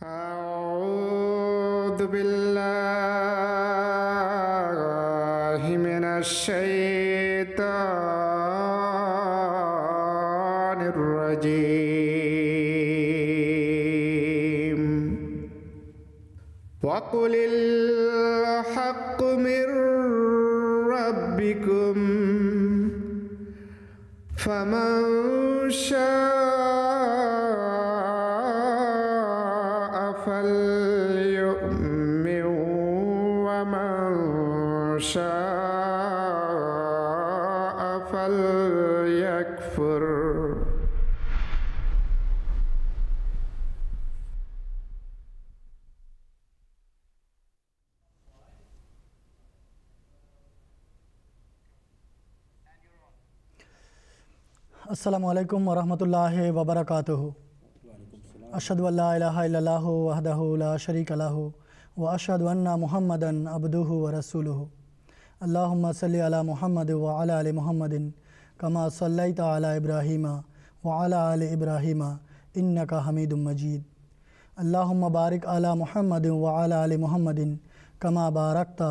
أعوذ بالله من الشيطان الرجيم وقل الحق من ربكم فمن شاء فليؤمن ومن شاء فليكفر আসসালামু আলাইকুম ওয়া রাহমাতুল্লাহি ওয়া বারাকাতুহু। আশহাদু আল্লা ইলাহা ইল্লাল্লাহু ওয়াহদাহু লা শারীকা লাহু ওয়া আশহাদু আন্না মুহাম্মাদান আবদুহু ওয়া রাসূলুহু। আল্লাহুম্মা সাল্লি আলা মুহাম্মাদ ওয়া আলা আলি মুহাম্মাদিন কামা সাল্লাইতা আলা ইব্রাহিমা ওয়া আলা আলি ইব্রাহিমা ইন্নাকা হামিদুম মাজিদ। আল্লাহুম্মা বারিক আলা মুহাম্মাদ ওয়া আলা আলি মুহাম্মাদিন কামা বারাকতা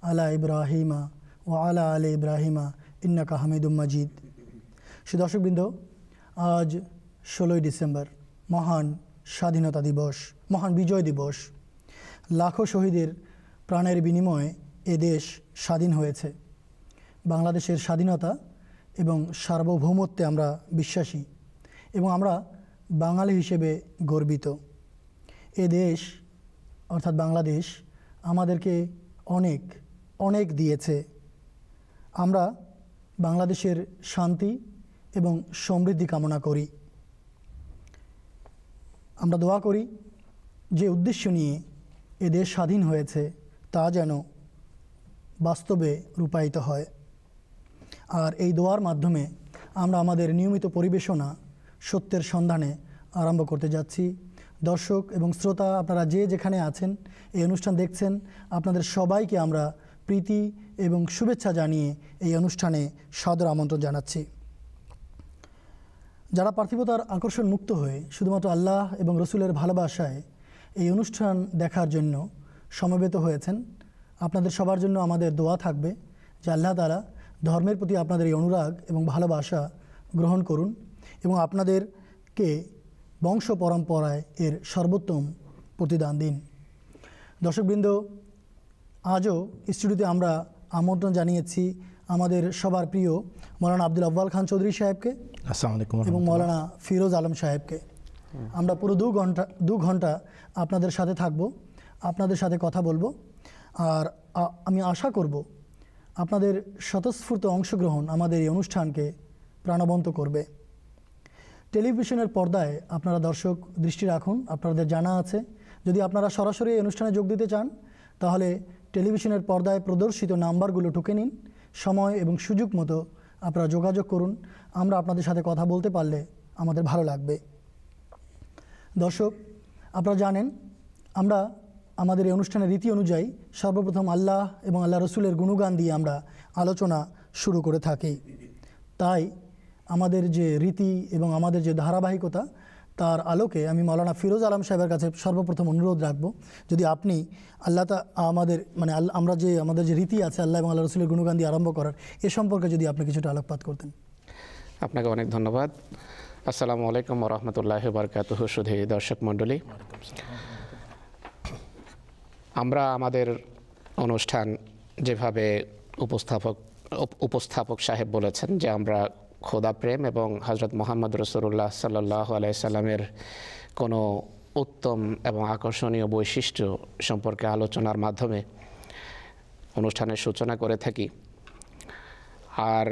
আলা ইব্রাহিমা ওয়া আলা আলি ইব্রাহিমা ইন্নাকা হামিদুম মাজিদ। দর্শকবৃন্দ, আজ 16ই ডিসেম্বর, মহান স্বাধীনতা দিবস, মহান বিজয় দিবস। লাখো শহীদের প্রাণের বিনিময়ে এ দেশ স্বাধীন হয়েছে। বাংলাদেশের স্বাধীনতা এবং সার্বভৌমত্বে আমরা বিশ্বাসী এবং আমরা বাঙালি হিসেবে গর্বিত। এ দেশ অর্থাৎ বাংলাদেশ আমাদেরকে অনেক অনেক দিয়েছে। আমরা বাংলাদেশের শান্তি এবং সমৃদ্ধি কামনা করি। আমরা দোয়া করি যে উদ্দেশ্য নিয়ে এ দেশ স্বাধীন হয়েছে তা যেন বাস্তবে রূপায়িত হয়। আর এই দোয়ার মাধ্যমে আমরা আমাদের নিয়মিত পরিবেশনা সত্যের সন্ধানে আরম্ভ করতে যাচ্ছি। দর্শক এবং শ্রোতা, আপনারা যে যেখানে আছেন, এই অনুষ্ঠান দেখছেন, আপনাদের সবাইকে আমরা প্রীতি এবং শুভেচ্ছা জানিয়ে এই অনুষ্ঠানে সাদর আমন্ত্রণ জানাচ্ছি। যারা পার্থিবতার আকর্ষণ মুক্ত হয়ে শুধুমাত্র আল্লাহ এবং রসুলের ভালোবাসায় এই অনুষ্ঠান দেখার জন্য সমবেত হয়েছেন, আপনাদের সবার জন্য আমাদের দোয়া থাকবে যে আল্লাহ তাআলা ধর্মের প্রতি আপনাদের এই অনুরাগ এবং ভালোবাসা গ্রহণ করুন এবং আপনাদেরকে বংশ পরম্পরায় এর সর্বোত্তম প্রতিদান দিন। দর্শকবৃন্দ, আজও স্টুডিওতে আমরা আমন্ত্রণ জানিয়েছি আমাদের সবার প্রিয় মৌলানা আব্দুল আউয়াল খান চৌধুরী সাহেবকে, আসসালামু আলাইকুম, এবং মৌলানা ফিরোজ আলম সাহেবকে। আমরা পুরো দু ঘন্টা আপনাদের সাথে থাকব, আপনাদের সাথে কথা বলবো। আর আমি আশা করব আপনাদের স্বতঃস্ফূর্ত অংশগ্রহণ আমাদের এই অনুষ্ঠানকে প্রাণবন্ত করবে। টেলিভিশনের পর্দায় আপনারা দর্শক দৃষ্টি রাখুন। আপনাদের জানা আছে, যদি আপনারা সরাসরি এই অনুষ্ঠানে যোগ দিতে চান তাহলে টেলিভিশনের পর্দায় প্রদর্শিত নাম্বারগুলো টুকে নিন। সময় এবং সুযোগ মতো আপনারা যোগাযোগ করুন। আমরা আপনাদের সাথে কথা বলতে পারলে আমাদের ভালো লাগবে। দর্শক, আপনারা জানেন আমরা আমাদের এই অনুষ্ঠানের রীতি অনুযায়ী সর্বপ্রথম আল্লাহ এবং আল্লাহ রসুলের গুণগান দিয়ে আমরা আলোচনা শুরু করে থাকি। তাই আমাদের যে রীতি এবং আমাদের যে ধারাবাহিকতা, তার আলোকে আমি মৌলানা ফিরোজ আলম সাহেবের কাছে সর্বপ্রথম অনুরোধ রাখবো, যদি আপনি আমাদের যে রীতি আছে আল্লাহ এবং আল্লাহ রসুলের গুণগান দিয়ে আরম্ভ করার, এ সম্পর্কে যদি আপনি কিছুটা আলোকপাত করতেন। আপনাকে অনেক ধন্যবাদ। আসসালামু আলাইকুম ওয়া রাহমাতুল্লাহি ওয়া বারাকাতুহু। সুধী দর্শক মণ্ডলী, আমরা আমাদের অনুষ্ঠান যেভাবে উপস্থাপক সাহেব বলেছেন যে আমরা খোদা প্রেম এবং হজরত মোহাম্মদ রসুল্লাহ সাল্লাল্লাহু আলাইহি সাল্লামের কোনো উত্তম এবং আকর্ষণীয় বৈশিষ্ট্য সম্পর্কে আলোচনার মাধ্যমে অনুষ্ঠানের সূচনা করে থাকি। আর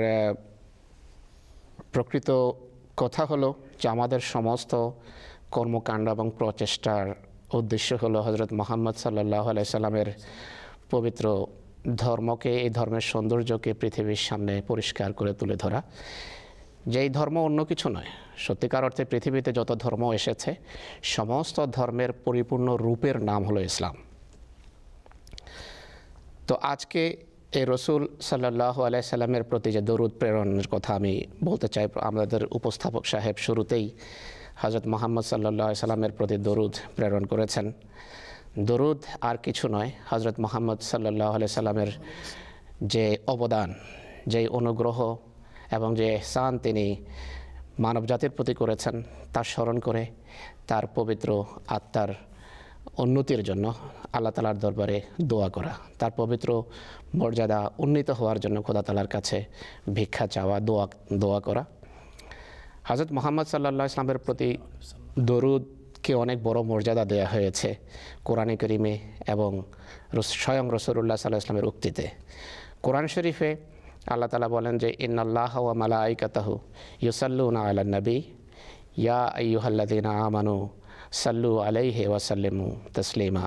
প্রকৃত কথা হলো যে আমাদের সমস্ত কর্মকাণ্ড এবং প্রচেষ্টার উদ্দেশ্য হলো হজরত মোহাম্মদ সাল্লাল্লাহু আলাইহি সাল্লামের পবিত্র ধর্মকে, এই ধর্মের সৌন্দর্যকে পৃথিবীর সামনে পরিষ্কার করে তুলে ধরা। যেই ধর্ম অন্য কিছু নয়, সত্যিকার অর্থে পৃথিবীতে যত ধর্ম এসেছে সমস্ত ধর্মের পরিপূর্ণ রূপের নাম হলো ইসলাম। তো আজকে এই রসুল সাল্লাল্লাহু আলাইহি সাল্লামের প্রতি যে দরুদ প্রেরণের কথা আমি বলতে চাই, আমাদের উপস্থাপক সাহেব শুরুতেই হযরত মুহাম্মদ সাল্লাল্লাহু আলাইহি সাল্লামের প্রতি দরুদ প্রেরণ করেছেন। দরুদ আর কিছু নয়, হযরত মুহাম্মদ সাল্লাল্লাহু আলাইহি সাল্লামের যে অবদান, যে অনুগ্রহ এবং যে ইহসান তিনি মানবজাতির প্রতি করেছেন তা স্মরণ করে তার পবিত্র আত্মার উন্নতির জন্য আল্লাহ তাআলার দরবারে দোয়া করা, তার পবিত্র মর্যাদা উন্নীত হওয়ার জন্য খোদা তাআলার কাছে ভিক্ষা চাওয়া, দোয়া করা। হযরত মুহাম্মদ সাল্লাল্লাহু আলাইহি সাল্লামের প্রতি দরুদকে অনেক বড় মর্যাদা দেওয়া হয়েছে কোরআনে কারিমে এবং স্বয়ং রাসূলুল্লাহ সাল্লাল্লাহু আলাইহি ওয়াসাল্লামের উক্তিতে। কোরআন শরীফে আল্লাহ তাআলা বলেন যে ইন্নাল্লাহা ওয়া মালাইকাতাহু ইউসাল্লুনা আলান নবী ইয়া আইয়ুহাল্লাযীনা আমানু সাল্লু আলাইহি ওয়া সাল্লিমু তাসলিমা।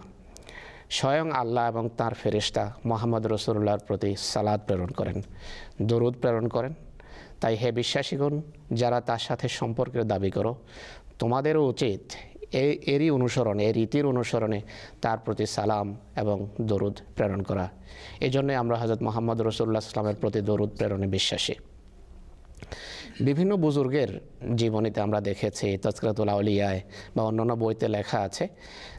স্বয়ং আল্লাহ এবং তার ফেরেশতা মুহাম্মদ রাসূলুল্লাহর প্রতি সালাত প্রেরণ করেন, দরুদ প্রেরণ করেন। তাই হে বিশ্বাসীগণ, যারা তার সাথে সম্পর্কের দাবি করো, তোমাদেরও উচিত এরই অনুসরণে, এই রীতির অনুসরণে তার প্রতি সালাম এবং দরুদ প্রেরণ করা। এই জন্যে আমরা হযরত মুহাম্মদ রাসূলুল্লাহ সাল্লামের প্রতি দরুদ প্রেরণে বিশ্বাসী। বিভিন্ন বুজুর্গের জীবনীতে আমরা দেখেছি, তাজকিরাতুল আউলিয়ায় বা অন্যান্য বইতে লেখা আছে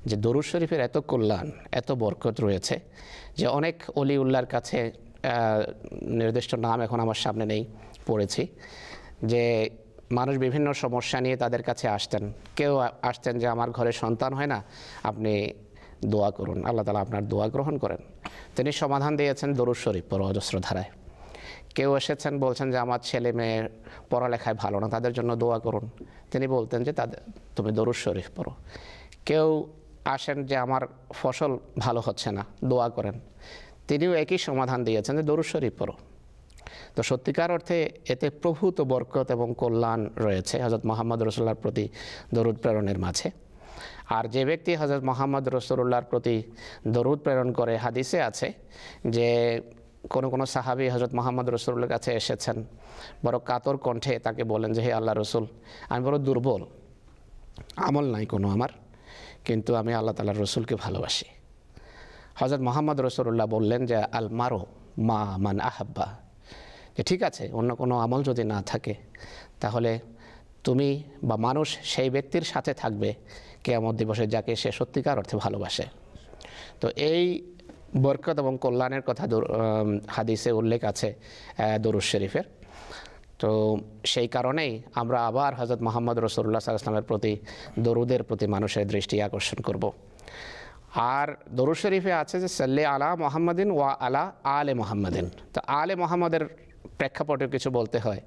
যে দরুদ শরীফের এত কল্যাণ, এত বরকত রয়েছে যে অনেক অলিউল্লাহর কাছে, নির্দিষ্ট নাম এখন আমার সামনে নেই, পড়েছি যে মানুষ বিভিন্ন সমস্যা নিয়ে তাদের কাছে আসতেন। কেউ আসতেন যে আমার ঘরে সন্তান হয় না, আপনি দোয়া করুন, আল্লাহ তাআলা আপনার দোয়া গ্রহণ করেন। তিনি সমাধান দিয়েছেন দরুদ শরীফ পড়ো অজস্র ধারায়। কেউ এসেছেন বলছেন যে আমার ছেলে মেয়ের পড়ালেখায় ভালো না, তাদের জন্য দোয়া করুন, তিনি বলতেন যে তুমি দরুদ শরীফ পড়ো। কেউ আসেন যে আমার ফসল ভালো হচ্ছে না, দোয়া করেন, তিনিও একই সমাধান দিয়েছেন যে দরুদ শরীফ পড়ো। তো সত্যিকার অর্থে এতে প্রভূত বরকত এবং কল্যাণ রয়েছে হযরত মুহাম্মদ রাসূলুল্লাহর প্রতি দরুদ প্রেরণের মাঝে। আর যে ব্যক্তি হযরত মুহাম্মদ রাসূলুল্লাহর প্রতি দরুদ প্রেরণ করে, হাদিসে আছে যে কোনো সাহাবী হযরত মুহাম্মদ রাসূলুল্লাহর কাছে এসেছেন, বড় কাতর কণ্ঠে তাকে বলেন যে হে আল্লাহ রসুল, আমি বড় দুর্বল, আমল নাই কোনো আমার, কিন্তু আমি আল্লাহ তাআলার রসুলকে ভালোবাসি। হযরত মুহাম্মদ রাসূলুল্লাহ বললেন যে আল মারু মা মান আহাব্বা, যে ঠিক আছে অন্য কোনো আমল যদি না থাকে তাহলে তুমি বা মানুষ সেই ব্যক্তির সাথে থাকবে কিয়ামত দিবসে যাকে সে সত্যিকার অর্থে ভালোবাসে। তো এই বরকত এবং কল্যাণের কথা হাদিসে উল্লেখ আছে দরুদ শরীফের। তো সেই কারণেই আমরা আবার হযরত মুহাম্মদ রাসূলুল্লাহ সাল্লাল্লাহু আলাইহি ওয়াসাল্লামের প্রতি দরুদের প্রতি মানুষের দৃষ্টি আকর্ষণ করব। আর দরুদ শরীফে আছে যে সাল্লি আলা মুহাম্মাদিন ওয়া আলা আলে মুহাম্মাদিন। তো আলে মুহাম্মাদের প্রেক্ষাপটে কিছু বলতে হয়।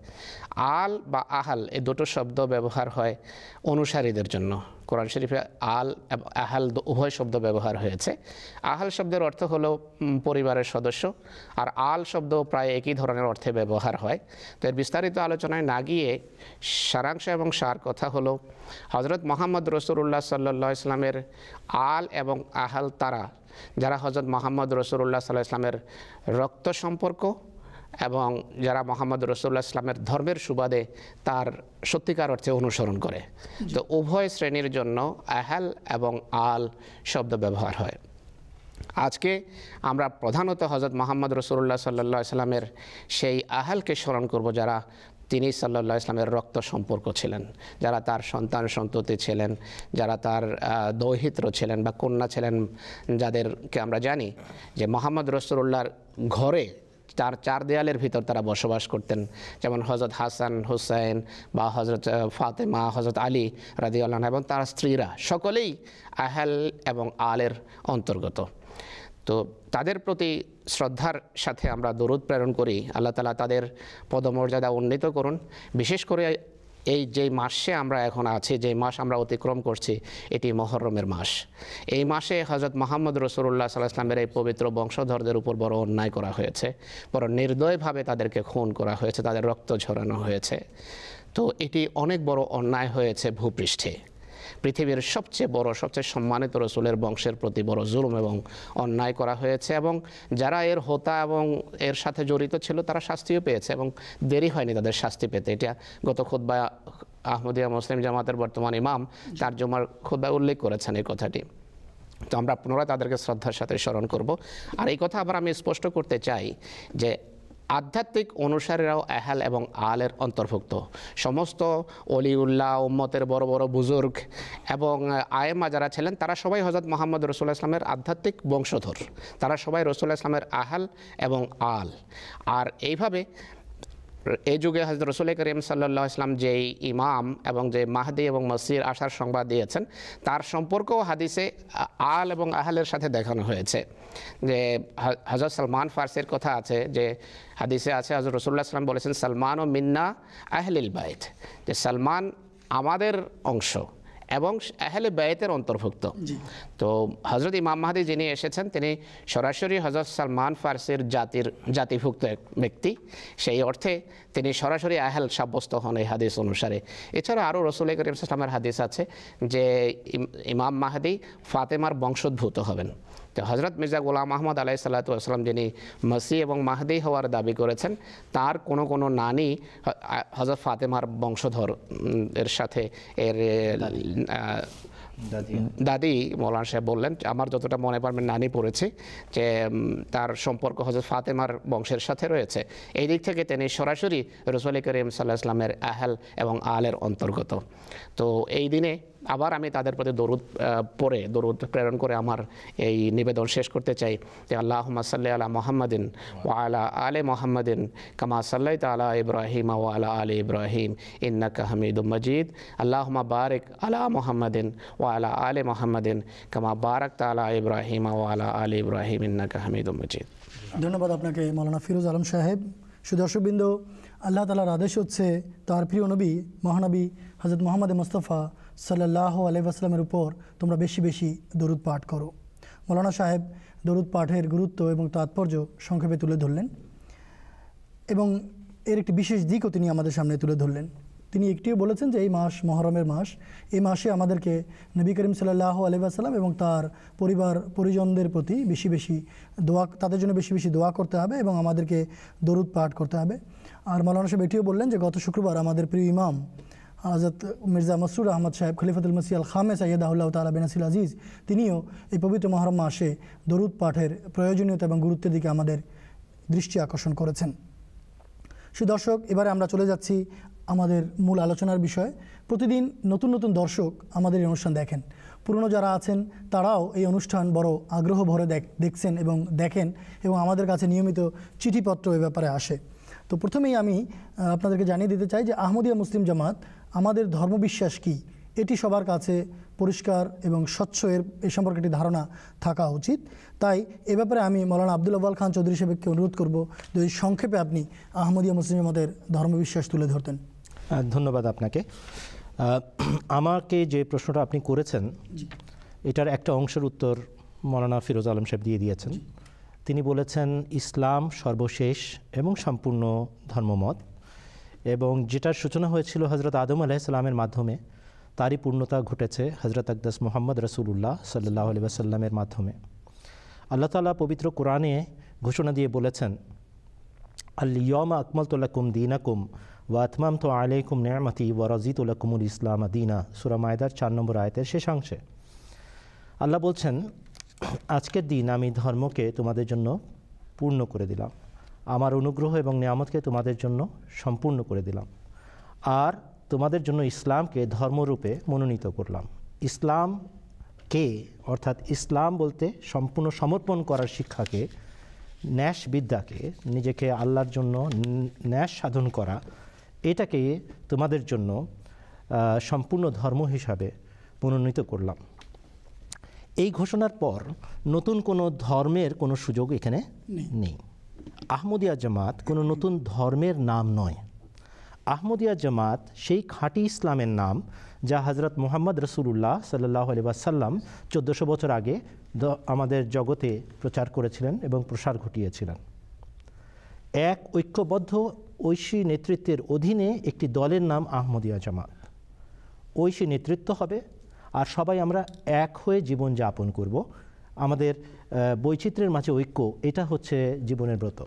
আল বা আহাল এই দুটো শব্দ ব্যবহার হয় অনুসারীদের জন্য। কোরআন শরীফে আল এবং আহাল উভয় শব্দ ব্যবহার হয়েছে। আহাল শব্দের অর্থ হলো পরিবারের সদস্য, আর আল শব্দ প্রায় একই ধরনের অর্থে ব্যবহার হয়। তো এর বিস্তারিত আলোচনায় না গিয়ে সারাংশ এবং সার কথা হলো হযরত মুহাম্মদ রাসূলুল্লাহ সাল্লাল্লাহু আলাইহি ওয়াসাল্লামের আল এবং আহাল তারা যারা হযরত মুহাম্মদ রাসূলুল্লাহ সাল্লাল্লাহু আলাইহি ওয়াসাল্লামের রক্ত সম্পর্ক এবং যারা মুহাম্মদ রাসূলুল্লাহ ইসলামের ধর্মের সুবাদে তার সত্যিকার অর্থে অনুসরণ করে। তো উভয় শ্রেণীর জন্য আহাল এবং আল শব্দ ব্যবহার হয়। আজকে আমরা প্রধানত হযরত মুহাম্মদ রাসূলুল্লাহ সাল্লাল্লাহু আলাইহি ওয়াসাল্লামের সেই আহালকে স্মরণ করব যারা তিনি সাল্লাল্লাহু আলাইহি ওয়াসাল্লামের রক্ত সম্পর্ক ছিলেন, যারা তার সন্তান সন্ততি ছিলেন, যারা তার দৌহিত্র ছিলেন বা কন্যা ছিলেন, যাদেরকে আমরা জানি যে মুহাম্মদ রাসূলুল্লাহর ঘরে তার চার দেয়ালের ভিতর তারা বসবাস করতেন, যেমন হযরত হাসান হুসাইন বা হযরত ফাতেমা, হযরত আলী রাদিয়াল্লাহু আনহু এবং তার স্ত্রীরা সকলেই আহাল এবং আলের অন্তর্গত। তো তাদের প্রতি শ্রদ্ধার সাথে আমরা দরুদ প্রেরণ করি। আল্লাহ তাআলা তাদের পদমর্যাদা উন্নীত করুন। বিশেষ করে এই যেই মাসে আমরা এখন আছি, যেই মাস আমরা অতিক্রম করছি, এটি মুহররমের মাস। এই মাসে হযরত মুহাম্মদ রাসূলুল্লাহ সাল্লাল্লাহু আলাইহি ওয়াসাল্লামের এই পবিত্র বংশধরদের উপর বড় অন্যায় করা হয়েছে, বড় নির্দয়ভাবে তাদেরকে খুন করা হয়েছে, তাদের রক্ত ঝরানো হয়েছে। তো এটি অনেক বড় অন্যায় হয়েছে ভূপৃষ্ঠে। পৃথিবীর সবচেয়ে বড়, সবচেয়ে সম্মানিত রসুলের বংশের প্রতি বড় জুলুম এবং অন্যায় করা হয়েছে, এবং যারা এর হোতা এবং এর সাথে জড়িত ছিল তারা শাস্তিও পেয়েছে এবং দেরি হয়নি তাদের শাস্তি পেতে। এটা গত খুতবা আহমদিয়া মুসলিম জামাতের বর্তমান ইমাম তার জুমার খুতবায় উল্লেখ করেছেন এই কথাটি। তো আমরা পুনরায় তাদেরকে শ্রদ্ধার সাথে স্মরণ করব। আর এই কথা আবার আমি স্পষ্ট করতে চাই যে আধ্যাত্মিক অনুসারীরাও আহল এবং আলের অন্তর্ভুক্ত। সমস্ত অলিউল্লাহ, উম্মতের বড় বড় বুজুর্গ এবং আয়েমা যারা ছিলেন তারা সবাই হযরত মুহাম্মদ রাসূলুল্লাহ ইসলামের আধ্যাত্মিক বংশধর। তারা সবাই রাসূলুল্লাহ ইসলামের আহল এবং আল। আর এইভাবে এই যুগে হযরত রাসূল করিম সাল্লাল্লাহু আলাইহি ওয়াসাল্লাম যেই ইমাম এবং যে মাহদি এবং মসির আসার সংবাদ দিয়েছেন তার সম্পর্কও হাদিসে আল এবং আহলের সাথে দেখানো হয়েছে। যে হযরত সালমান ফারসির কথা আছে, যে হাদিসে আছে হযরত রাসূলুল্লাহ সাল্লাল্লাহু আলাইহি ওয়াসাল্লাম বলেছেন সালমান ও মিন্না আহলিল বাইত, যে সালমান আমাদের অংশ এবং আহলে বাইতের অন্তর্ভুক্ত। তো হযরত ইমাম মাহদি যিনি এসেছেন তিনি সরাসরি হযরত সালমান ফারসির জাতিভুক্ত এক ব্যক্তি, সেই অর্থে তিনি সরাসরি আহল সাব্যস্ত হন এই হাদিস অনুসারে। এছাড়া আরও রাসূল করিম সাল্লাল্লাহু আলাইহি ওয়াসাল্লামের হাদিস আছে যে ইমাম মাহদি ফাতেমার বংশোদ্ভূত হবেন। তো হযরত মির্জা গোলাম আহমদ আলাইহিস সালাতু ওয়াস সালাম যিনি মসিহ এবং মাহদি হওয়ার দাবি করেছেন, তার কোনো নানি হযরত ফাতেমার বংশধর এর সাথে এর দাদি মৌলানা সাহেব বললেন, আমার যতটা মনে পারবেন নানি পড়েছি, যে তার সম্পর্ক হযরত ফাতেমার বংশের সাথে রয়েছে। এই দিক থেকে তিনি সরাসরি রাসূল করিম সাল্লাল্লাহু আলাইহি ওয়াসাল্লামের আহল এবং আলের অন্তর্গত। তো এই দিনে আবার আমি তাদের প্রতি দরুদ প্রেরণ করে আমার এই নিবেদন শেষ করতে চাই যে আল্লাহুম্মা সাল্লি আলা মুহাম্মাদিন ওয়া আলা আলি মুহাম্মাদিন কামা সাল্লাইতা আলা ইব্রাহিম ওয়া আলা আলি ইব্রাহিম ইন্নাকা হামিদুম মাজিদ। আল্লাহুম্মা বারিক আলা মুহাম্মাদিন ওয়া আলা আলি মুহাম্মাদিন কামা বারাকতা আলা ইব্রাহিম ওয়া আলা আলি ইব্রাহিম ইন্নাকা হামিদুম মাজিদ। ধন্যবাদ আপনাকে মাওলানা ফিরোজ আলম সাহেব। সুদর্শকবৃন্দ, আল্লাহ তাআলার আদেশ হচ্ছে তার প্রিয় নবী মহানবী হযরত মুহাম্মদ মুস্তাফা সাল্লাল্লাহু আলাইহি ওয়াসাল্লামের উপর তোমরা বেশি বেশি দরুদ পাঠ করো। মাওলানা সাহেব দরুদ পাঠের গুরুত্ব এবং তাৎপর্য সংক্ষেপে তুলে ধরলেন এবং এর একটি বিশেষ দিকও তিনি আমাদের সামনে তুলে ধরলেন। তিনি একটিও বলেছেন যে এই মাস মহরমের মাস, এই মাসে আমাদেরকে নবী করিম সাল্লাল্লাহু আলাইহি ওয়াসাল্লাম এবং তার পরিবার পরিজনদের প্রতি বেশি বেশি দোয়া, তাদের জন্য বেশি বেশি দোয়া করতে হবে এবং আমাদেরকে দরুদ পাঠ করতে হবে। আর মাওলানা সাহেব এটিও বললেন যে গত শুক্রবার আমাদের প্রিয় ইমাম হযরত মির্জা মসরুর আহমদ সাহেব খলিফাতুল মসিহ আল খামেস আইয়াদাহুল্লাহ তাআলা বিনাসিল আজিজ, তিনিও এই পবিত্র মহরম মাসে দরুদ পাঠের প্রয়োজনীয়তা এবং গুরুত্বের দিকে আমাদের দৃষ্টি আকর্ষণ করেছেন। সুদর্শক, এবারে আমরা চলে যাচ্ছি আমাদের মূল আলোচনার বিষয়ে। প্রতিদিন নতুন নতুন দর্শক আমাদের এই অনুষ্ঠান দেখেন। পুরনো যারা আছেন তারাও এই অনুষ্ঠান বড় আগ্রহ ভরে দেখছেন এবং দেখেন এবং আমাদের কাছে নিয়মিত চিঠিপত্র এ ব্যাপারে আসে। তো প্রথমেই আমি আপনাদেরকে জানিয়ে দিতে চাই যে আহমদিয়া মুসলিম জামাত আমাদের ধর্মবিশ্বাস কী এটি সবার কাছে পরিষ্কার এবং স্বচ্ছ এ সম্পর্কে একটি ধারণা থাকা উচিত। তাই এ ব্যাপারে আমি মৌলানা আব্দুল আউয়াল খান চৌধুরী সাহেবকে অনুরোধ করব যদি সংক্ষেপে আপনি আহমদিয়া মুসলিম জামাতের ধর্মবিশ্বাস তুলে ধরতেন। ধন্যবাদ আপনাকে। আমাকে যে প্রশ্নটা আপনি করেছেন এটার একটা অংশের উত্তর মৌলানা ফিরোজ আলম সাহেব দিয়ে দিয়েছেন। তিনি বলেছেন ইসলাম সর্বশেষ এবং সম্পূর্ণ ধর্মমত এবং যেটার সূচনা হয়েছিল হযরত আদম আলাইহিস সালামের মাধ্যমে, তারই পূর্ণতা ঘটেছে হযরত আকদাস মুহাম্মদ রাসূলুল্লাহ সাল্লাল্লাহু আলাইহি ওয়াসাল্লামের মাধ্যমে। আল্লাহ তাআলা পবিত্র কোরআনে ঘোষণা দিয়ে বলেছেন আল ইয়াউমা আকমালতু লাকুম দীনাকুম ওয়া আতমামতু আলাইকুম নি'মাতি ওয়া রাযিতু লাকুমুল ইসলাম দীনা। সূরা মায়দার 4 নম্বর আয়াতের শেষাংশে আল্লাহ বলছেন, আজকের দিন আমি ধর্মকে তোমাদের জন্য পূর্ণ করে দিলাম, আমার অনুগ্রহ এবং নিয়ামতকে তোমাদের জন্য সম্পূর্ণ করে দিলাম, আর তোমাদের জন্য ইসলামকে ধর্মরূপে মনোনীত করলাম। ইসলাম কে, অর্থাৎ ইসলাম বলতে সম্পূর্ণ সমর্পণ করার শিক্ষাকে, ন্যাস বিদ্যাকে, নিজেকে আল্লাহর জন্য ন্যাস সাধন করা, এটাকে তোমাদের জন্য সম্পূর্ণ ধর্ম হিসাবে মনোনীত করলাম। এই ঘোষণার পর নতুন কোনো ধর্মের কোনো সুযোগ এখানে নেই। আহমদিয়া জামাত কোনো নতুন ধর্মের নাম নয়। আহমদিয়া জামাত সেই খাঁটি ইসলামের নাম যা হযরত মুহাম্মদ রাসূলুল্লাহ সাল্লাল্লাহু আলাইহি ওয়াসাল্লাম 1400 বছর আগে আমাদের জগতে প্রচার করেছিলেন এবং প্রসার ঘটিয়েছিলেন। এক ঐক্যবদ্ধ ঐশী নেতৃত্বের অধীনে একটি দলের নাম আহমদিয়া জামাত। ঐশী নেতৃত্ব হবে আর সবাই আমরা এক হয়ে জীবন যাপন করব। আমাদের বৈচিত্র্যের মাঝে ঐক্য, এটা হচ্ছে জীবনের ব্রত।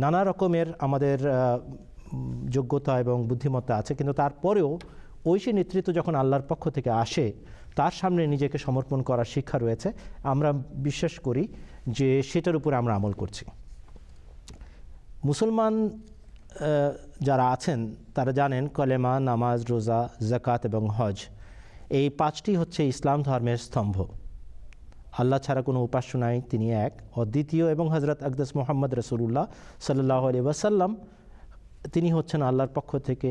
নানা রকমের আমাদের যোগ্যতা এবং বুদ্ধিমত্তা আছে, কিন্তু তারপরেও ঐশী নেতৃত্ব যখন আল্লাহর পক্ষ থেকে আসে তার সামনে নিজেকে সমর্পণ করার শিক্ষা রয়েছে। আমরা বিশ্বাস করি যে সেটার উপরে আমরা আমল করছি। মুসলমান যারা আছেন তারা জানেন কলেমা, নামাজ, রোজা, জাকাত এবং হজ, এই পাঁচটি হচ্ছে ইসলাম ধর্মের স্তম্ভ। আল্লাহ ছাড়া কোনো উপাস্য নাই, তিনি এক অদ্বিতীয়, এবং হজরত আকদাস মোহাম্মদ রসুল্লাহ সাল্লাল্লাহু আলাইহি ওয়াসাল্লাম তিনি হচ্ছেন আল্লাহর পক্ষ থেকে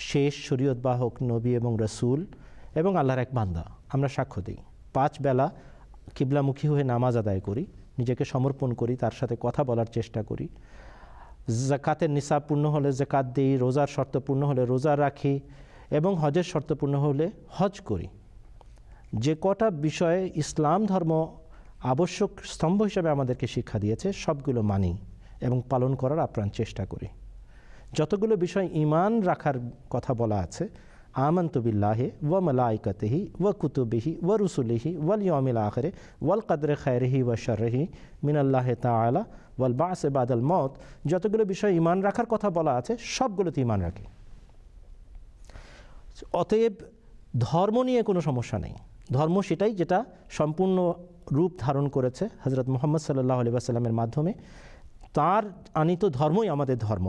শেষ শরীয়তবাহক নবী এবং রসুল এবং আল্লাহর এক বান্দা। আমরা সাক্ষ্য দিই, 5 বেলা কিবলামুখী হয়ে নামাজ আদায় করি, নিজেকে সমর্পণ করি, তার সাথে কথা বলার চেষ্টা করি, জাকাতের নিসাব পূর্ণ হলে জাকাত দিই, রোজার শর্ত পূর্ণ হলে রোজা রাখি, এবং হজের শর্ত পূর্ণ হলে হজ করি। যে কটা বিষয়ে ইসলাম ধর্ম আবশ্যক স্তম্ভ হিসেবে আমাদেরকে শিক্ষা দিয়েছে সবগুলো মানি এবং পালন করার আপ্রাণ চেষ্টা করি। যতগুলো বিষয় ঈমান রাখার কথা বলা আছে, আমানতু বিল্লাহি ওয়া মালাইকাতিহি ওয়া কুতুবিহি ওয়া রুসুলিহি ওয়াল ইয়াউমিল আখিরি ওয়াল কদরি খায়রিহি ওয়া শাররিহি মিনাল্লাহি তাআলা ওয়াল বা'সি বাদাল মউত, যতগুলো বিষয় ঈমান রাখার কথা বলা আছে সবগুলোতে ঈমান রাখি। অতএব ধর্ম নিয়ে কোনো সমস্যা নেই। ধর্ম সেটাই যেটা সম্পূর্ণ রূপ ধারণ করেছে হজরত মুহাম্মদ সাল্লাল্লাহু আলাইহি ওয়াসাল্লামের মাধ্যমে। তার আনিত ধর্মই আমাদের ধর্ম।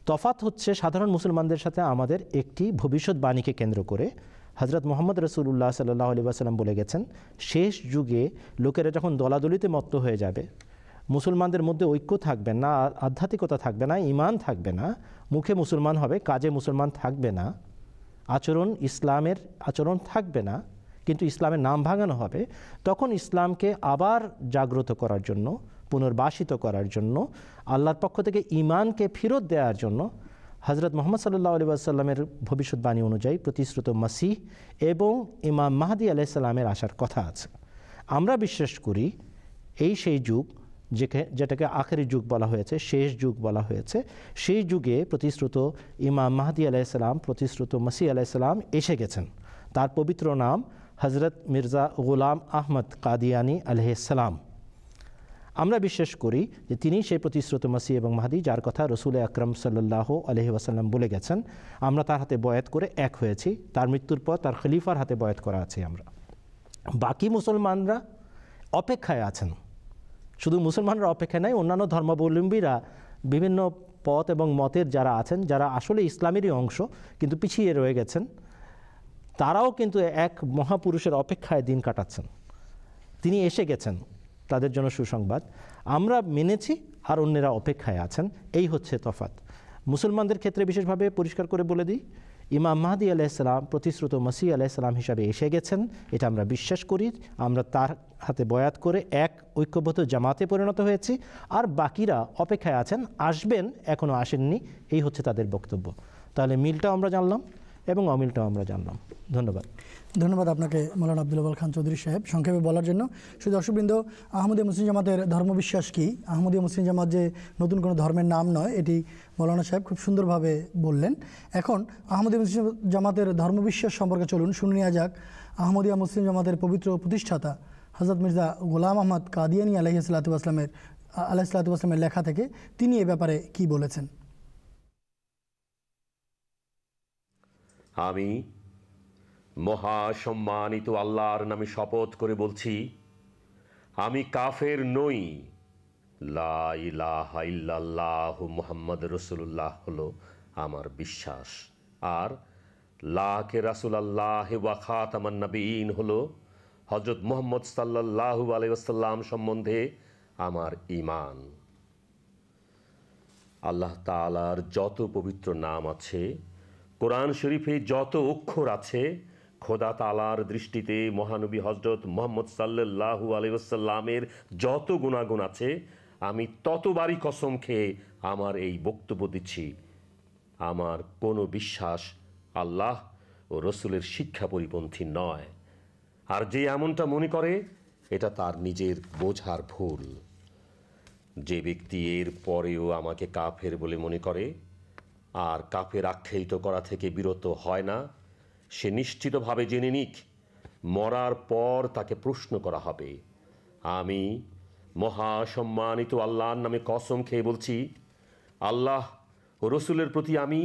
তফাৎ হচ্ছে সাধারণ মুসলমানদের সাথে আমাদের একটি ভবিষ্যৎবাণীকে কেন্দ্র করে হজরত মুহাম্মদ রসুল্লাহ সাল্লাল্লাহু আলাইহি ওয়াসাল্লাম বলে গেছেন, শেষ যুগে লোকেরা যখন দলাদলিতে মত্ত হয়ে যাবে, মুসলমানদের মধ্যে ঐক্য থাকবে না, আধ্যাত্মিকতা থাকবে না, ঈমান থাকবে না, মুখে মুসলমান হবে, কাজে মুসলমান থাকবে না, ইসলামের আচরণ থাকবে না, কিন্তু ইসলামের নাম ভাঙানো হবে, তখন ইসলামকে আবার জাগ্রত করার জন্য, পুনর্বাসিত করার জন্য, আল্লাহর পক্ষ থেকে ঈমানকে ফেরত দেওয়ার জন্য হজরত মুহাম্মদ সাল্লাল্লাহু আলাইহি ওয়াসাল্লামের ভবিষ্যৎবাণী অনুযায়ী প্রতিশ্রুত মাসিহ এবং ইমাম মাহদী আলাইহিস সালামের আসার কথা আছে। আমরা বিশ্বাস করি এই সেই যুগ যেটাকে আখেরি যুগ বলা হয়েছে, শেষ যুগ বলা হয়েছে, সেই যুগে প্রতিশ্রুত ইমাম মাহদী আলাইহিস সালাম, প্রতিশ্রুত মাসিহ আলাইহিস সালাম এসে গেছেন। তার পবিত্র নাম হজরত মির্জা গোলাম আহমদ কাদিয়ানী আলাইহিস সালাম। আমরা বিশ্বাস করি যে তিনি সেই প্রতিশ্রুত মাসিহ এবং মাহদী, যার কথা রসুল আকরাম সাল্লাল্লাহু আলাইহি ওয়াসাল্লাম বলে গেছেন। আমরা তার হাতে বয়াত করে এক হয়েছি, তার মৃত্যুর পর তার খলিফার হাতে বয়াত করা আছে আমরা। বাকি মুসলমানরা অপেক্ষায় আছেন। শুধু মুসলমানরা অপেক্ষায় নাই, অন্যান্য ধর্মাবলম্বীরা বিভিন্ন পথ এবং মতের যারা আছেন, যারা আসলে ইসলামেরই অংশ কিন্তু পিছিয়ে রয়ে গেছেন, তারাও কিন্তু এক মহাপুরুষের অপেক্ষায় দিন কাটাচ্ছেন। তিনি এসে গেছেন, তাদের জন্য সুসংবাদ। আমরা মেনেছি আর অন্যেরা অপেক্ষায় আছেন, এই হচ্ছে তফাৎ। মুসলমানদের ক্ষেত্রে বিশেষভাবে পরিষ্কার করে বলে দিই, ইমাম মাহদী আলাইহিস সালাম প্রতিশ্রুত মাসিহ আলাইহিস সালাম হিসাবে এসে গেছেন, এটা আমরা বিশ্বাস করি। আমরা তার হাতে বয়াত করে এক ঐক্যবদ্ধ জামাতে পরিণত হয়েছি, আর বাকিরা অপেক্ষায় আছেন, আসবেন, এখনও আসেননি, এই হচ্ছে তাদের বক্তব্য। তাহলে মিলটাও আমরা জানলাম এবং অমিলটাও আমরা জানলাম। ধন্যবাদ। ধন্যবাদ আপনাকে মৌলানা আব্দুল ওয়াল খান চৌধুরী সাহেব সংক্ষেপে বলার জন্য। শুধু দর্শকবৃন্দ, আহমদীয়া মুসলিম জামাতের ধর্মবিশ্বাস কি, আহমদীয়া মুসলিম জামাত যে নতুন কোনো ধর্মের নাম নয়, এটি মৌলানা সাহেব খুব সুন্দরভাবে বললেন। এখন আহমদীয়া মুসলিম জামাতের ধর্মবিশ্বাস সম্পর্কে চলুন শুনে নেওয়া যাক আহমদীয়া মুসলিম জামাতের পবিত্র প্রতিষ্ঠাতা হযরত মির্জা গোলাম আহমদ কাদিয়ানী আলাইহিসসালাতু ওয়াসসালামের লেখা থেকে তিনি এ ব্যাপারে কি বলেছেন। আমি মহাসম্মানিত আল্লাহর নামে শপথ করে বলছি, আমি কাফের নই। লা ইলাহা ইল্লাল্লাহু মুহাম্মদ রাসূলুল্লাহ হলো আমার বিশ্বাস, আর লাকে রাসূলুল্লাহ ওয়া খাতামান নবিয়িন হলো হযরত মুহাম্মদ সাল্লাল্লাহু আলাইহি ওয়াসাল্লাম সম্বন্ধে আমার ঈমান। আল্লাহ তাআলার যত পবিত্র নাম আছে, কোরআন শরীফে যত অক্ষর আছে, খোদা তাআলার দৃষ্টিতে মহানবী হযরত মুহাম্মদ সাল্লাল্লাহু আলাইহি ওয়াসাল্লামের যত গুণাগুণ আছে, আমি ততবারই কসম খেয়ে আমার এই বক্তব্য দিচ্ছি, আমার কোনো বিশ্বাস আল্লাহ ও রসুলের শিক্ষা পরিপন্থী নয়। আর যে এমনটা মনে করে, এটা তার নিজের বোঝার ভুল। যে ব্যক্তি এর পরেও আমাকে কাফের বলে মনে করে আর কাফের আখ্যায়িত করা থেকে বিরত হয় না, সে নিশ্চিতভাবে জেনে নিক মরার পর তাকে প্রশ্ন করা হবে। আমি মহাসম্মানিত আল্লাহর নামে কসম খেয়ে বলছি, আল্লাহ ও রসুলের প্রতি আমি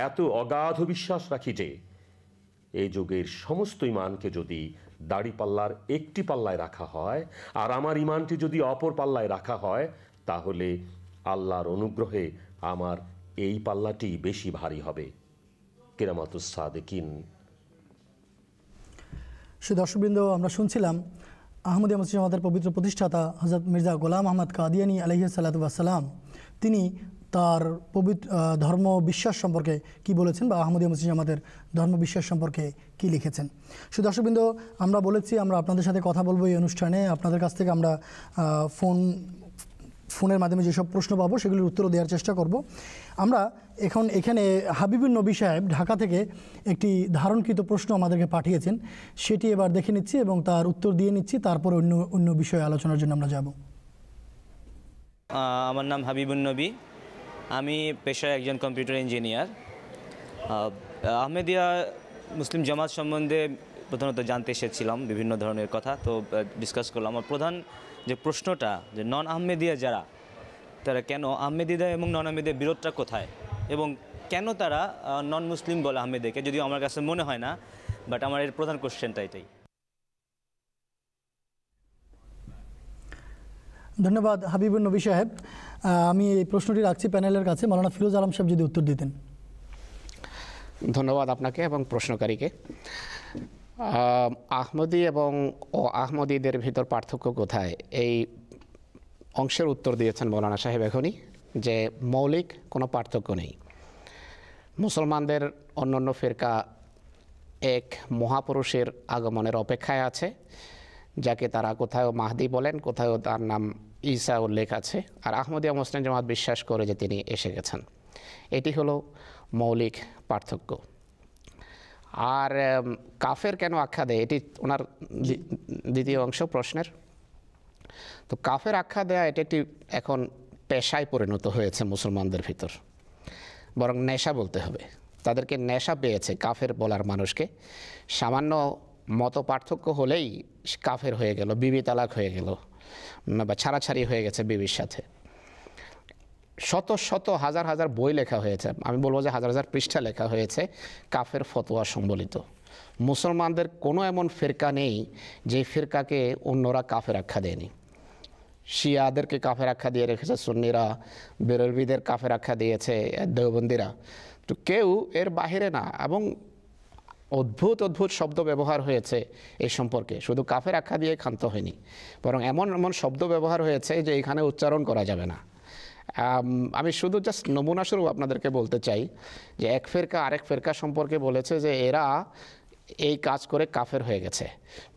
এত অগাধ বিশ্বাস রাখি যে এই যুগের সমস্ত ঈমানকে যদি দাড়িপাল্লার একটি পাল্লায় রাখা হয় আর আমার ঈমানটি যদি অপর পাল্লায় রাখা হয়, তাহলে আল্লাহর অনুগ্রহে আমার এই পাল্লাটি বেশি ভারী হবে। কেরামাতুস সাদেকিন। সে দর্শকবৃন্দ, আমরা শুনছিলাম আহমদিয়া মসজিদ জামাতের পবিত্র প্রতিষ্ঠাতা হযরত মির্জা গোলাম আহমদ কাদিয়ানী আলাইহিস সালাতু ওয়াস সালাম তিনি তার পবিত্র ধর্ম বিশ্বাস সম্পর্কে কি বলেছেন বা আহমদিয়া মসজিদ জামাতের ধর্ম বিশ্বাস সম্পর্কে কি লিখেছেন। শুধু দর্শকবৃন্দ, আমরা বলেছি আমরা আপনাদের সাথে কথা বলবো এই অনুষ্ঠানে। আপনাদের কাছ থেকে আমরা ফোনের মাধ্যমে যেসব প্রশ্ন পাবো সেগুলির উত্তরও দেওয়ার চেষ্টা করব। আমরা এখানে হাবিবুন নবী সাহেব ঢাকা থেকে একটি ধারণকৃত প্রশ্ন আমাদেরকে পাঠিয়েছেন, সেটি এবার দেখে নিচ্ছি এবং তার উত্তর দিয়ে নিচ্ছি, তারপর অন্য বিষয়ে আলোচনার জন্য আমরা যাব। আমার নাম হাবিবুন নবী, আমি পেশায় একজন কম্পিউটার ইঞ্জিনিয়ার। আহমেদিয়া মুসলিম জামাত সম্বন্ধে প্রধানত জানতে এসেছিলাম, বিভিন্ন ধরনের কথা তো ডিসকাস করলাম। আমার প্রধান যে প্রশ্নটা, যে নন আহমেদিয়া যারা, তারা কেন আহমেদিয়া এবং নন আহমেদিয়া বিরোধটা কোথায়, এবং কেন তারা নন মুসলিম বলে আহমেদিয়াকে, যদিও আমার কাছে মনে হয় না, বাট আমার এর প্রধান কোশ্চেনটা এটাই। ধন্যবাদ হাবিবুন নবী সাহেব। আমি এই প্রশ্নটি রাখছি প্যানেলের কাছে, মাওলানা ফিরোজ আলম সাহেব যদি উত্তর দিতেন। ধন্যবাদ আপনাকে এবং প্রশ্নকারীকে। আহমদি এবং আহমদীদের ভিতর পার্থক্য কোথায়, এই অংশের উত্তর দিয়েছেন মৌলানা সাহেব এখনই, যে মৌলিক কোনো পার্থক্য নেই। মুসলমানদের অন্যান্য ফিরকা এক মহাপুরুষের আগমনের অপেক্ষায় আছে, যাকে তারা কোথাও মাহদি বলেন, কোথাও তার নাম ঈসা উল্লেখ আছে, আর আহমদিয়া মুসলিম জামাত বিশ্বাস করে যে তিনি এসে গেছেন। এটি হলো মৌলিক পার্থক্য। আর কাফের কেন আখ্যা দেয়, এটি ওনার দ্বিতীয় অংশ প্রশ্নের। তো কাফের আখ্যা দেয়া এটি একটি এখন পেশায় পরিণত হয়েছে মুসলমানদের ভিতর, বরং নেশা বলতে হবে। তাদেরকে নেশা পেয়েছে কাফের বলার মানুষকে। সামান্য মত পার্থক্য হলেই কাফের হয়ে গেল, বিবি তালাক হয়ে গেল, বা ছাড়াছাড়ি হয়ে গেছে বিবির সাথে। শত শত হাজার হাজার বই লেখা হয়েছে, আমি বলবো যে হাজার হাজার পৃষ্ঠা লেখা হয়েছে কাফের ফতোয়া সম্বলিত। মুসলমানদের কোনো এমন ফিরকা নেই যে ফিরকাকে অন্যরা কাফের আখ্যা দেয়নি। শিয়াদেরকে কাফের আখ্যা দিয়ে রেখেছে সুন্নিরা, বেরলভিদের কাফের আখ্যা দিয়েছে দেওবন্দিরা, তো কেউ এর বাহিরে না। এবং অদ্ভুত অদ্ভুত শব্দ ব্যবহার হয়েছে এই সম্পর্কে, শুধু কাফের আখ্যা দিয়ে ক্ষান্ত হয়নি, বরং এমন এমন শব্দ ব্যবহার হয়েছে যে এখানে উচ্চারণ করা যাবে না। আমি শুধু জাস্ট নমুনাস্বরূপ আপনাদেরকে বলতে চাই যে এক ফেরকা আরেক ফেরকা সম্পর্কে বলেছে যে এরা এই কাজ করে কাফের হয়ে গেছে।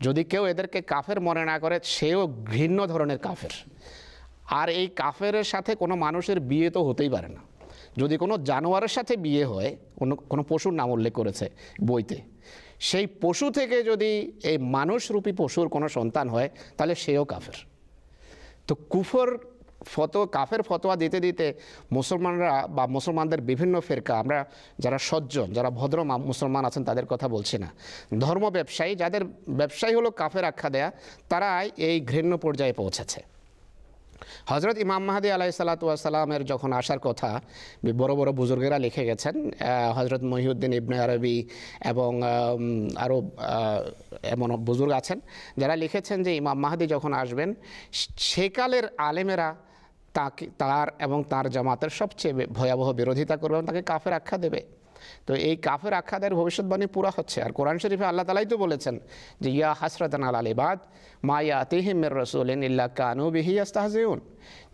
যদি কেউ এদেরকে কাফের মনে না করে, সেও ঘৃণ্য ধরনের কাফের। আর এই কাফের সাথে কোনো মানুষের বিয়ে তো হতেই পারে না। যদি কোনো জানোয়ারের সাথে বিয়ে হয়, কোনো পশুর নাম উল্লেখ করেছে বইতে, সেই পশু থেকে যদি এই মানুষরূপী পশুর কোনো সন্তান হয়, তাহলে সেও কাফের। তো কাফের ফতোয়া দিতে দিতে মুসলমানরা বা মুসলমানদের বিভিন্ন ফিরকা, আমরা যারা সজ্জন, যারা ভদ্র মুসলমান আছেন তাদের কথা বলছি না, ধর্ম ব্যবসায়ী, যাদের ব্যবসায়ী হলো কাফের আখ্যা দেয়া, তারাই এই ঘৃণ্য পর্যায়ে পৌঁছেছে। হজরত ইমাম মাহদি আলাইহিসসালামের যখন আসার কথা বড় বড় বুজুর্গেরা লিখে গেছেন, হজরত মহিউদ্দিন ইবনে আরবি এবং আরও এমন বুজুর্গ আছেন যারা লিখেছেন যে ইমাম মাহদি যখন আসবেন, সেকালের আলেমেরা তার এবং তার জামাতের সবচেয়ে ভয়াবহ বিরোধিতা করবে এবং তাকে কাফের আখ্যা দেবে। তো এই কাফের আখ্যাদের ভবিষ্যৎবাণী পুরা হচ্ছে। আর কোরআন শরীফে আল্লাহ তাআলাই তো বলেছেন যে ইয়া হাসরাতান আলাল ইবাদ মা ইয়াতিহিম মির রাসূলিন ইল্লা কানু বিহি ইস্তাহজিউন,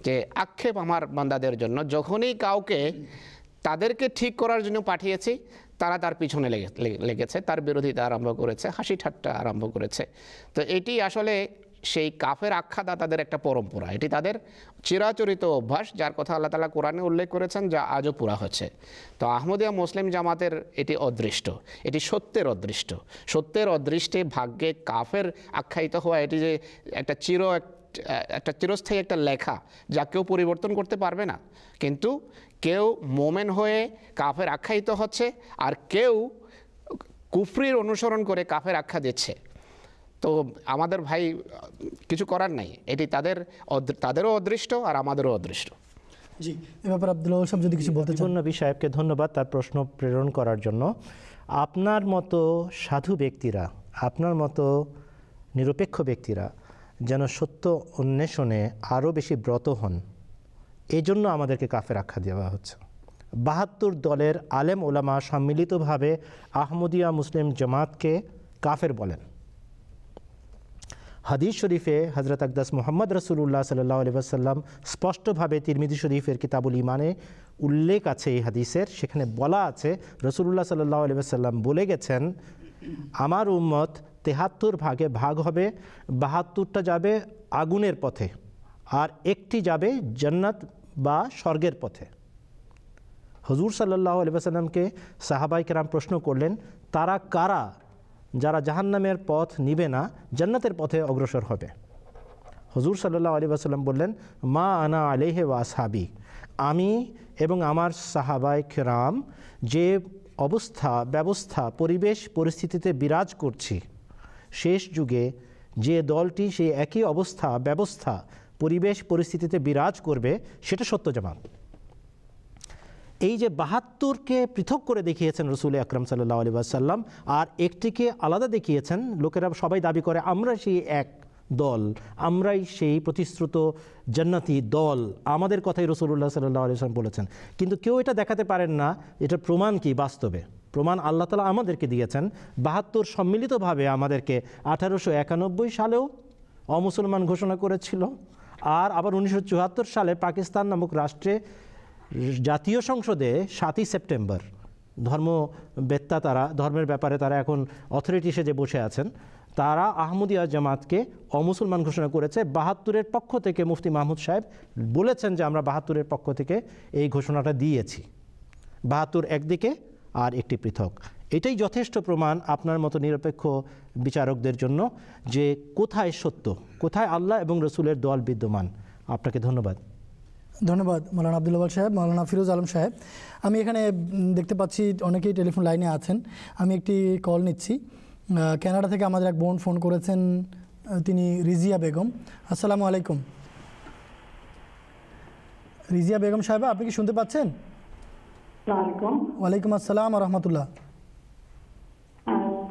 যে আক্ষেপ আমার বান্দাদের জন্য, যখনই কাউকে তাদেরকে ঠিক করার জন্য পাঠিয়েছি তারা তার পিছনে লেগেছে, তার বিরোধিতা আরম্ভ করেছে, হাসি ঠাট্টা আরম্ভ করেছে। তো এটি আসলে সেই কাফের আখ্যাদাতাদের একটা পরম্পরা, এটি তাদের চিরাচরিত অভ্যাস, যার কথা আল্লাহ তাআলা কোরআনে উল্লেখ করেছেন, যা আজও পুরা হচ্ছে। তো আহমদিয়া মুসলিম জামাতের এটি অদৃষ্ট, এটি সত্যের অদৃষ্ট। সত্যের অদৃষ্টে ভাগ্যে কাফের আখ্যায়িত হওয়া, এটি যে একটা চিরস্থায়ী একটা লেখা, যা কেউ পরিবর্তন করতে পারবে না। কিন্তু কেউ মোমেন হয়ে কাফের আখ্যায়িত হচ্ছে, আর কেউ কুফরির অনুসরণ করে কাফের আখ্যা দিচ্ছে। তো আমাদের ভাই কিছু করার নাই, এটি তাদেরও অদৃষ্ট আর আমাদেরও অদৃষ্ট। জি, এ ব্যাপারে আব্দুল্লাহ সাহেব যদি কিছু বলতে চান। নবী সাহেবকে ধন্যবাদ তার প্রশ্ন প্রেরণ করার জন্য। আপনার মতো সাধু ব্যক্তিরা, আপনার মতো নিরপেক্ষ ব্যক্তিরা যেন সত্য অন্বেষণে আরও বেশি ব্রত হন, এই জন্য আমাদেরকে কাফের আখ্যা দেওয়া হচ্ছে। ৭২ দলের আলেম ওলামা সম্মিলিতভাবে আহমদিয়া মুসলিম জামাতকে কাফের বলেন। হাদিস শরীফে হজরত আকদাস মুহাম্মদ রসুল্লাহ সাল্লাহ আলাইহি ওয়াসাল্লাম স্পষ্টভাবে তিরমিজি শরীফের কিতাবুল ইমানে উল্লেখ আছে এই হাদিসের, সেখানে বলা আছে রসুল্লাহ সাল্লাহ আলাইহি ওয়াসাল্লাম বলে গেছেন, আমার উম্মত ৭৩ ভাগে ভাগ হবে, ৭২টা যাবে আগুনের পথে আর একটি যাবে জান্নাত বা স্বর্গের পথে। হুজুর সাল্লাল্লাহু আলাইহি ওয়াসাল্লামকে সাহাবায়ে কেরাম প্রশ্ন করলেন, তারা কারা যারা জাহান্নামের পথ নিবে না, জান্নাতের পথে অগ্রসর হবে? হুজুর সাল্লাল্লাহু আলাইহি ওয়াসাল্লাম বললেন, মা আনা আলাইহি ওয়া আসহাবি, আমি এবং আমার সাহাবায়ে কেরাম যে অবস্থা ব্যবস্থা পরিবেশ পরিস্থিতিতে বিরাজ করছি, শেষ যুগে যে দলটি সেই একই অবস্থা ব্যবস্থা পরিবেশ পরিস্থিতিতে বিরাজ করবে সেটা সত্য জামাত। এই যে ৭২কে পৃথক করে দেখিয়েছেন রসুল আকরাম সাল্লাল্লাহু আলাইহি ওয়াসাল্লাম, আর একটিকে আলাদা দেখিয়েছেন। লোকেরা সবাই দাবি করে আমরা সেই এক দল, আমরাই সেই প্রতিশ্রুত জান্নাতি দল, আমাদের কথাই রাসূলুল্লাহ সাল্লাল্লাহু আলাইহি ওয়াসাল্লাম বলেছেন। কিন্তু কেউ এটা দেখাতে পারেন না এটার প্রমাণ কি বাস্তবে। প্রমাণ আল্লাহ তাআলা আমাদেরকে দিয়েছেন। ৭২ সম্মিলিতভাবে আমাদেরকে 1891 সালেও অমুসলমান ঘোষণা করেছিল, আর আবার 1974 সালে পাকিস্তান নামক রাষ্ট্রে জাতীয় সংসদে 7ই সেপ্টেম্বর ধর্মবেত্তা, তারা ধর্মের ব্যাপারে তারা এখন অথরিটি সেজে বসে আছেন, তারা আহমদিয়া জামাতকে অমুসলমান ঘোষণা করেছে। ৭২-এর পক্ষ থেকে মুফতি মাহমুদ সাহেব বলেছেন যে আমরা ৭২-এর পক্ষ থেকে এই ঘোষণাটা দিয়েছি। ৭২ একদিকে আর একটি পৃথক। এটাই যথেষ্ট প্রমাণ আপনার মতো নিরপেক্ষ বিচারকদের জন্য যে কোথায় সত্য, কোথায় আল্লাহ এবং রসুলের দল বিদ্যমান। আপনাকে ধন্যবাদ। ধন্যবাদ মৌলানা আব্দুল ওয়াহাব সাহেব। মৌলানা ফিরোজ আলম সাহেব, আমি এখানে দেখতে পাচ্ছি অনেকেই টেলিফোন লাইনে আছেন। আমি একটি কল নিচ্ছি। কানাডা থেকে আমাদের এক বোন ফোন করেছেন, তিনি রিজিয়া বেগম। আসসালামু আলাইকুম। রিজিয়া বেগম সাহেব, আপনি কি শুনতে পাচ্ছেন? ওয়ালাইকুম আসসালাম রহমতুল্লাহ।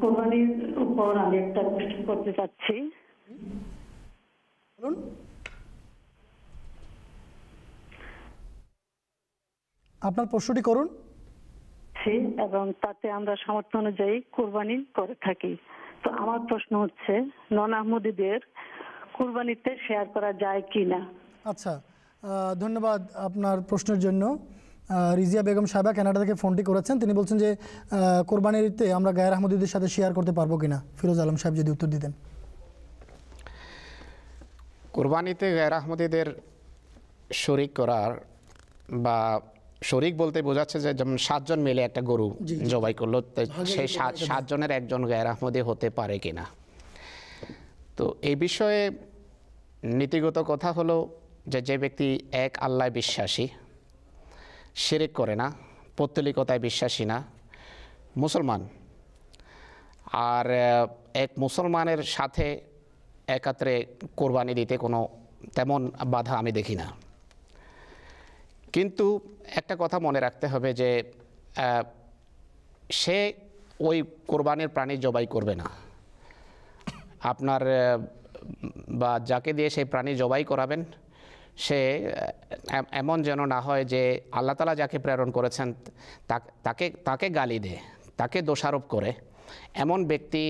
কোরবানির উপর আমি একটা প্রশ্ন করতে চাচ্ছি। বলুন। আপনার প্রশ্নটি করুন। এবং তাতে আমরা সামর্থ্য অনুযায়ী কোরবানি করে থাকি। তো আমার প্রশ্ন হচ্ছে, নন আহমদীদের কোরবানিতে শেয়ার করা যায় কি না? আচ্ছা, ধন্যবাদ আপনার প্রশ্নের জন্য। রিজিয়া বেগম সাহেবা কানাডা থেকে ফোনটি করেছেন। তিনি বলছেন যে কোরবানিতে আমরা গায়ের আহমদীদের সাথে শেয়ার করতে পারবো কিনা। ফিরোজ আলম সাহেব যদি উত্তর দিতেন। কোরবানিতে গায়ের আহমদীদের শরিক করার, বা শরিক বলতে বোঝাচ্ছে যে যেমন 7 জন মিলে একটা গরু জবাই করলো, সেই 7 জনের একজন গায়ের আহমদী হতে পারে কিনা। তো এই বিষয়ে নীতিগত কথা হলো যে ব্যক্তি এক আল্লাহ বিশ্বাসী, শিরক করে না, পৌত্তলিকতায় বিশ্বাসী না, মুসলমান, আর এক মুসলমানের সাথে একাত্রে কোরবানি দিতে কোনো তেমন বাধা আমি দেখি না। কিন্তু একটা কথা মনে রাখতে হবে যে সে ওই কোরবানির প্রাণী জবাই করবে না। আপনার বা যাকে দিয়ে সেই প্রাণী জবাই করাবেন সে এমন যেন না হয় যে আল্লাহ তাআলা যাকে প্রেরণ করেছেন তাকে গালি দেয়, তাকে দোষারোপ করে। এমন ব্যক্তি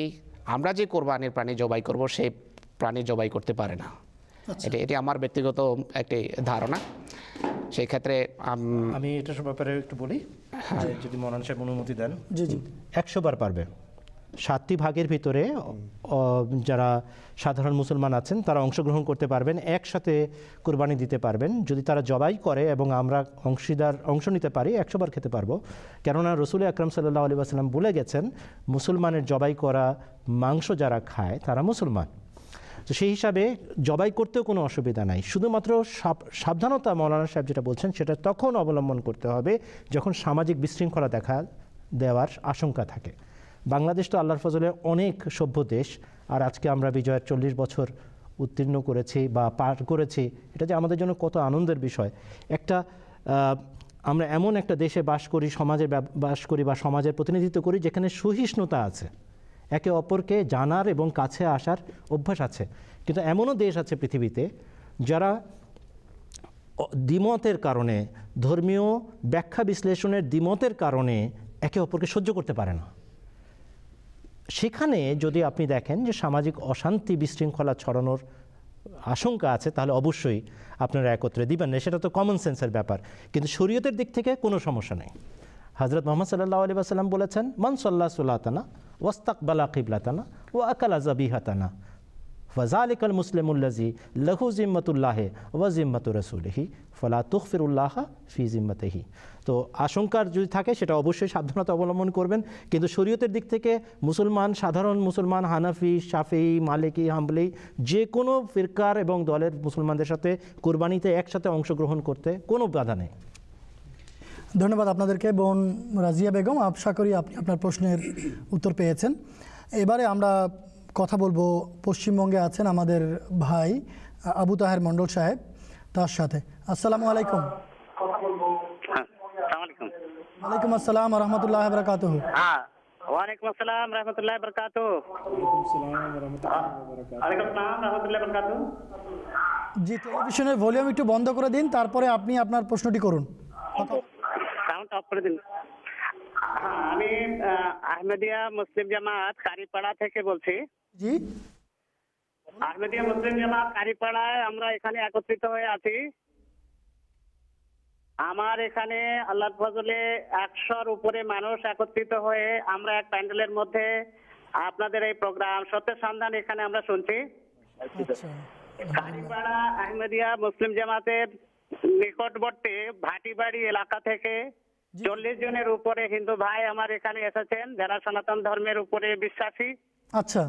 আমরা যে কোরবানির প্রাণী জবাই করব সেই প্রাণী জবাই করতে পারে না। এটি আমার ব্যক্তিগত একটি ধারণা। সেই ক্ষেত্রে আমি এটার ব্যাপারে একটু বলি, যদি মৌলানা সাহেব অনুমতি দেন। জি জি, 100 বার পারবে। 7টি ভাগের ভিতরে যারা সাধারণ মুসলমান আছেন তারা অংশগ্রহণ করতে পারবেন, একসাথে কোরবানি দিতে পারবেন। যদি তারা জবাই করে এবং আমরা অংশ নিতে পারি, 100 বার খেতে পারবো। কেননা রসুল আকরাম সাল্লাল্লাহু আলাইহি ওয়াসাল্লাম বলে গেছেন, মুসলমানের জবাই করা মাংস যারা খায় তারা মুসলমান। তো সেই হিসাবে জবাই করতেও কোনো অসুবিধা নাই। শুধুমাত্র সাবধানতা মৌলানা সাহেব যেটা বলছেন সেটা তখন অবলম্বন করতে হবে যখন সামাজিক বিশৃঙ্খলা দেখা দেওয়ার আশঙ্কা থাকে। বাংলাদেশ তো আল্লাহর ফজলে অনেক সভ্য দেশ, আর আজকে আমরা বিজয়ের 40 বছর উত্তীর্ণ করেছি বা পার করেছি, এটা যে আমাদের জন্য কত আনন্দের বিষয়। আমরা এমন একটা দেশে বাস করি, বাস করি বা সমাজের প্রতিনিধিত্ব করি যেখানে সহিষ্ণুতা আছে, একে অপরকে জানার এবং কাছে আসার অভ্যাস আছে। কিন্তু এমনও দেশ আছে পৃথিবীতে যারা দ্বিমতের কারণে, ধর্মীয় ব্যাখ্যা বিশ্লেষণের দ্বিমতের কারণে একে অপরকে সহ্য করতে পারে না। সেখানে যদি আপনি দেখেন যে সামাজিক অশান্তি বিশৃঙ্খলা ছড়ানোর আশঙ্কা আছে, তাহলে অবশ্যই আপনারা একত্রে দিবেন না, সেটা তো কমন সেন্সের ব্যাপার। কিন্তু শরীয়তের দিক থেকে কোনো সমস্যা নেই। হযরত মুহাম্মদ সাল্লাল্লাহু আলাইহি ওয়াসাল্লাম বলেছেন, মান সাল্লা সালাতানা ওয়াস্তাকবালা কিবলাতানা ওয়া আকালা যাবিহাতানা ফাযালিকাল মুসলিমুল্লাযী লাহু জিম্মাতুল্লাহি ওয়া জিম্মাতু রাসূলিহি ফালা তুগফিরুল্লাহা ফি জিম্মাতিহি। তো আশঙ্কার যদি থাকে সেটা অবশ্যই সাবধানতা অবলম্বন করবেন। কিন্তু শরীয়তের দিক থেকে মুসলমান, সাধারণ মুসলমান, হানাফি, শাফিঈ, মালিকি, হাম্বলি যে কোনো ফিরকার এবং দলের মুসলমানদের সাথে কুরবানিতে একসাথে অংশগ্রহণ করতে কোনো বাধা নেই। ধন্যবাদ আপনাদেরকে। বোন রাজিয়া বেগম, আশা করি আপনি আপনার প্রশ্নের উত্তর পেয়েছেন। এবারে আমরা কথা বলবো পশ্চিমবঙ্গে আছেন আমাদের ভাই আবু তাহের মণ্ডল সাহেব, তার সাথে। আসসালামু আলাইকুম। ওয়ালাইকুম আসসালাম রহমতুল্লাহ বরকাতুহু। ওয়ালাইকুম আসসালাম রহমতুল্লাহ বরকাতুহু। জি, টেলিভিশনের ভলিউম একটু বন্ধ করে দিন, তারপরে আপনি আপনার প্রশ্নটি করুন। সাউন্ড অফ করে দিন। আমি আহমেদিয়া মুসলিম জামাত কারিপাড়া থেকে বলছি। জি, আহমেদিয়া মুসলিম জামাত কারিপাড়ায় আমরা এখানে একত্রিত হয়ে আছি। আমার এখানে আল্লাহর ফজলে 100-র উপরে মানুষ একত্রিত হয়ে আমরা এক প্যান্ডেলের মধ্যে আপনাদের এই প্রোগ্রাম সত্যের সন্ধান এখানে আমরা শুনছি। কারিপাড়া আহমেদিয়া মুসলিম জামাতের নিকটবর্তী ভাটিবাড়ি এলাকা থেকে 40 জনের উপরে হিন্দু ভাই আমার এখানে এসেছেন, যারা সনাতন ধর্মের উপরে বিশ্বাসী। আচ্ছা,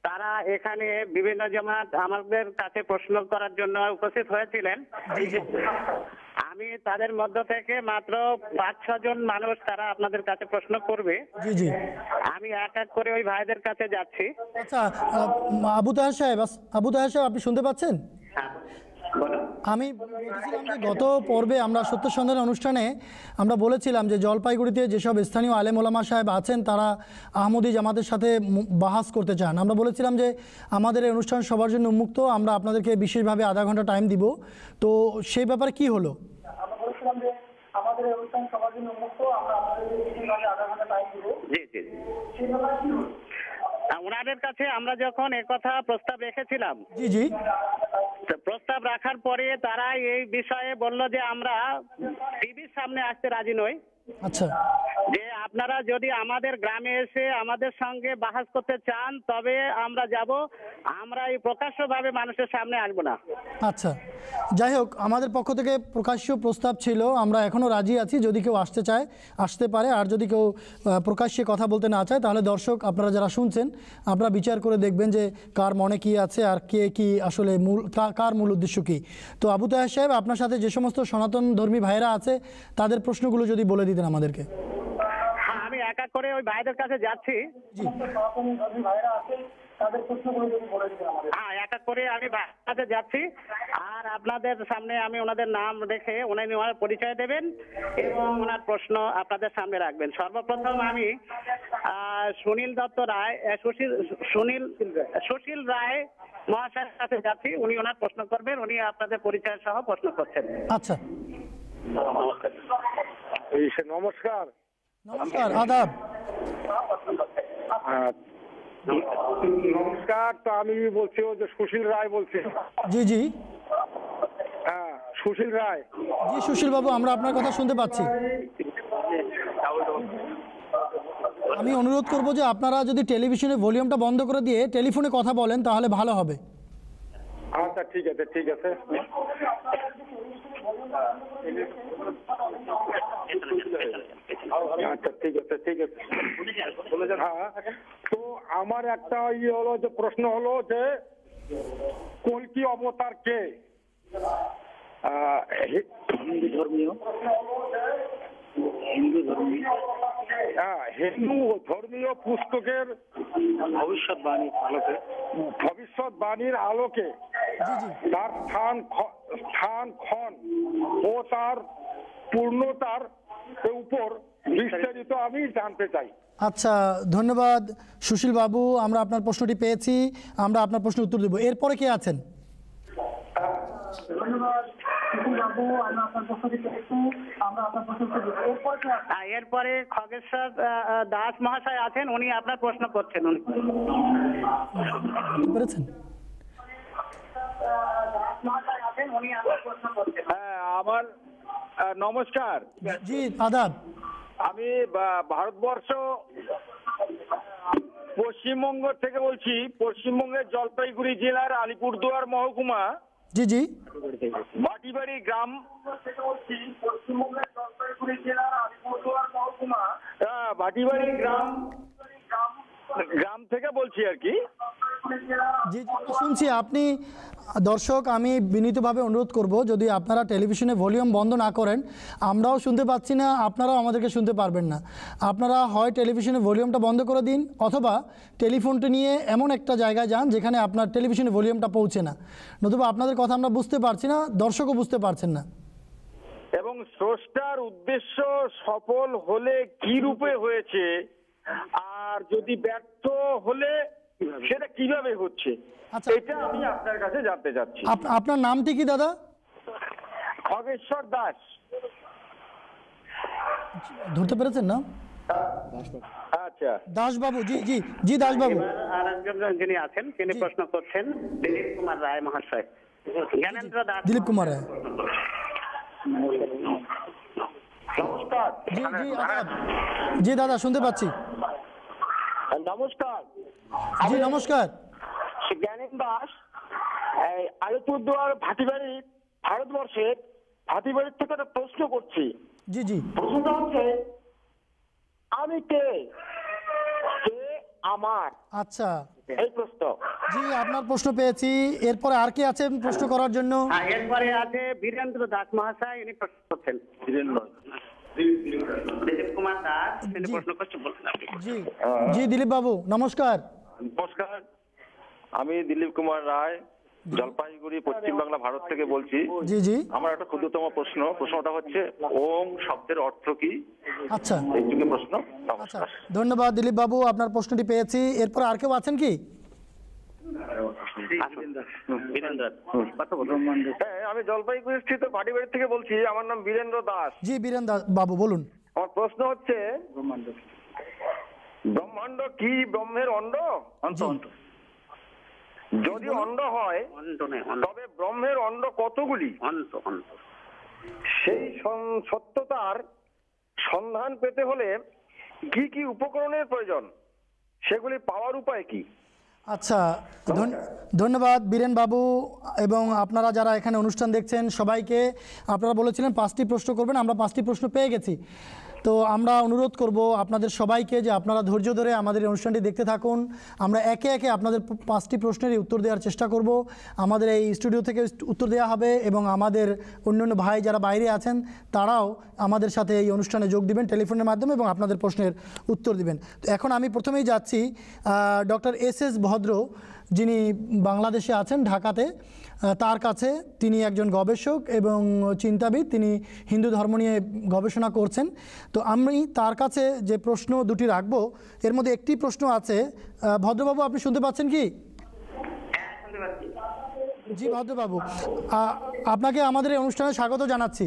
তারা এখানে বিভিন্ন জামাত আমাদের কাছে প্রশ্ন করার জন্য উপস্থিত হয়েছিলেন। আমি তাদের মধ্য থেকে মাত্র 5-6 জন মানুষ তারা আপনাদের কাছে প্রশ্ন করবে। জি জি, আমি এক এক করে ওই ভাইদের কাছে যাচ্ছি। আচ্ছা, আবু তাহের সাহেব, আপনি শুনতে পাচ্ছেন? আমি বলছিলাম যে গত পর্বে আমরা সত্য সন্ধানের অনুষ্ঠানে আমরা বলেছিলাম যে জলপাইগুড়িতে যেসব স্থানীয় আলেম ওলামা সাহেব আছেন তারা আহমদি জামাতের সাথে বাহাস করতে চান। আমরা বলেছিলাম যে আমাদের এই অনুষ্ঠান সবার জন্য উন্মুক্ত, আমরা আপনাদেরকে বিশেষভাবে আধা ঘন্টা টাইম দিব। তো সেই ব্যাপারে কি হলো? জি জি, ওনাদের কাছে আমরা যখন একথা প্রস্তাব রেখেছিলাম, জি জি, প্রস্তাব রাখার পরে তারা এই বিষয়ে বলল যে আমরা টিভির সামনে আসতে রাজি নই। আচ্ছা, যে আপনারা যদি আমাদের গ্রামে এসে আমাদের সঙ্গে বাহাস করতে চান তবে আমরা যাব, আমরা এই প্রকাশ্যভাবে মানুষের সামনে আসবো না। আচ্ছা, যাই হোক, আমাদের পক্ষ থেকে প্রকাশ্য প্রস্তাব ছিল, আমরা এখনও রাজি আছি। যদি কেউ আসতে চায় আসতে পারে, আর যদি কেউ প্রকাশ্যে কথা বলতে না চায় তাহলে দর্শক আপনারা যারা শুনছেন আপনারা বিচার করে দেখবেন যে কার মনে কি আছে আর কে কি আসলে কার মূল উদ্দেশ্য কি। তো আবু তাহের সাহেব, আপনার সাথে যে সমস্ত সনাতন ধর্মী ভাইরা আছে তাদের প্রশ্নগুলো যদি বলে দিতেন আমাদেরকে। হ্যাঁ, আমি এক এক করে ওই ভাইদের কাছে যাচ্ছি। জি, হ্যাঁ, এক এক করে আমি ভাইদের কাছে যাচ্ছি, আর আপনাদের সামনে আমি ওনাদের নাম রেখে উনি ওনার পরিচয় দেবেন এবং ওনার প্রশ্ন আপনাদের সামনে রাখবেন। সর্বপ্রথম আমি সুনীল দত্ত রায়, সুশীল রায় মহাশয়ের কাছে যাচ্ছি। উনি ওনার প্রশ্ন করবেন, উনি আপনাদের পরিচয় সহ প্রশ্ন করছেন। আচ্ছা, নমস্কার। নমস্কার, আদাব। নমস্কার। তো আমি বলছি যে সুশীল রায় বলছি। জি জি, হ্যাঁ, সুশীল রায়। জি সুশীল বাবু, আমরা আপনার কথা শুনতে পাচ্ছি। আমি অনুরোধ করব যে আপনারা যদি টেলিভিশনের ভলিউমটা বন্ধ করে দিয়ে টেলিফোনে কথা বলেন তাহলে ভালো হবে। আচ্ছা, ঠিক আছে ঠিক আছে। আচ্ছা, ঠিক আছে ঠিক আছে। হ্যাঁ, তো আমার একটা হলো যে প্রশ্ন হলো যে কল্কি অবতার কে? হিন্দু ধর্মীয় পুস্তকের ভবিষ্যৎবাণীর আলোকে তার স্থান ক্ষণ ও তার পূর্ণতার উপর বিস্তারিত আমি জানতে চাই। আচ্ছা, ধন্যবাদ সুশীল বাবু, আমরা আপনার প্রশ্নটি পেয়েছি, আমরা আপনার প্রশ্নের উত্তর দেব। এরপরে কে আছেন? এরপরে খগেশ্বর দাস মহাশয় আছেন, উনি আপনার প্রশ্ন করছেন। উনি পেরেছেন? হ্যাঁ, আমার নমস্কার। জি আদাব। আমি ভারতবর্ষ পশ্চিমবঙ্গ থেকে বলছি, পশ্চিমবঙ্গের জলপাইগুড়ি জেলার আলিপুরদুয়ার মহকুমা জি জি ভাটিবাড়ি গ্রাম থেকে বলছি, পশ্চিমবঙ্গের জলপাইগুড়ি জেলার আলিপুরদুয়ার মহকুমা ভাটিবাড়ি গ্রাম থেকে বলছি আর কি। জি শুনছি। আপনি দর্শক, আমি বিনীতভাবে অনুরোধ করব, যদি আপনারা টেলিভিশনে ভলিউম বন্ধ না করেন, আমরাও শুনতে পাচ্ছি না, আপনারাও আমাদেরকে শুনতে পারবেন না। আপনারা হয় টেলিভিশনে ভলিউমটা বন্ধ করে দিন, অথবা টেলিফোনটি নিয়ে এমন একটা জায়গায় যান যেখানে আপনার টেলিভিশনে ভলিউমটা পৌঁছে না, নতুবা আপনাদের কথা আমরা বুঝতে পারছি না, দর্শকও বুঝতে পারছেন না। এবং স্রষ্টার উদ্দেশ্য সফল হলে কি রূপে হয়েছে, আর যদি ব্যর্থ হলে সেটা কিভাবে হচ্ছে, এটা আমি আপনার কাছে জানতে চাচ্ছি। আপনার নামটি কি দাদা? খগেশ্বর দাস। ধরতে পেরেছেন না? আচ্ছা, দাসবাবু। জি জি জি দাসবাবু। আর একজন যিনি আছেন তিনি প্রশ্ন করছেন দিলীপ কুমার রায় মহাশয়। জ্ঞানেন্দ্র দাস। দিলীপ কুমার রায়। নমস্কার। জি জি আদাব। জি দাদা শুনতে পাচ্ছি। নমস্কার। জি নমস্কার। জ্ঞানেন দাস, আলিপুরদুয়ার ভাটিবাড়ি, ভারতবর্ষের ভাটিবাড়ির থেকে একটা প্রশ্ন করছি। জি জি। প্রশ্নটা হচ্ছে, আমি কে, কে আমার? আচ্ছা, এই প্রশ্ন। জি আপনার প্রশ্ন পেয়েছি। এরপরে আর কি আছে প্রশ্ন করার জন্য? এরপরে আছে বীরেন্দ্র দাস মহাশয়, ইনি প্রশ্ন করছেন। দিলীপ কুমার দাস তিনি প্রশ্ন করছেন। জি জি দিলীপ বাবু নমস্কার। নমস্কার, আমি দিলীপ কুমার রায়, জলপাইগুড়ি, পশ্চিমবাংলা, ভারত থেকে বলছি। জি জি। আমার একটা ক্ষুদ্রতম প্রশ্নটা হচ্ছে, ওম শব্দের অর্থ কি? আচ্ছা, এইটুকু প্রশ্ন। আচ্ছা ধন্যবাদ দিলীপ বাবু, আপনার প্রশ্নটি পেয়েছি। এরপর আর কেউ আছেন কি? হ্যাঁ, আমি জলপাইগুড়ি স্থিত ভাটিবাড়ি থেকে বলছি। আমার নাম বীরেন্দ্র দাস। জি বীরেন্দ্র বাবু বলুন। আমার প্রশ্ন হচ্ছে, ব্রহ্মাণ্ড কি ব্রহ্মের অণ্ড? যদি অণ্ড হয় তবে ব্রহ্মের অণ্ড কতগুলি? সেই সত্যতার সন্ধান পেতে হলে কি কি উপকরণের প্রয়োজন, সেগুলি পাওয়ার উপায় কি? আচ্ছা ধন্যবাদ বীরেন বাবু, এবং আপনারা যারা এখানে অনুষ্ঠান দেখছেন সবাইকে। আপনারা বলেছিলেন 5টি প্রশ্ন করবেন, আমরা 5টি প্রশ্ন পেয়ে গেছি। তো আমরা অনুরোধ করব আপনাদের সবাইকে যে আপনারা ধৈর্য ধরে আমাদের এই অনুষ্ঠানটি দেখতে থাকুন। আমরা একে একে আপনাদের 5টি প্রশ্নেরই উত্তর দেওয়ার চেষ্টা করব। আমাদের এই স্টুডিও থেকে উত্তর দেওয়া হবে, এবং আমাদের অন্যান্য ভাই যারা বাইরে আছেন তারাও আমাদের সাথে এই অনুষ্ঠানে যোগ দিবেন টেলিফোনের মাধ্যমে, এবং আপনাদের প্রশ্নের উত্তর দিবেন। তো এখন আমি প্রথমেই যাচ্ছি ডক্টর এস ভদ্র, যিনি বাংলাদেশে আছেন ঢাকাতে, তার কাছে। তিনি একজন গবেষক এবং চিন্তাবিদ, তিনি হিন্দু ধর্ম নিয়ে গবেষণা করছেন। তো আমি তার কাছে যে প্রশ্ন দুটি রাখবো, এর মধ্যে একটি প্রশ্ন আছে। ভদ্রবাবু আপনি শুনতে পাচ্ছেন কি? জি ভদ্রবাবু, আপনাকে আমাদের এই অনুষ্ঠানে স্বাগত জানাচ্ছি।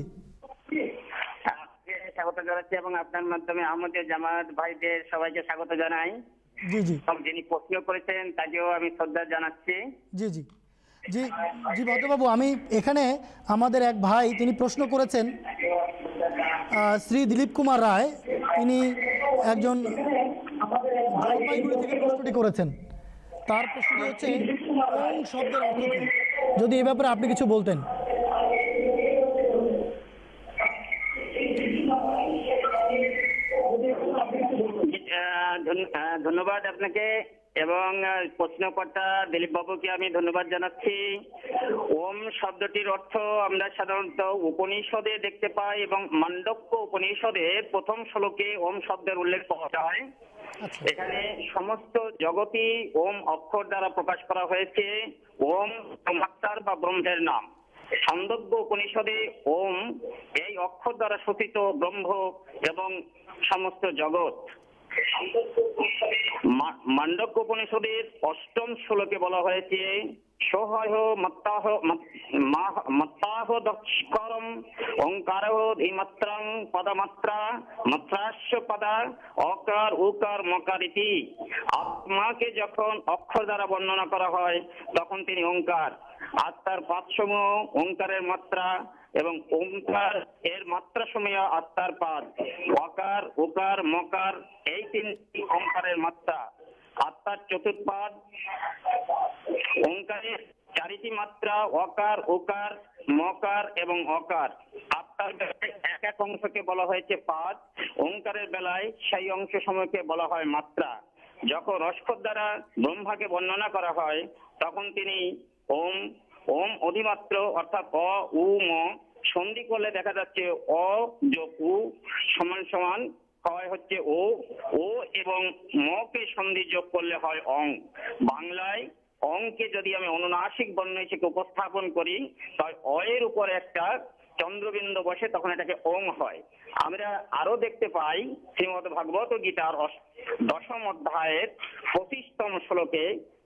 স্বাগত জানাচ্ছি, এবং আপনার মাধ্যমে আমাদের জামাত ভাইদের সবাইকে স্বাগত জানাই। জি জি। যিনি প্রশ্ন করেছেন তাকেও আমি শ্রদ্ধা জানাচ্ছি। জি জি জি জি ভদ্রবাবু, আমি এখানে আমাদের এক ভাই তিনি প্রশ্ন করেছেন, শ্রী দিলীপ কুমার রায়, তিনি একজন জলপাইগুড়ি থেকে প্রশ্নটি করেছেন। তার প্রশ্নটি হচ্ছে ওম শব্দের অর্থ কি, যদি এই ব্যাপারে আপনি কিছু বলতেন। ধন্যবাদ আপনাকে, এবং প্রশ্নকর্তা দিলীপ বাবুকে আমি ধন্যবাদ জানাচ্ছি। ওম শব্দটির অর্থ আমরা সাধারণত উপনিষদে দেখতে পাই, এবং মান্ডক্য উপনিষদে প্রথম শ্লোকে ওম শব্দের উল্লেখ পাওয়া যায়। এখানে সমস্ত জগৎই ওম অক্ষর দ্বারা প্রকাশ করা হয়েছে। ওম ব্রহ্মাত্মার বা ব্রহ্মের নাম। ছান্দোগ্য উপনিষদে ওম এই অক্ষর দ্বারা সূচিত ব্রহ্ম এবং সমস্ত জগৎ। মান্ডক্য উপনিষদের 8ম শ্লোকে বলা হয়েছে, সোহয় মত্তাহ মত্তাহ দক্ষরম ওঙ্কার ধীমাত্রাং পদমাত্রা মাত্রাস্য পদা অকার উকার মকারিতি। আত্মাকে যখন অক্ষর দ্বারা বর্ণনা করা হয় তখন তিনি ওঙ্কার, আত্মার পাদসমূহ ওঙ্কারের মাত্রা এবং ওঙ্কার এর মাত্রা সময় আত্মার পাদ, অকার উকার মকার এই তিনটি ওঙ্কারের মাত্রা। আত্মার চতুর্পাদ ওঙ্কারের চারিটি মাত্রা অকার উকার মকার এবং অকার। আত্মার বেলায় এক এক অংশকে বলা হয়েছে পাদ, ওঙ্কারের বেলায় সেই অংশ সময়কে বলা হয় মাত্রা। যখন অস্কর দ্বারা ব্রহ্মাকে বর্ণনা করা হয় তখন তিনি ওম, ওম অধিমাত্র অর্থাৎ অ উ ম সন্ধি করলে দেখা যাচ্ছে অ যোগ উ সমান সমান হয় হচ্ছে ও, ও এবং মকে সন্ধি যোগ করলে হয় অং। বাংলায় অংকে যদি আমি অনুনাসিক বর্ণ হিসেবে উপস্থাপন করি তাই অ এর উপর একটা চন্দ্রবিন্দু বসে তখন এটাকে ওং হয়। আমরা আরো দেখতে পাই শ্রীমদ ভাগবত গীতার 10ম অধ্যায়ের 25তম শ্লোকে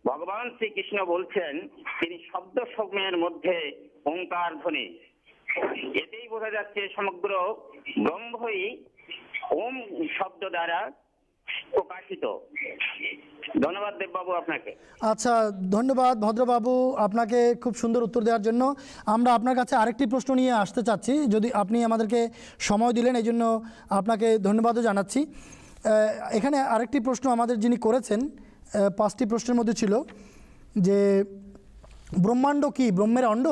ভগবান শ্রীকৃষ্ণ বলছেন তিনি শব্দ সমূহের মধ্যে ওঙ্কার ধ্বনি। এতেই বোঝা যাচ্ছে সমগ্র ব্রহ্মই ওম শব্দ দ্বারা প্রকাশিত। ধন্যবাদ দেববাবু আপনাকে। আচ্ছা, ধন্যবাদ ভদ্রবাবু আপনাকে খুব সুন্দর উত্তর দেওয়ার জন্য। আমরা আপনার কাছে আরেকটি প্রশ্ন নিয়ে আসতে চাচ্ছি, যদি আপনি আমাদেরকে সময় দিলেন এই জন্য আপনাকে ধন্যবাদও জানাচ্ছি। এখানে আরেকটি প্রশ্ন আমাদের যিনি করেছেন 5টি প্রশ্নের মধ্যে ছিল যে ব্রহ্মাণ্ড কি ব্রহ্মের অণ্ড?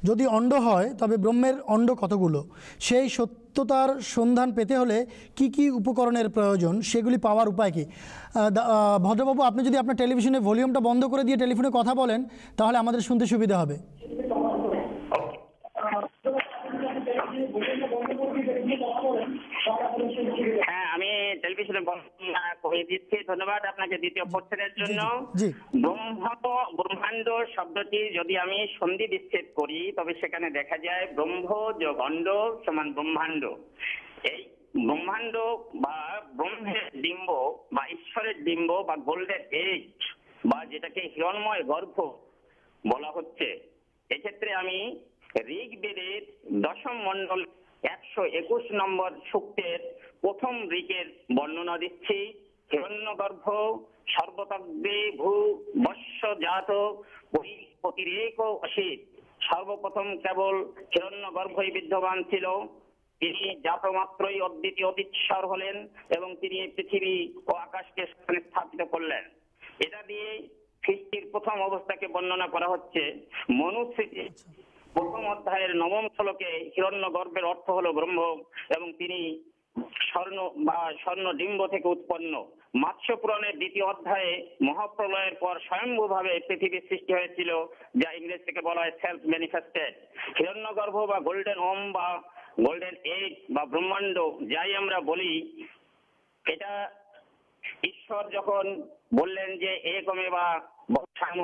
যদি অণ্ড হয় তবে ব্রহ্মের অণ্ড কতগুলো? সেই সত্যতার সন্ধান পেতে হলে কি কি উপকরণের প্রয়োজন, সেগুলি পাওয়ার উপায় কি? ভদ্রবাবু, আপনি যদি আপনার টেলিভিশনের ভলিউমটা বন্ধ করে দিয়ে টেলিফোনে কথা বলেন তাহলে আমাদের শুনতে সুবিধা হবে। হ্যাঁ, আমি টেলিভিশনে করে দিচ্ছি। ধন্যবাদ আপনাকে দ্বিতীয় প্রশ্নের জন্য। ব্রহ্মাণ্ড শব্দটি যদি আমি সন্ধি বিচ্ছেদ করি তবে সেখানে দেখা যায় ব্রহ্ম যোগ অণ্ড সমান ব্রহ্মাণ্ড। এই ব্রহ্মাণ্ড বা ব্রহ্মের ডিম্ব বা ঈশ্বরের ডিম্ব বা গোল্ডেন এজ বা যেটাকে হিরণ্ময় গর্ভ বলা হচ্ছে, এক্ষেত্রে আমি ঋগ্বেদের 10ম মণ্ডল 121 নম্বর সূক্তের 1ম ঋকের বর্ণনা দিচ্ছি। হিরণ্যগর্ভ সর্বতগ্রে ভূ বৎস জাত অতিরেক অসিত। সর্বপ্রথম কেবল হিরণ্যগর্ভই বিদ্যমান ছিল, তিনি জাত মাত্রই অদ্বিতীয় অতিশ্বর হলেন এবং তিনি পৃথিবী ও আকাশকে স্থাপিত করলেন। এটা দিয়ে সৃষ্টির প্রথম অবস্থাকে বর্ণনা করা হচ্ছে। মনুস্মৃতি 1ম অধ্যায়ের 9ম শ্লোকে হিরণ্যগর্ভের অর্থ হলো ব্রহ্ম এবং তিনি স্বর্ণ ডিম্ব থেকে উৎপন্ন। মৎস্য পুরাণের 2য় অধ্যায়ে মহাপ্রলয়ের পর স্বয়ম্ভূভাবে পৃথিবীর সৃষ্টি হয়েছিল, যা ইংরেজি থেকে বলা হয় সেলফ ম্যানিফেস্টেড। হিরণ্যগর্ভ বা গোল্ডেন ওম বা গোল্ডেন এজ বা ব্রহ্মাণ্ড যাই আমরা বলি, এটা ঈশ্বর যখন বললেন যে একমে বা বৎসাম,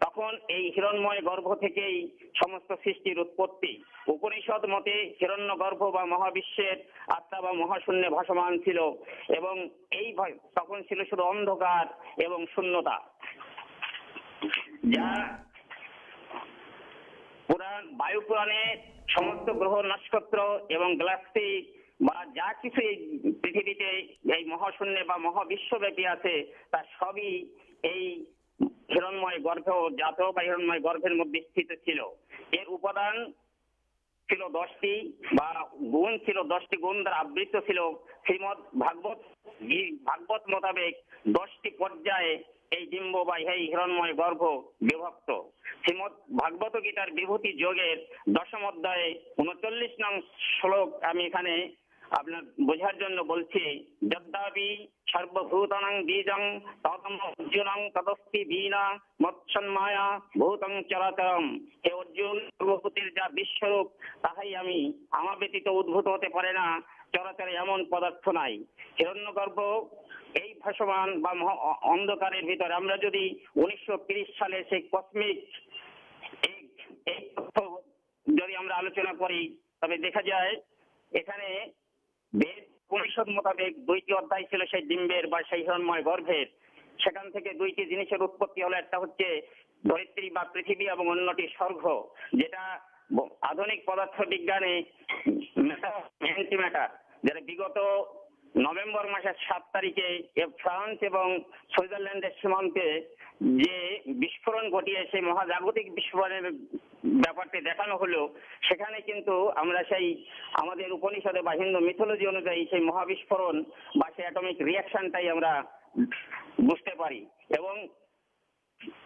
তখন এই হিরণ্ময় গর্ভ থেকেই সমস্ত সৃষ্টির উৎপত্তি। উপনিষদ মতে হিরণ্যগর্ভ বা মহাবিশ্বের আত্মা বা মহাশূন্যে ভাসমান ছিল এবং এই তখন ছিল শুধু অন্ধকার এবং শূন্যতা, যা বায়ু পুরাণে সমস্ত গ্রহ নক্ষত্র এবং গ্যালাক্সি বা যা কিছু এই পৃথিবীতে এই মহাশূন্যে বা মহাবিশ্বব্যাপী আছে তার সবই এই হিরণ্ময় গর্ভ জাত বা হিরণ্ময় গর্ভের মধ্যে স্থিত ছিল। এর উপাদান ছিল 10টি বা গুণ ছিল 10টি গুণ দ্বারা আবৃত ছিল। শ্রীমদ ভাগবত মোতাবেক 10টি পর্যায়ে এই ডিম্ব বা এই হিরণ্ময় গর্ভ বিভক্ত। শ্রীমদ ভাগবত গীতার বিভূতি যোগের 10ম অধ্যায়ে 39 নং শ্লোক আমি এখানে আপনার বোঝার জন্য বলছি। যদ্দাবি সর্বভূতানাং বীজং তদম অর্জুনং তদস্তি বীণা মৎসন্মায়া ভূতং চরাচরম। হে অর্জুন, সর্বভূতের যা বিশ্বরূপ তাহাই আমি, আমার ব্যতীত উদ্ভূত হতে পারে না, চরাচরে এমন পদার্থ নাই। হিরণ্যগর্ভ এই ভাসমান বা অন্ধকারের ভিতরে আমরা যদি 1930 সালে সেই কসমিক এই তথ্য যদি আমরা আলোচনা করি তবে দেখা যায় এখানে বেদ উপনিষদ মোতাবেক 2টি অধ্যায় ছিল সেই ডিম্বের বা সেই হিরণ্ময় গর্ভের। সেখান থেকে 2টি জিনিসের উৎপত্তি হলো। একটা হচ্ছে ধরিত্রী বা পৃথিবী এবং অন্যটি স্বর্গ, যেটা আধুনিক পদার্থ বিজ্ঞানে অ্যান্টিম্যাটার, যেটা বিগত নভেম্বর মাসের 7 তারিখে ফ্রান্স এবং সুইজারল্যান্ডের সীমান্তে যে বিস্ফোরণ ঘটিয়ে সেই মহাজাগতিক বিস্ফোরণের ব্যাপারটি দেখানো হলো, সেখানে কিন্তু আমরা সেই আমাদের উপনিষদে বা হিন্দু মিথোলজি অনুযায়ী সেই মহাবিস্ফোরণ বা সেই অ্যাটমিক রিয়াকশনটাই আমরা বুঝতে পারি। এবং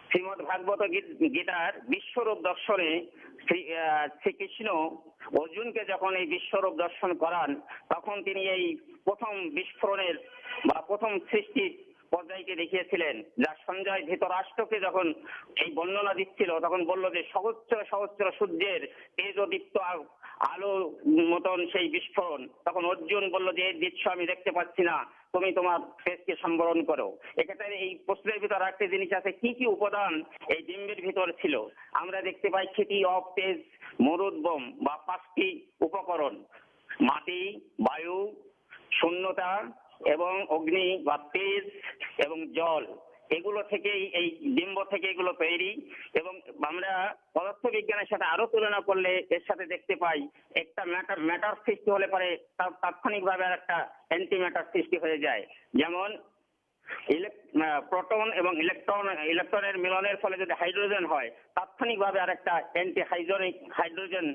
শ্রীমদ্ ভাগবত গীতার বিশ্বরূপ দর্শনে শ্রীকৃষ্ণ অর্জুনকে যখন এই বিশ্বরূপ দর্শন করান, তখন তিনি এই প্রথম বিস্ফোরণের বা প্রথম সৃষ্টির পর্যায়কে দেখিয়েছিলেন। যা সঞ্জয় ধৃতরাষ্ট্রকে যখন এই বর্ণনা দিচ্ছিল, তখন বলল যে সহস্র সহস্র সূর্যের তেজদীপ্ত আলো মতন সেই বিস্ফোরণ। তখন অর্জুন বলল যে এই দৃশ্য আমি দেখতে পাচ্ছি না, তুমি তোমার তেজকে সম্বরণ করো। এক্ষেত্রে এই প্রশ্নের ভিতর একটা জিনিস আছে, কি কি উপাদান এই ডিম্বের ভিতর ছিল। আমরা দেখতে পাই ক্ষিতি, অপ, তেজ, মরুদ্গম বা 5টি উপকরণ, মাটি, বায়ু, শূন্যতা এবং অগ্নি বা তেজ এবং জল, এগুলো থেকেই এই ডিম্ব থেকে এগুলো তৈরি। এবং আমরা পদার্থ বিজ্ঞানের সাথে আরো তুলনা করলে এর সাথে দেখতে পাই একটা ম্যাটার সৃষ্টি হলে পরে তার তাৎক্ষণিকভাবে আর একটা অ্যান্টিম্যাটার সৃষ্টি হয়ে যায়। যেমন প্রোটন এবং ইলেকট্রনের মিলনের ফলে যদি হাইড্রোজেন হয়, তাৎক্ষণিকভাবে আর একটা অ্যান্টি হাইড্রোজেন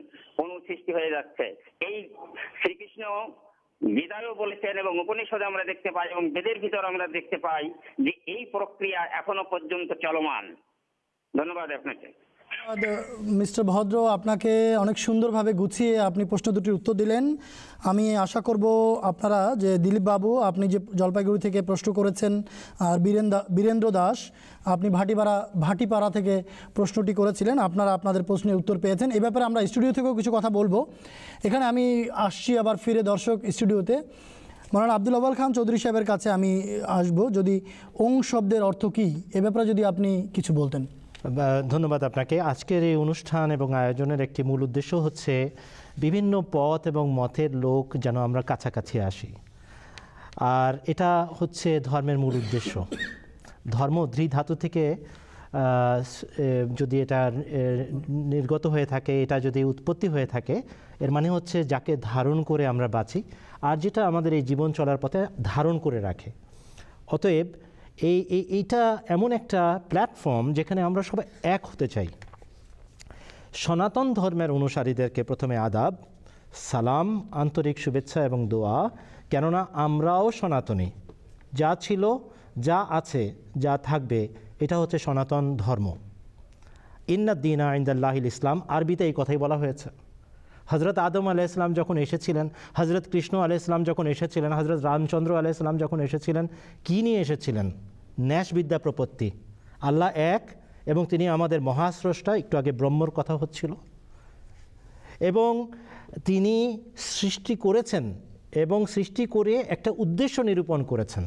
অণু সৃষ্টি হয়ে যাচ্ছে। এই শ্রীকৃষ্ণ গীতায়ও বলেছেন এবং উপনিষদে আমরা দেখতে পাই এবং বেদের ভিতর আমরা দেখতে পাই যে এই প্রক্রিয়া এখনো পর্যন্ত চলমান। ধন্যবাদ আপনাকে। মিস্টার ভদ্র, আপনাকে অনেক সুন্দরভাবে গুছিয়ে আপনি প্রশ্ন দুটির উত্তর দিলেন। আমি আশা করব আপনারা যে দিলীপ বাবু, আপনি যে জলপাইগুড়ি থেকে প্রশ্ন করেছেন, আর বীরেন্দ্র দাস, আপনি ভাটিপাড়া থেকে প্রশ্নটি করেছিলেন, আপনারা আপনাদের প্রশ্নের উত্তর পেয়েছেন। এ ব্যাপারে আমরা স্টুডিও থেকেও কিছু কথা বলবো। এখানে আমি আসছি আবার ফিরে দর্শক স্টুডিওতে। মৌলানা আব্দুল আউয়াল খান চৌধুরী সাহেবের কাছে আমি আসব, যদি ওং শব্দের অর্থ কী এ ব্যাপারে যদি আপনি কিছু বলতেন। ধন্যবাদ আপনাকে। আজকের এই অনুষ্ঠান এবং আয়োজনের একটি মূল উদ্দেশ্য হচ্ছে বিভিন্ন পথ এবং মতের লোক যেন আমরা কাছাকাছি আসি, আর এটা হচ্ছে ধর্মের মূল উদ্দেশ্য। ধর্ম ধাতু থেকে যদি এটা নির্গত হয়ে থাকে, এটা যদি উৎপত্তি হয়ে থাকে, এর মানে হচ্ছে যাকে ধারণ করে আমরা বাঁচি, আর যেটা আমাদের এই জীবন চলার পথে ধারণ করে রাখে। অতএব এইটা এমন একটা প্ল্যাটফর্ম যেখানে আমরা সবাই এক হতে চাই। সনাতন ধর্মের অনুসারীদেরকে প্রথমে আদাব, সালাম, আন্তরিক শুভেচ্ছা এবং দোয়া, কেননা আমরাও সনাতনী। যা ছিল, যা আছে, যা থাকবে, এটা হচ্ছে সনাতন ধর্ম। ইন্নাদ দীনা ইনদাল্লাহিল ইসলাম, আরবিতে এই কথাই বলা হয়েছে। হজরত আদম আলাইহিসসালাম যখন এসেছিলেন, হজরত কৃষ্ণ আলাইহিসসালাম যখন এসেছিলেন, হজরত রামচন্দ্র আলাইহিসসালাম যখন এসেছিলেন, কী নিয়ে এসেছিলেন? ন্যাসবিদ্যা প্রপত্তি। আল্লাহ এক এবং তিনি আমাদের মহাস্রষ্টা। একটু আগে ব্রহ্মর কথা হচ্ছিল। এবং তিনি সৃষ্টি করেছেন এবং সৃষ্টি করে একটা উদ্দেশ্য নিরূপণ করেছেন,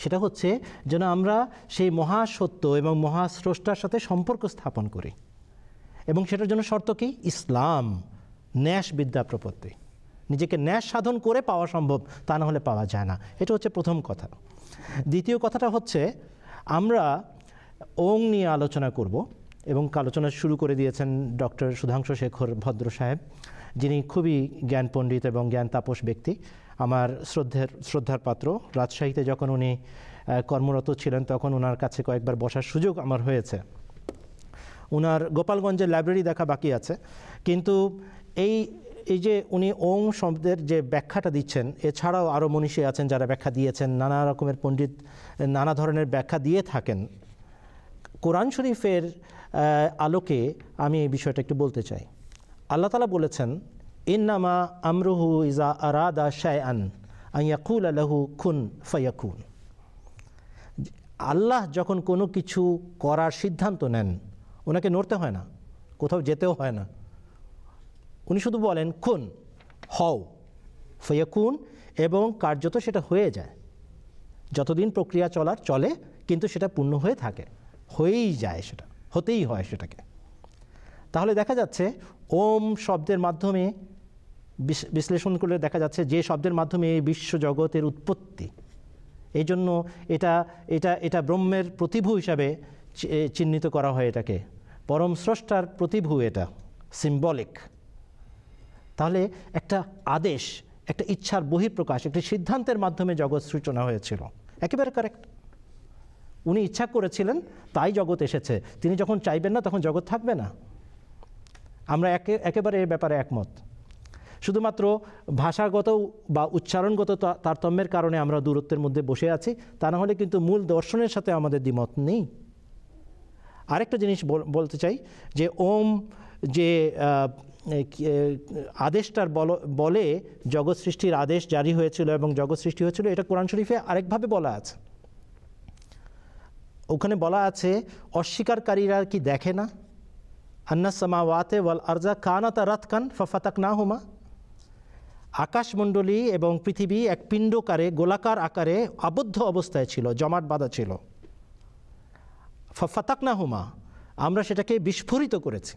সেটা হচ্ছে যেন আমরা সেই মহাসত্য এবং মহাস্রষ্টার সাথে সম্পর্ক স্থাপন করি। এবং সেটার জন্য শর্ত কি? ইসলাম, ন্যাস বিদ্যা প্রপত্তি। নিজেকে ন্যাস সাধন করে পাওয়া সম্ভব, তা না হলে পাওয়া যায় না। এটা হচ্ছে প্রথম কথা। দ্বিতীয় কথাটা হচ্ছে আমরা ওং নিয়ে আলোচনা করব, এবং আলোচনা শুরু করে দিয়েছেন ডক্টর সুধাংশু শেখর ভদ্র সাহেব, যিনি খুবই জ্ঞান পণ্ডিত এবং জ্ঞান তাপস ব্যক্তি, আমার শ্রদ্ধার পাত্র। রাজশাহীতে যখন উনি কর্মরত ছিলেন তখন ওনার কাছে কয়েকবার বসার সুযোগ আমার হয়েছে। ওনার গোপালগঞ্জের লাইব্রেরি দেখা বাকি আছে, কিন্তু এই যে উনি ওং শব্দের যে ব্যাখ্যাটা দিচ্ছেন, এছাড়াও আরও মনীষী আছেন যারা ব্যাখ্যা দিয়েছেন, নানা রকমের পণ্ডিত নানা ধরনের ব্যাখ্যা দিয়ে থাকেন। কোরআন শরীফের আলোকে আমি এই বিষয়টা একটু বলতে চাই। আল্লাহ তাআলা বলেছেন, ইন্নামা আমরুহু ইজা আরাদা শাইআন আন ইয়াকুলা লাহু কুন ফায়াকুন। আল্লাহ যখন কোনো কিছু করার সিদ্ধান্ত নেন, ওনাকে নড়তে হয় না, কোথাও যেতেও হয় না, উনি শুধু বলেন কুন, হও, ফায়াকুন, এবং কার্যত সেটা হয়ে যায়। যতদিন প্রক্রিয়া চলে, কিন্তু সেটা পূর্ণ হয়ে থাকে, হয়েই যায়, সেটা হতেই হয় সেটাকে। তাহলে দেখা যাচ্ছে ওম শব্দের মাধ্যমে বিশ্লেষণ করলে দেখা যাচ্ছে যে শব্দের মাধ্যমে এই বিশ্বজগতের উৎপত্তি, এই জন্য এটা ব্রহ্মের প্রতিভু হিসাবে চিহ্নিত করা হয় এটাকে, পরম স্রষ্টার প্রতিভূ, এটা সিম্বলিক। তাহলে একটা আদেশ, একটা ইচ্ছার বহিঃপ্রকাশ, একটি সিদ্ধান্তের মাধ্যমে জগৎ সূচনা হয়েছিল, একেবারে কারেক্ট। উনি ইচ্ছা করেছিলেন তাই জগৎ এসেছে, তিনি যখন চাইবেন না তখন জগৎ থাকবে না। আমরা একেবারে এ ব্যাপারে একমত। শুধুমাত্র ভাষাগত বা উচ্চারণগত তারতম্যের কারণে আমরা দূরত্বের মধ্যে বসে আছি, তা না হলে কিন্তু মূল দর্শনের সাথে আমাদের দ্বিমত নেই। আরেকটা জিনিস বলতে চাই যে ওম যে আদেশটার বলে জগৎ সৃষ্টির আদেশ জারি হয়েছিল এবং জগৎ সৃষ্টি হয়েছিল, এটা কোরআন শরীফে আরেকভাবে বলা আছে। ওখানে বলা আছে, অস্বীকারীরা কি দেখে না, আন্নাস সামাওয়াতে ওয়াল আরজা কানাতা রাতকান ফাফাতাকনাহুমা, আকাশমণ্ডলী এবং পৃথিবী এক পিণ্ডকারে গোলাকার আকারে আবদ্ধ অবস্থায় ছিল, জমাট বাঁধা ছিল। ফাফাতাকনাহুমা, আমরা সেটাকে বিস্ফোরিত করেছি।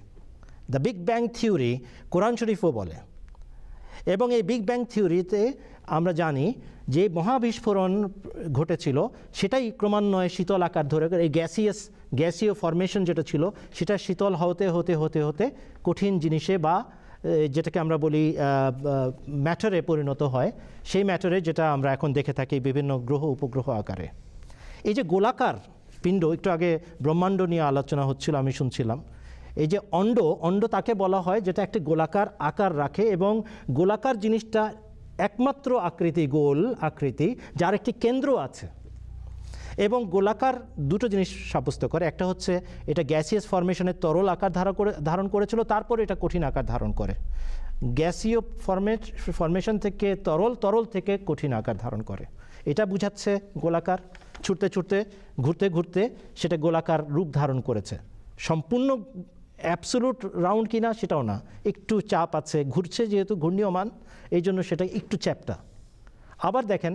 দ্য বিগ ব্যাং থিওরি কোরআন শরীফও বলে। এবং এই বিগ ব্যাং থিওরিতে আমরা জানি যে মহাবিস্ফোরণ ঘটেছিল, সেটাই ক্রমান্বয়ে শীতল আকার ধরে, এই গ্যাসীয় ফরমেশন যেটা ছিল সেটা শীতল হতে হতে হতে হতে কঠিন জিনিসে বা যেটাকে আমরা বলি ম্যাটারে পরিণত হয়, সেই ম্যাটারে যেটা আমরা এখন দেখে থাকি বিভিন্ন গ্রহ উপগ্রহ আকারে। এই যে গোলাকার পিণ্ড, একটু আগে ব্রহ্মাণ্ড নিয়ে আলোচনা হচ্ছিল, আমি শুনছিলাম। এই যে অণ্ড তাকে বলা হয় যেটা একটি গোলাকার আকার রাখে, এবং গোলাকার জিনিসটা একমাত্র আকৃতি, গোল আকৃতি, যার একটি কেন্দ্র আছে। এবং গোলাকার দুটো জিনিস সাব্যস্ত করে, একটা হচ্ছে এটা গ্যাসিয়াস ফরমেশনের তরল আকার ধারণ করেছিল, তারপরে এটা কঠিন আকার ধারণ করে। গ্যাসীয় ফরমেশন থেকে তরল থেকে কঠিন আকার ধারণ করে, এটা বুঝাচ্ছে গোলাকার। ছুটতে ছুটতে ঘুরতে ঘুরতে সেটা গোলাকার রূপ ধারণ করেছে। সম্পূর্ণ অ্যাবসোলুট রাউন্ড কিনা সেটাও না, একটু চাপ আছে, ঘুরছে যেহেতু ঘূর্ণীয়মান, এই জন্য সেটা একটু চ্যাপ্টা। আবার দেখেন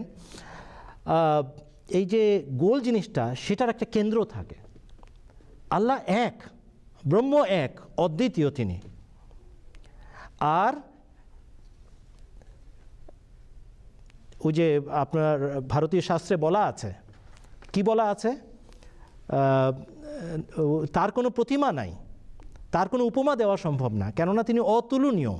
এই যে গোল জিনিসটা, সেটার একটা কেন্দ্র থাকে। আল্লাহ এক, ব্রহ্ম এক, অদ্বিতীয় তিনি। আর ওই যে আপনার ভারতীয় শাস্ত্রে বলা আছে, কি বলা আছে, তার কোনো প্রতিমা নাই, তার কোনো উপমা দেওয়া সম্ভব না, কেননা তিনি অতুলনীয়।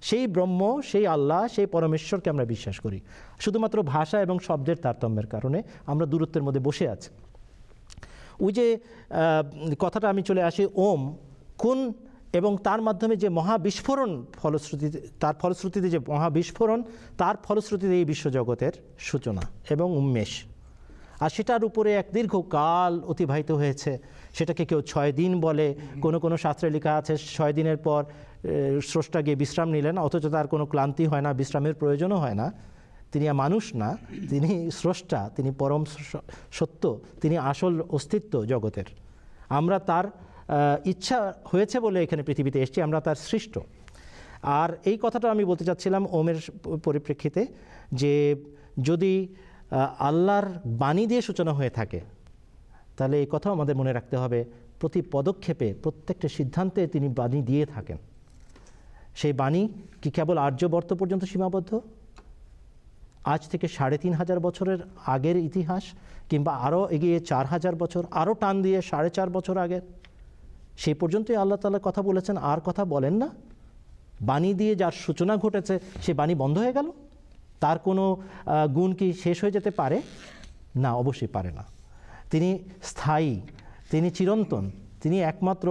সেই ব্রহ্ম, সেই আল্লাহ, সেই পরমেশ্বরকে আমরা বিশ্বাস করি। শুধুমাত্র ভাষা এবং শব্দের তারতম্যের কারণে আমরা দূরত্বের মধ্যে বসে আছি। ওই যে কথাটা আমি চলে আসি, ওম কোন, এবং তার মাধ্যমে যে মহাবিস্ফোরণ তার ফলশ্রুতিতে যে মহাবিস্ফোরণ, তার ফলশ্রুতিতে এই বিশ্বজগতের সূচনা এবং উন্মেষ। আর সেটার উপরে এক দীর্ঘ কাল অতিবাহিত হয়েছে। সেটাকে কেউ 6 দিন বলে, কোনো শাস্ত্রে লেখা আছে 6 দিনের পর স্রষ্টা গিয়ে বিশ্রাম নিলেন, অথচ তার কোনো ক্লান্তি হয় না, বিশ্রামের প্রয়োজনও হয় না। তিনি মানুষ না, তিনি স্রষ্টা, তিনি পরম সত্য, তিনি আসল অস্তিত্ব জগতের। আমরা তার ইচ্ছা হয়েছে বলে এখানে পৃথিবীতে এসেছি, আমরা তার সৃষ্ট। আর এই কথাটা আমি বলতে চাচ্ছিলাম ওমের পরিপ্রেক্ষিতে, যে যদি আল্লাহর বাণী দিয়ে সূচনা হয়ে থাকে, তাহলে এই কথাও আমাদের মনে রাখতে হবে, প্রতি পদক্ষেপে প্রত্যেকটা সিদ্ধান্তে তিনি বাণী দিয়ে থাকেন। সেই বাণী কি কেবল আর্যবর্ত পর্যন্ত সীমাবদ্ধ? আজ থেকে 3500 বছরের আগের ইতিহাস, কিংবা আরও এগিয়ে 4000 বছর, আরও টান দিয়ে 4.5 বছর আগের, সেই পর্যন্তই আল্লাহ তাআলা কথা বলেছেন, আর কথা বলেন না। বাণী দিয়ে যার সূচনা ঘটেছে, সে বাণী বন্ধ হয়ে গেল? তার কোনো গুণ কি শেষ হয়ে যেতে পারে? না, অবশ্যই পারে না। তিনি স্থায়ী, তিনি চিরন্তন, তিনি একমাত্র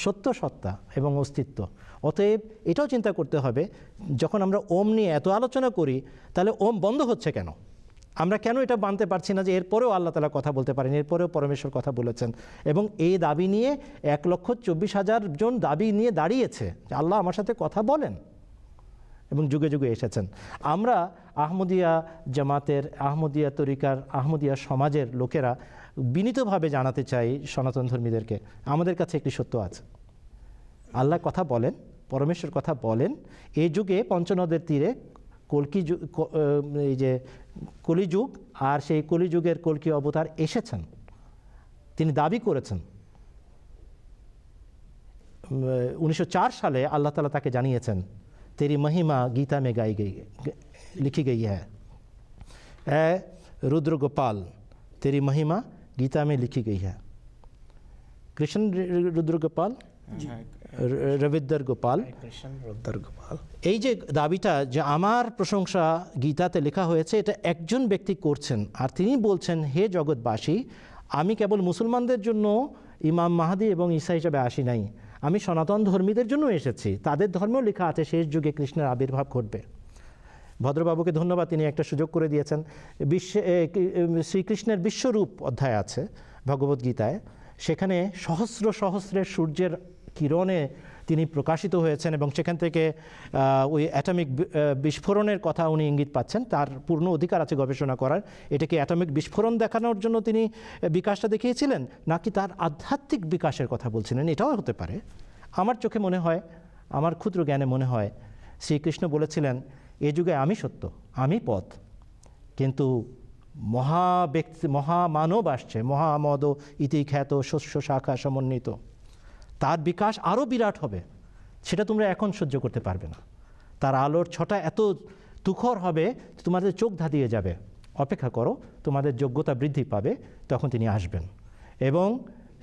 সত্য সত্তা এবং অস্তিত্ব। অতএব এটাও চিন্তা করতে হবে, যখন আমরা ওম নিয়ে এত আলোচনা করি, তাহলে ওম বন্ধ হচ্ছে কেন? আমরা কেন এটা মানতে পারছি না যে এরপরেও আল্লাহ তাআলা কথা বলতে পারেন, এরপরেও পরমেশ্বর কথা বলেছেন? এবং এই দাবি নিয়ে 1,24,000 জন দাবি নিয়ে দাঁড়িয়েছে যে আল্লাহ আমার সাথে কথা বলেন, এবং যুগে যুগে এসেছেন। আমরা আহমদিয়া জামাতের, আহমদিয়া তরিকার, আহমদিয়া সমাজের লোকেরা বিনীতভাবে জানাতে চাই সনাতন ধর্মীদেরকে, আমাদের কাছে একটি সত্য আছে। আল্লাহ কথা বলেন, পরমেশ্বর কথা বলেন। এই যুগে পঞ্চনদের তীরে এই যে কলিযুগ, আর সেই কলিযুগের কল্কি অবতার এসেছেন। তিনি দাবি করেছেন, 1904 সালে আল্লাহ তাআলা তাকে জানিয়েছেন, तेरी महिमा गीता में गाई गई लिखी गई है, ए रुद्र गोपाल तेरी महिमा गीता में लिखी गई है। कृष्ण रुद्र गोपाल, রবীন্দ্র গোপাল, এই যে দাবিটা যে আমার প্রশংসা গীতাতে লেখা হয়েছে, এটা একজন ব্যক্তি করছেন, আর তিনি বলছেন, হে জগৎবাসী, আমি কেবল মুসলমানদের জন্য ইমাম মাহাদি এবং ঈসা হিসাবে আসি নাই, আমি সনাতন ধর্মীদের জন্য এসেছি, তাদের ধর্মেও লেখা আছে শেষ যুগে কৃষ্ণের আবির্ভাব ঘটবে। ভদ্রবাবুকে ধন্যবাদ, তিনি একটা সুযোগ করে দিয়েছেন। শ্রীকৃষ্ণের বিশ্বরূপ অধ্যায় আছে ভগবদ্গীতায়, সেখানে সহস্র সহস্রের সূর্যের কিরণে তিনি প্রকাশিত হয়েছেন এবং সেখান থেকে ওই অ্যাটমিক বিস্ফোরণের কথা উনি ইঙ্গিত পাচ্ছেন। তার পূর্ণ অধিকার আছে গবেষণা করার, এটাকে অ্যাটমিক বিস্ফোরণ দেখানোর জন্য তিনি বিকাশটা দেখিয়েছিলেন নাকি তার আধ্যাত্মিক বিকাশের কথা বলছিলেন, এটাও হতে পারে। আমার চোখে মনে হয়, আমার ক্ষুদ্র জ্ঞানে মনে হয়, শ্রীকৃষ্ণ বলেছিলেন এ যুগে আমি সত্য, আমি পথ, কিন্তু মহামানব আসছে, মহামদ ইতি খ্যাত শস্য শাখা সমন্বিত, তার বিকাশ আরও বিরাট হবে, সেটা তোমরা এখন সহ্য করতে পারবে না। তার আলোর ছটা এত তুখর হবে তোমাদের চোখ ধাঁধিয়ে যাবে। অপেক্ষা করো, তোমাদের যোগ্যতা বৃদ্ধি পাবে, তখন তিনি আসবেন এবং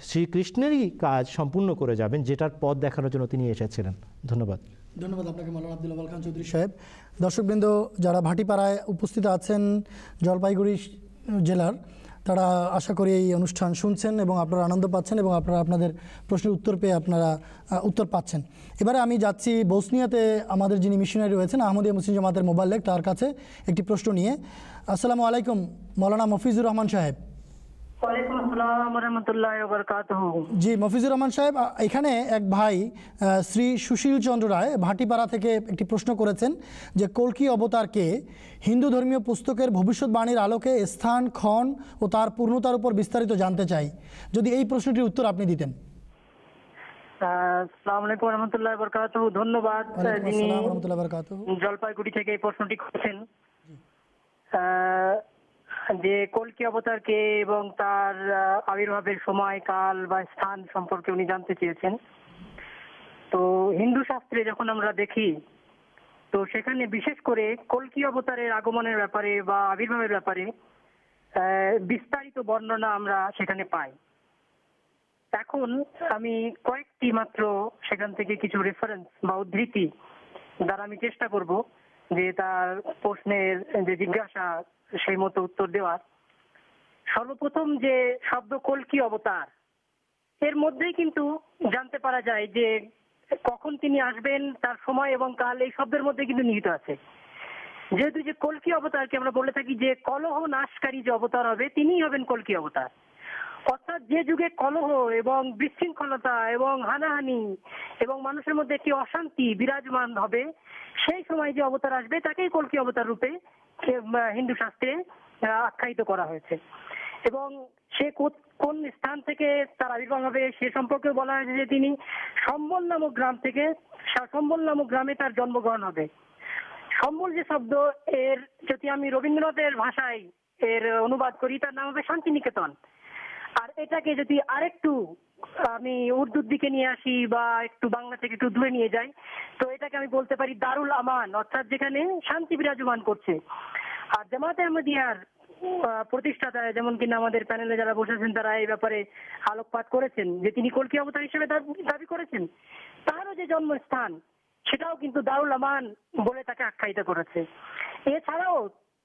শ্রীকৃষ্ণেরই কাজ সম্পূর্ণ করে যাবেন, যেটার পথ দেখানোর জন্য তিনি এসেছিলেন। ধন্যবাদ। ধন্যবাদ আপনাকে মাওলানা আব্দুল ওয়াল খান চৌধুরী সাহেব। দর্শকবৃন্দ যারা ভাটিপাড়ায় উপস্থিত আছেন জলপাইগুড়ি জেলার, তারা আশা করি এই অনুষ্ঠান শুনছেন এবং আপনারা আনন্দ পাচ্ছেন এবং আপনারা আপনাদের প্রশ্নের উত্তর পেয়ে আপনারা উত্তর পাচ্ছেন। এবারে আমি যাচ্ছি বসনিয়াতে আমাদের যিনি মিশনারি রয়েছেন আহমদিয়া মুসলিম জামাতের মোবাল্লেগ, তার কাছে একটি প্রশ্ন নিয়ে। আসসালামু আলাইকুম মৌলানা মফিজুর রহমান সাহেব। ওয়ালাইকুম আসসালাম ওয়া রাহমাতুল্লাহি ওয়া বারাকাতুহু। জি মফিজুর রহমান সাহেব, এখানে এক ভাই শ্রী সুশীল চন্দ্র রায় ভাটিপাড়া থেকে একটি প্রশ্ন করেছেন যে কল্কি অবতারকে হিন্দু ধর্মীয় পুস্তকের ভবিষ্যৎবাণীর আলোকে স্থান, ক্ষণ ও তার পূর্ণতার উপর বিস্তারিত জানতে চাই, যদি এই প্রশ্নটির উত্তর আপনি দিতেন। আসসালামু আলাইকুম ওয়া রাহমাতুল্লাহি ওয়া বারাকাতুহু। ধন্যবাদ যিনি জলপাইগুড়ি থেকে এই প্রশ্নটি করেছেন। যে কল্কি অবতারকে এবং তার আবির্ভাবের সময়, কাল বা স্থান সম্পর্কে উনি জানতে চেয়েছেন। তো হিন্দু শাস্ত্রে যখন আমরা দেখি, তো সেখানে বিশেষ করে কল্কি অবতারের আগমনের ব্যাপারে বা আবির্ভাবের ব্যাপারে বিস্তারিত বর্ণনা আমরা সেখানে পাই। এখন আমি কয়েকটি মাত্র সেখান থেকে কিছু রেফারেন্স বা উদ্ধৃতি দ্বারা আমি চেষ্টা করব যে তার প্রশ্নের যে জিজ্ঞাসা সেই মতো উত্তর দেওয়ার। সর্বপ্রথম যে শব্দ কল্কি অবতার, এর মধ্যেই কিন্তু জানতে পারা যায় যে কখন তিনি আসবেন, তার সময় এবং কাল এই শব্দের মধ্যে কিন্তু নিহিত আছে। যেহেতু যে কল্কি অবতারকে আমরা বলে থাকি যে কলহ নাশকারী যে অবতার হবে, তিনিই হবেন কল্কি অবতার। অর্থাৎ যে যুগে কলহ এবং বিশৃঙ্খলতা এবং হানাহানি এবং মানুষের মধ্যে একটি অশান্তি বিরাজমান হবে, সেই সময় যে অবতার আসবে তাকেই কল্কি অবতার রূপে হিন্দু শাস্ত্রে আখ্যায়িত করা হয়েছে। এবং সে কোন স্থান থেকে তার আবির্ভাব হবে সে সম্পর্কে বলা হয়েছে যে তিনি সম্বল নামক গ্রাম থেকে, সম্বল নামক গ্রামে তার জন্মগ্রহণ হবে। সম্বল যে শব্দ, এর যদি আমি রবীন্দ্রনাথের ভাষায় এর অনুবাদ করি, তার নাম হবে শান্তিনিকেতন। আর এটাকে যদি আরেকটু আমি উর্দুর দিকে নিয়ে আসি বা একটু বাংলা থেকে একটু দূরে নিয়ে যাই, তো এটাকে আমি বলতে পারি দারুল আমান, অর্থাৎ যেখানে শান্তি বিরাজমান করছে। আর জামাতে আহমদিয়ার প্রতিষ্ঠাতা, যেমন কিনা আমাদের প্যানেলে যারা বসেছেন তারা এই ব্যাপারে আলোকপাত করেছেন যে তিনি কল্কি অবতার হিসেবে দাবি করেছেন, তারও যে জন্মস্থান সেটাও কিন্তু দারুল আমান বলে তাকে আখ্যায়িত করেছে। এছাড়াও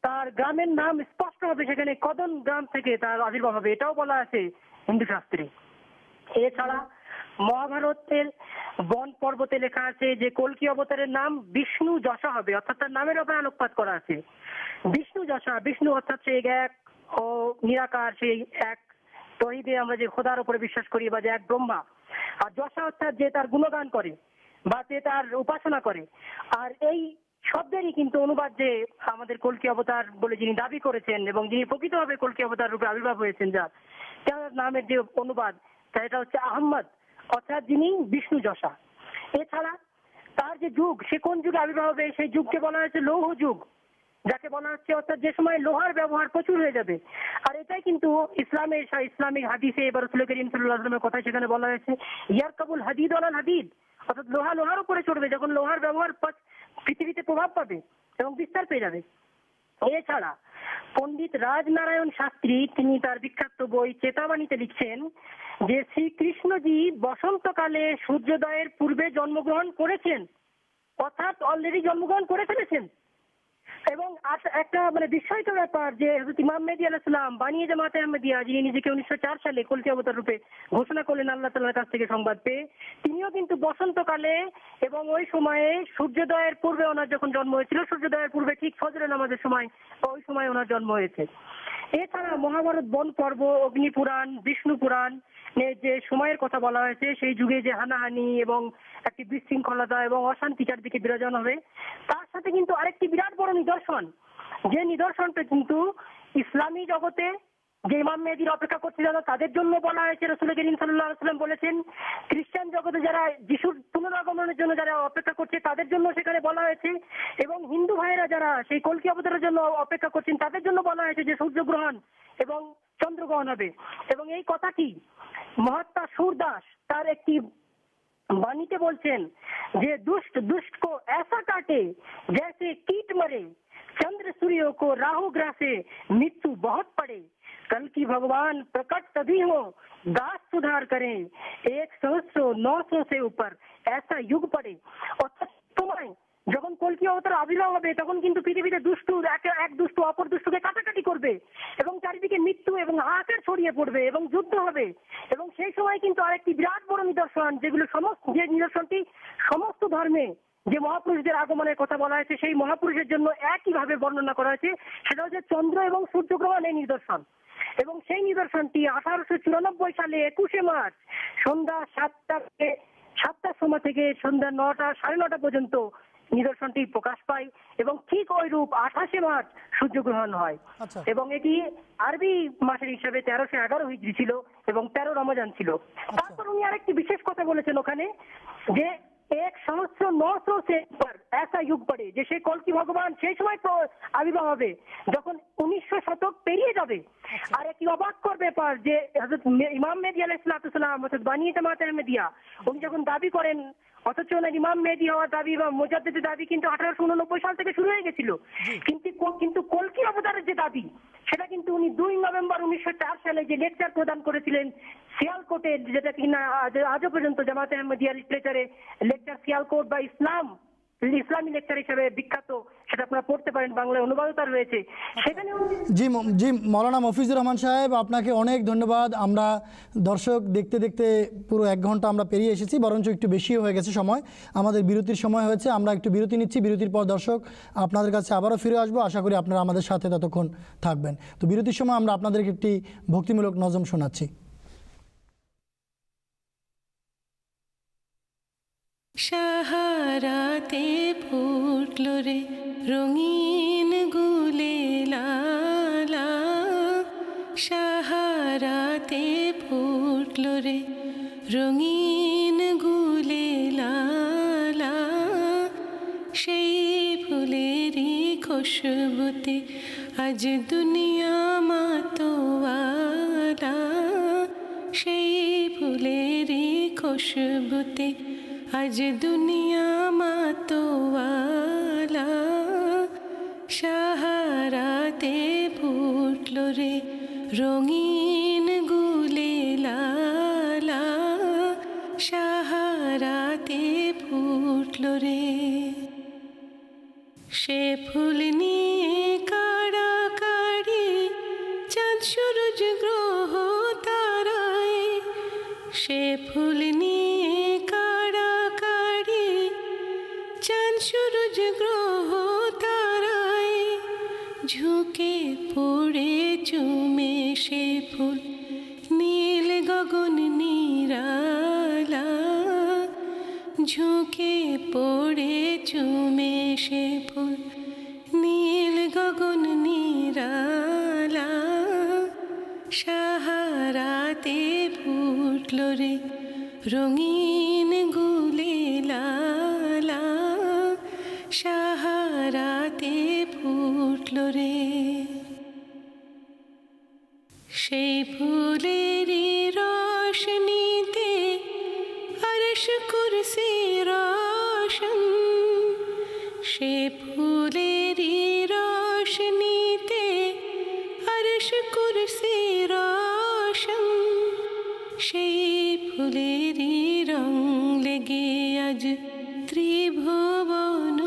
তার গ্রামের নাম স্পষ্ট হবে, সেখানে কদন গ্রাম থেকে তার আবির্ভাব হবে, এটাও বলা আছে হিন্দু শাস্ত্রে। এছাড়া মহাভারতের বন পর্বতে লেখা আছে যে কল্কি অবতারের নাম বিষ্ণু যশা হবে, অর্থাৎ তার নামের ব্যাপারে আলোকপাত করা আছে। বিষ্ণু যশা, বিষ্ণু অর্থাৎ সেই এক ও নিরাকার, সেই এক তহিদে আমরা যে খোদার উপরে বিশ্বাস করি বা যে এক ব্রহ্মা। আর যশা অর্থাৎ যে তার গুণগান করে বা যে তার উপাসনা করে। আর এই শব্দেরই কিন্তু অনুবাদ যে আমাদের কল্কি অবতার বলে যিনি দাবি করেছেন এবং যিনি প্রকৃতভাবে কল্কি অবতার রূপে আবির্ভাব হয়েছেন, যার নামের যে অনুবাদ এটা হচ্ছে আহম্মদ, অর্থাৎ যিনি বিষ্ণু যশা। এছাড়া তার যে যুগ, সে কোন যুগে আবির্ভাব হবে সেই যুগকে বলা হয়েছে লৌহ যুগ, যাকে বলা হচ্ছে অর্থাৎ যে সময় লোহার ব্যবহার প্রচুর হয়ে যাবে। আর এটাই কিন্তু ইসলামিক হাদিসে এবার রাসূল করিম সাল্লাল্লাহু আলাইহি ওয়াসাল্লামের কথা সেখানে বলা হয়েছে ইয়ারকাবুল হাদিদ আলাল হাদিদ, অর্থাৎ লোহার উপরে চড়বে, যখন লোহার ব্যবহার পৃথিবীতে প্রভাব পাবে এবং বিস্তার পেয়ে যাবে। এছাড়া পণ্ডিত রাজনারায়ণ শাস্ত্রী তিনি তার বিখ্যাত বই চেতাবাণীতে লিখছেন যে শ্রীকৃষ্ণজি বসন্তকালে সূর্যোদয়ের পূর্বে জন্মগ্রহণ করেছেন, অর্থাৎ অলরেডি জন্মগ্রহণ করে ফেলেছেন। এবং একটা বিস্ময়িত ব্যাপার যে হযরত ইমাম মেহদী আলাইহিস সালাম বানিয়ে জামাতে আহমদিয়া, যিনি নিজেকে 1904 সালে কলকি অবতার রূপে ঘোষণা করলেন আল্লাহ তাআলার কাছ থেকে সংবাদ পেয়ে, তিনিও কিন্তু বসন্তকালে এবং ওই সময়ে সূর্যোদয়ের পূর্বে ওনার যখন জন্ম হয়েছিল, সূর্যোদয়ের পূর্বে ঠিক ফজরের নামাজের সময়, ওই সময় ওনার জন্ম হয়েছে। এছাড়া মহাভারত বন পর্ব, অগ্নি পুরাণ, বিষ্ণু পুরাণ যে সময়ের কথা বলা হয়েছে, সেই যুগে যে হানাহানি এবং একটি বিশৃঙ্খলতা এবং অশান্তি চারদিকে বিরাজন হবে, তার সাথে কিন্তু আরেকটি বিরাট বড় নিদর্শন, যে নিদর্শনটা কিন্তু ইসলামী জগতে যে ইমাম মেহেদীর অপেক্ষা করছিল তাদের জন্য বলা হয়েছে। রাসূল করিম সাল্লাল্লাহু আলাইহি ওয়াসাল্লাম বলেছেন, খ্রিস্টান জগতে যারা যিশুর পুনরাগমনের জন্য যারা অপেক্ষা করছে তাদের জন্য সেখানে বলা হয়েছে, এবং হিন্দু ভাইয়েরা যারা সেই কলকি অবতারের জন্য অপেক্ষা করছেন তাদের জন্য বলা হয়েছে যে সূর্যগ্রহণ এবং চন্দ্রগ্রহণ হবে। এবং এই কথাটি মহাত্মা সুরদাস তার একটি বাণীতে বলছেন যে दुष्ट दुष्ट को ऐसा काटे जैसे कीट मरे, चंद्र सूर्य को राहु ग्रह से मृत्यु बहुत पड़े, कल की भगवान प्रकट तभी हो दास सुधार करें, 100-900 से ऊपर ऐसा युग पड़े। অর্থাৎ সময় যখন কলকি অবতার আবির্ভাব হবে তখন কিন্তু পৃথিবীতে দুষ্টু এক দুষ্টু অপর দুষ্টুকে কাটাকাটি করবে এবং চারিদিকে মৃত্যু এবং হাহাকার ছড়িয়ে পড়বে এবং যুদ্ধ হবে। এবং সেই সময় কিন্তু আরেকটি বিরাট বড় নিদর্শন, যে নিদর্শনটি সমস্ত ধর্মে যে মহাপুরুষদের আগমনের কথা বলা হয়েছে সেই মহাপুরুষের জন্য একইভাবে বর্ণনা করা হয়েছে, সেটা হচ্ছে চন্দ্র এবং সূর্যগ্রহণ এই নিদর্শন। এবং সেই নিদর্শনটি 1894 সালে 21শে মার্চ সন্ধ্যা 7টার সময় থেকে সন্ধ্যা 9টা-9:30 পর্যন্ত নিদর্শনটি প্রকাশ পায় এবং ঠিক ওই রূপ 28শে মার্চ সূর্যগ্রহণ হয়। এবং এটি আরবি মাসের হিসাবে 1311 হিজরি ছিল এবং 13 রমজান ছিল। তারপর উনি আরেকটি বিশেষ কথা বলেছেন ওখানে যে 100-900 से ऊपर ऐसा युग पड़े, যে সেই কলকি ভগবান সেই সময় আবির্ভাব হবে যখন 1900 শতক পেরিয়ে যাবে। আর একটি অবাক কর ব্যাপার যে হযরত ইমাম মেহদী আলাইহিস সালাম অর্থাৎ বানিয়ে জামাতে আহমদিয়া উনি যখন দাবি করেন, অথচ ওনার ইমাম মেহদী হওয়ার দাবি বা মুজাদ্দিদের দাবি কিন্তু 1889 সাল থেকে শুরু হয়ে গেছিল, কিন্তু কলকি অবতারের যে দাবি সেটা কিন্তু উনি 2 নভেম্বর 1904 সালে যে লেকচার প্রদান করেছিলেন সিয়ালকোটে, যেটা কিনা আজও পর্যন্ত জামাতে আহমদিয়া লিটারেচারে লেকচার সিয়ালকোট বা ইসলামী লেকচার হিসেবে বিখ্যাত, সেটা আপনারা পড়তে পারেন, বাংলায় অনুবাদও তার রয়েছে। সেখানে জি মৌলানা মফিজুর রহমান সাহেব, আপনাকে অনেক ধন্যবাদ। আমরা দর্শক দেখতে দেখতে পুরো 1 ঘন্টা আমরা পেরিয়ে এসেছি, বরঞ্চ একটু বেশিও হয়ে গেছে সময়। আমাদের বিরতির সময় হয়েছে, আমরা একটু বিরতি নিচ্ছি। বিরতির পর দর্শক আপনাদের কাছে আবারও ফিরে আসবো, আশা করি আপনারা আমাদের সাথে ততক্ষণ থাকবেন। তো বিরতির সময় আমরা আপনাদেরকে একটি ভক্তিমূলক নজম শোনাচ্ছি। সাহারাতে ফুটলো রে রঙিন গুলে লালা, সাহারাতে ফুটলো রে রঙিন গুলে লালা, সেই ফুলেরই খুশবুতে আজ দুনিয়া মাতোয়ালা, সেই ফুলেরই খুশবুতে আজ দুনিয়া মাতোয়ালা, সাহারাতে ফুটলো রে রঙিন গুলে লালা, সাহারাতে ফুটলো রে। সে ফুল নিয়ে কাড়াকাড়ি চাঁদ সূরজ গ্রহ তারায়, সে ফুল নিয়ে কাড়াকাড়ি চাঁদ সূরজ গ্রহ তারায়, ঝুঁকে পড়ে চুমে সে ফুল নীল গগন নিরালা, ঝুঁকে পড়ে চুমে সে ফুল নীল গগন নিরালা, সাহারাতে ফুটলো রে রঙিন গুলে লালা, সাহারাতে ফুটলো রে। সেই ফুলেরই রোশনীতে আরশ কুরসি রোশন, সে ফুলেরই রোশনী ত্রিভুবন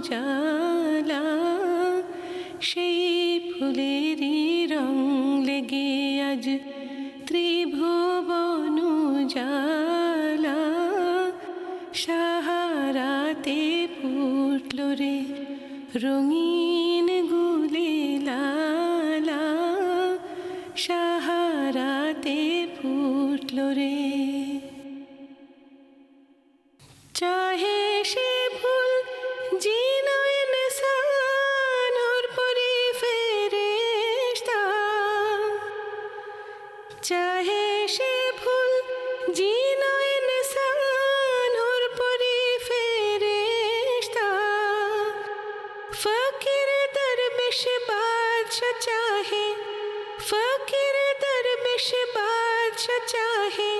জ্বালা, সেই ফুলেরই রং লেগে আজ ত্রিভুবন জ্বালা। সাহারাতে ফুটল রে রঙিন গুলে লালা, সাহারাতে ফুটল রে। চাহে সে ফুল জিনায় নিসান ওর পরি ফেরেশতা, চাহে সে ফুল জিনায় নিসান ওর পরি ফেরেশতা। ফকির দরবেশ বাদশা চাহে, ফকির দরবেশ বাদশা চাহে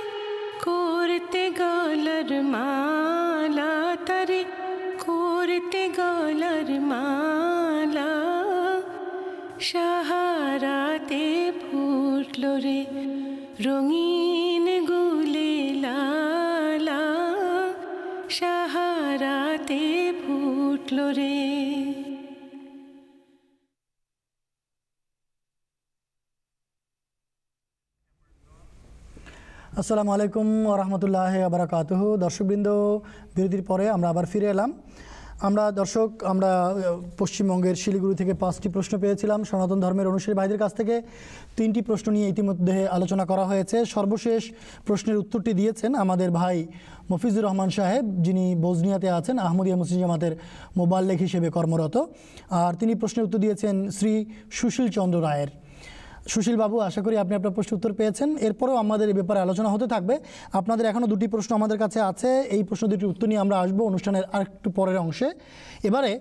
করতে গলার মালা তারে, করতে গলার মালা। সাহারাতে ফুটল রে রঙিন গুলে লালা, সাহারাতে ফুটল রে। আসসালামু আলাইকুম ওরহমতুল্লাহ বারাকাতুহু। দর্শকবৃন্দ, বিরতির পরে আমরা আবার ফিরে এলাম। আমরা পশ্চিমবঙ্গের শিলিগুড়ি থেকে 5টি প্রশ্ন পেয়েছিলাম। সনাতন ধর্মের অনুসারী ভাইদের কাছ থেকে 3টি প্রশ্ন নিয়ে ইতিমধ্যে আলোচনা করা হয়েছে। সর্বশেষ প্রশ্নের উত্তরটি দিয়েছেন আমাদের ভাই মফিজুর রহমান সাহেব, যিনি বজনিয়াতে আছেন, আহমদিয়া মুসলিম জামাতের মোবাল্লেগ হিসেবে কর্মরত। আর তিনি প্রশ্নের উত্তর দিয়েছেন শ্রী সুশীল চন্দ্র রায়ের। সুশীল বাবু, আশা করি আপনি আপনার প্রশ্ন উত্তর পেয়েছেন। এরপরেও আমাদের এই ব্যাপারে আলোচনা হতে থাকবে। আপনাদের এখনও 2টি প্রশ্ন আমাদের কাছে আছে। এই প্রশ্ন 2টির উত্তর নিয়ে আমরা আসবো অনুষ্ঠানের আরেকটু পরের অংশে। এবারে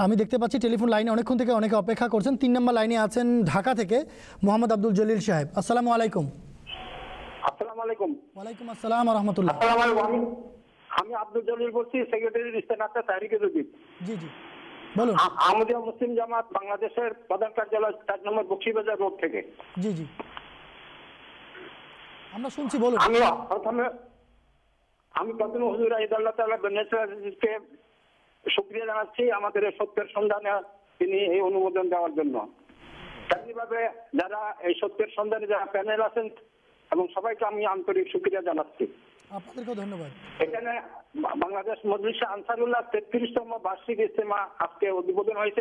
আমি দেখতে পাচ্ছি টেলিফোন লাইনে অনেকক্ষণ থেকে অনেকে অপেক্ষা করছেন। 3 নম্বর লাইনে আছেন ঢাকা থেকে মোহাম্মদ আব্দুল জলিল সাহেব। আসসালামু আলাইকুম। আসসালামু আলাইকুম। ওয়ালাইকুম আসসালাম ওয়া রাহমাতুল্লাহ। আমি আব্দুল জলিল বলছি, সেক্রেটারি ইস্তেনাতে তাহরিকে জুবিদ। জি জি, বলুন। আহমদিয়া মুসলিম জামাত বাংলাদেশের প্রধান কার্যালয় 4 নম্বর বকশীবাজার রোড থেকে। জি জি, আমরা শুনছি, বলুন। আমি প্রথমে হুজুর আল্লাহ তাআলা বেনেসকে শুকরিয়া জানাচ্ছি আমাদের এই সত্যের সন্ধানে তিনি এই অনুমোদন দেওয়ার জন্য। তেমনিভাবে যারা এই সত্যের সন্ধানে যারা প্যানেল আছেন এবং সবাইকে আমি আন্তরিক শুকরিয়া জানাচ্ছি। আপনাদেরকেও ধন্যবাদ। এখানে বাংলাদেশ মজলিসে আনসারুল্লাহ 33তম বার্ষিক ইজতেমা আজকে উদ্বোধন হয়েছে।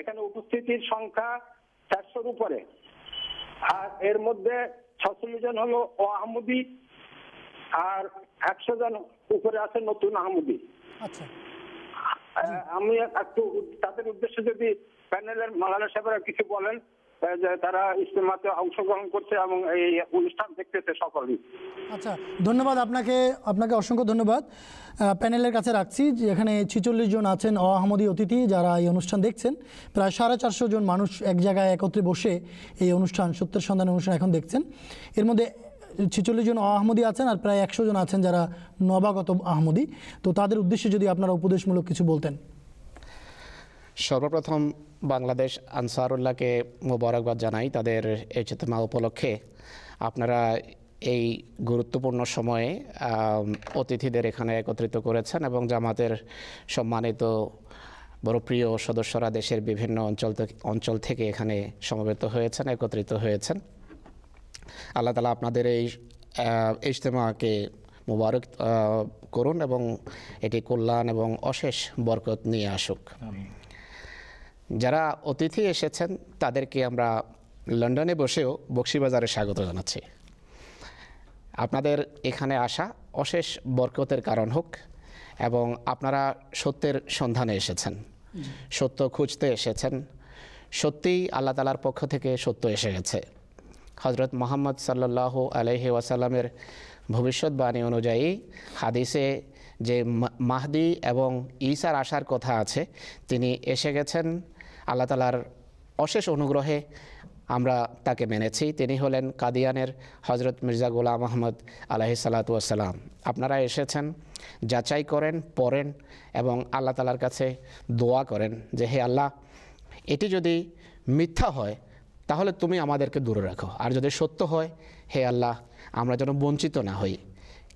এখানে উপস্থিতির সংখ্যা 400-র উপরে। আর এর মধ্যে 46 জন হলো আহমদি, আর 100 জন উপরে আছে নতুন আহমদি। আচ্ছা, আমি একটু তাদের উদ্দেশ্যে যদি প্যানেলের মাওলানা সাহেবরা কিছু বলেন, যে তারা ইজতেমাতে অংশগ্রহণ করছে এবং এই অনুষ্ঠান দেখতেছে সকলেই। আচ্ছা, ধন্যবাদ আপনাকে অসংখ্য ধন্যবাদ। প্যানেলের কাছে রাখছি যে এখানে 46 জন আছেন আহমদি অতিথি যারা এই অনুষ্ঠান দেখছেন। প্রায় 450 জন মানুষ এক জায়গায় একত্রে বসে এই অনুষ্ঠান, সত্যের সন্ধান অনুষ্ঠান এখন দেখছেন। এর মধ্যে 46 জন আহমদি আছেন আর প্রায় 100 জন আছেন যারা নবাগত আহমদি। তো তাদের উদ্দেশ্যে যদি আপনারা উপদেশমূলক কিছু বলতেন। সর্বপ্রথম বাংলাদেশ আনসারুল্লাহকে মোবারকবাদ জানাই তাদের ইজতেমা উপলক্ষে। আপনারা এই গুরুত্বপূর্ণ সময়ে অতিথিদের এখানে একত্রিত করেছেন এবং জামাতের সম্মানিত বড় প্রিয় সদস্যরা দেশের বিভিন্ন অঞ্চল থেকে এখানে সমবেত হয়েছেন, একত্রিত হয়েছেন। আল্লাহ তাআলা আপনাদের এই ইজতেমাকে মোবারক করুন এবং এটি কল্যাণ এবং অশেষ বরকত নিয়ে আসুক। যারা অতিথি এসেছেন তাদেরকে আমরা লন্ডনে বসেও বকশীবাজারে স্বাগত জানাচ্ছি। আপনাদের এখানে আসা অশেষ বরকতের কারণ হোক এবং আপনারা সত্যের সন্ধানে এসেছেন, সত্য খুঁজতে এসেছেন। সত্যিই আল্লাহ তাআলার পক্ষ থেকে সত্য এসে গেছে। হযরত মুহাম্মদ সাল্লাল্লাহু আলাইহি ওয়াসাল্লামের ভবিষ্যৎবাণী অনুযায়ী হাদিসে যে মাহদি এবং ঈসার আসার কথা আছে, তিনি এসে গেছেন। আল্লাহ তাআলার অশেষ অনুগ্রহে আমরা তাকে মেনেছি। তিনি হলেন কাদিয়ানের হজরত মির্জা গোলাম আহমদ আলাইহিস সালাতু ওয়াস সালাম। আপনারা এসেছেন, যাচাই করেন, পড়েন এবং আল্লাহ তাআলার কাছে দোয়া করেন যে হে আল্লাহ, এটি যদি মিথ্যা হয় তাহলে তুমি আমাদেরকে দূরে রাখো, আর যদি সত্য হয় হে আল্লাহ আমরা যেন বঞ্চিত না হই।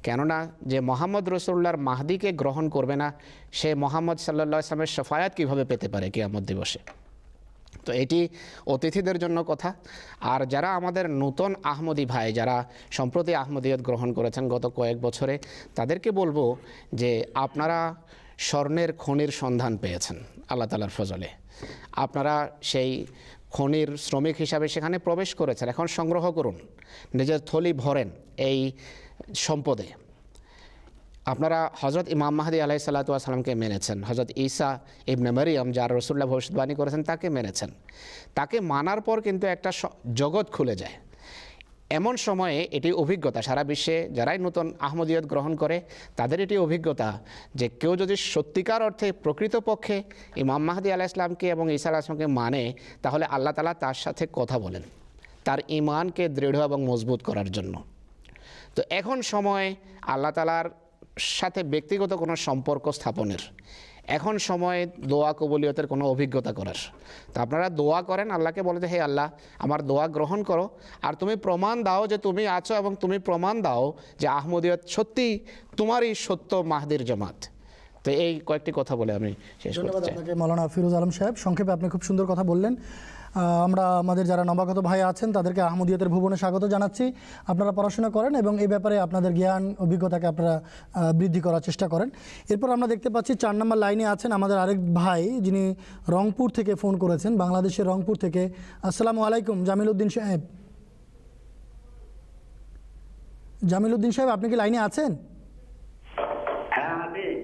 কেননা যে মোহাম্মদ রসুল্লাহর মাহদিকে গ্রহণ করবে না সে মোহাম্মদ সাল্লাল্লাহু আলাইহি ওয়াসাল্লামের শাফায়াত কীভাবে পেতে পারে কিয়ামত দিবসে। তো এটি অতিথিদের জন্য কথা। আর যারা আমাদের নতুন আহমদী ভাই যারা সম্প্রতি আহমদিয়ত গ্রহণ করেছেন গত কয়েক বছরে, তাদেরকে বলবো যে আপনারা স্বর্ণের খনির সন্ধান পেয়েছেন আল্লাহ তাআলার ফজলে। আপনারা সেই খনির শ্রমিক হিসাবে সেখানে প্রবেশ করেছেন, এখন সংগ্রহ করুন, নিজের থলি ভরেন এই সম্পদে। আপনারা হজরত ইমাম মাহদী আলাইহিস সালাতু ওয়াস সালামকে মেনেছেন, হজরত ঈসা ইবনে মারিয়াম যার রাসূলুল্লাহ ভবিষ্যদ্বাণী করেছেন তাকে মেনেছেন। তাকে মানার পর কিন্তু একটা জগৎ খুলে যায়। এমন সময়ে এটি অভিজ্ঞতা, সারা বিশ্বে যারাই নতুন আহমদিয়ত গ্রহণ করে তাদের এটি অভিজ্ঞতা যে কেউ যদি সত্যিকার অর্থে প্রকৃতপক্ষে ইমাম মাহদী আলাইহিস সালামকে এবং ঈসা আলাইহিস সালামকে মানে, তাহলে আল্লাহ তাআলা তার সাথে কথা বলেন তার ঈমানকে দৃঢ় এবং মজবুত করার জন্য। তো এখন সময় আল্লাহ তাআলার সাথে ব্যক্তিগত কোনো সম্পর্ক স্থাপনের, এখন সময় দোয়া কবুলিয়তের কোনো অভিজ্ঞতা করার। তো আপনারা দোয়া করেন, আল্লাহকে বলে যে হে আল্লাহ আমার দোয়া গ্রহণ করো, আর তুমি প্রমাণ দাও যে তুমি আছো, এবং তুমি প্রমাণ দাও যে আহমদিয়ত সত্যি তোমারই সত্য মাহদির জামাত। তো এই কয়েকটি কথা বলে আমি শেষ করতে চাই। আপনাকে মাওলানা ফিরোজ আলম সাহেব, সংক্ষেপে আপনি খুব সুন্দর কথা বললেন। আমরা আমাদের যারা নবাগত ভাই আছেন তাদেরকে আহমদিয়তের ভুবনে স্বাগত জানাচ্ছি। আপনারা পড়াশোনা করেন এবং এই ব্যাপারে আপনাদের জ্ঞান অভিজ্ঞতাকে আপনারা বৃদ্ধি করার চেষ্টা করেন। এরপর আমরা দেখতে পাচ্ছি 4 নম্বর লাইনে আছেন আমাদের আরেক ভাই, যিনি রংপুর থেকে ফোন করেছেন, বাংলাদেশের রংপুর থেকে। আসসালামু আলাইকুম জামিল উদ্দিন সাহেব। জামিল উদ্দিন সাহেব আপনি কি লাইনে আছেন? হ্যাঁ,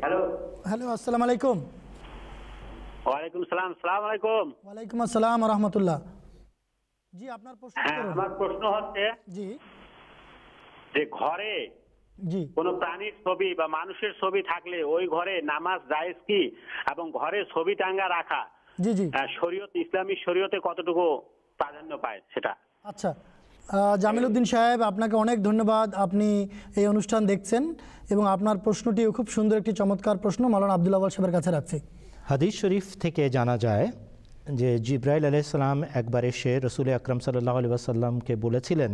হ্যালো হ্যালো, আসসালামু আলাইকুম। ওয়ালাইকুম সালাম। আসসালামু আলাইকুম। ওয়ালাইকুম আসসালাম ওয়া রাহমাতুল্লাহ। জি আপনার প্রশ্ন করুন। আমার প্রশ্ন হচ্ছে জি যে ঘরে জি কোনো প্রাণীর ছবি বা মানুষের ছবি থাকলে ওই ঘরে নামাজ জায়েজ কি, এবং ঘরে ছবি টাঙ্গা রাখা জি জি শরীয়ত, ইসলামী শরীয়তে কতটুকু প্রাধান্য পায় সেটা? আচ্ছা, জামিল উদ্দিন সাহেব আপনাকে অনেক ধন্যবাদ, আপনি এই অনুষ্ঠান দেখছেন এবং আপনার প্রশ্নটিও খুব সুন্দর একটি চমৎকার প্রশ্ন। মাওলানা আব্দুল আওয়াল সাহেবের কাছে রাখছি। হাদিস শরীফ থেকে জানা যায় যে জিব্রাইল আলাইহিস সালাম একবার এসে রসুল আকরাম সাল্লাল্লাহু আলাইহি ওয়াসাল্লামকে বলেছিলেন,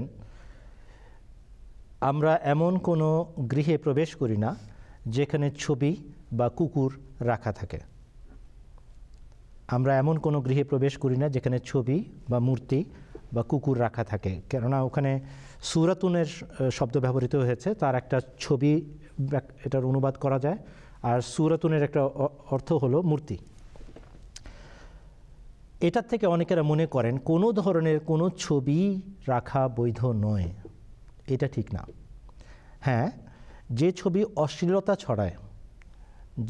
আমরা এমন কোনো গৃহে প্রবেশ করি না যেখানে ছবি বা কুকুর রাখা থাকে। আমরা এমন কোনো গৃহে প্রবেশ করি না যেখানে ছবি বা মূর্তি বা কুকুর রাখা থাকে, কেননা ওখানে সূরাতুনের শব্দ ব্যবহৃত হয়েছে, তার একটা ছবি এটার অনুবাদ করা যায়, আর সূরাতুনের একটা অর্থ হলো মূর্তি। এটার থেকে অনেকেরা মনে করেন কোনো ধরনের কোনো ছবি রাখা বৈধ নয়, এটা ঠিক না। হ্যাঁ, যে ছবি অশ্লীলতা ছড়ায়,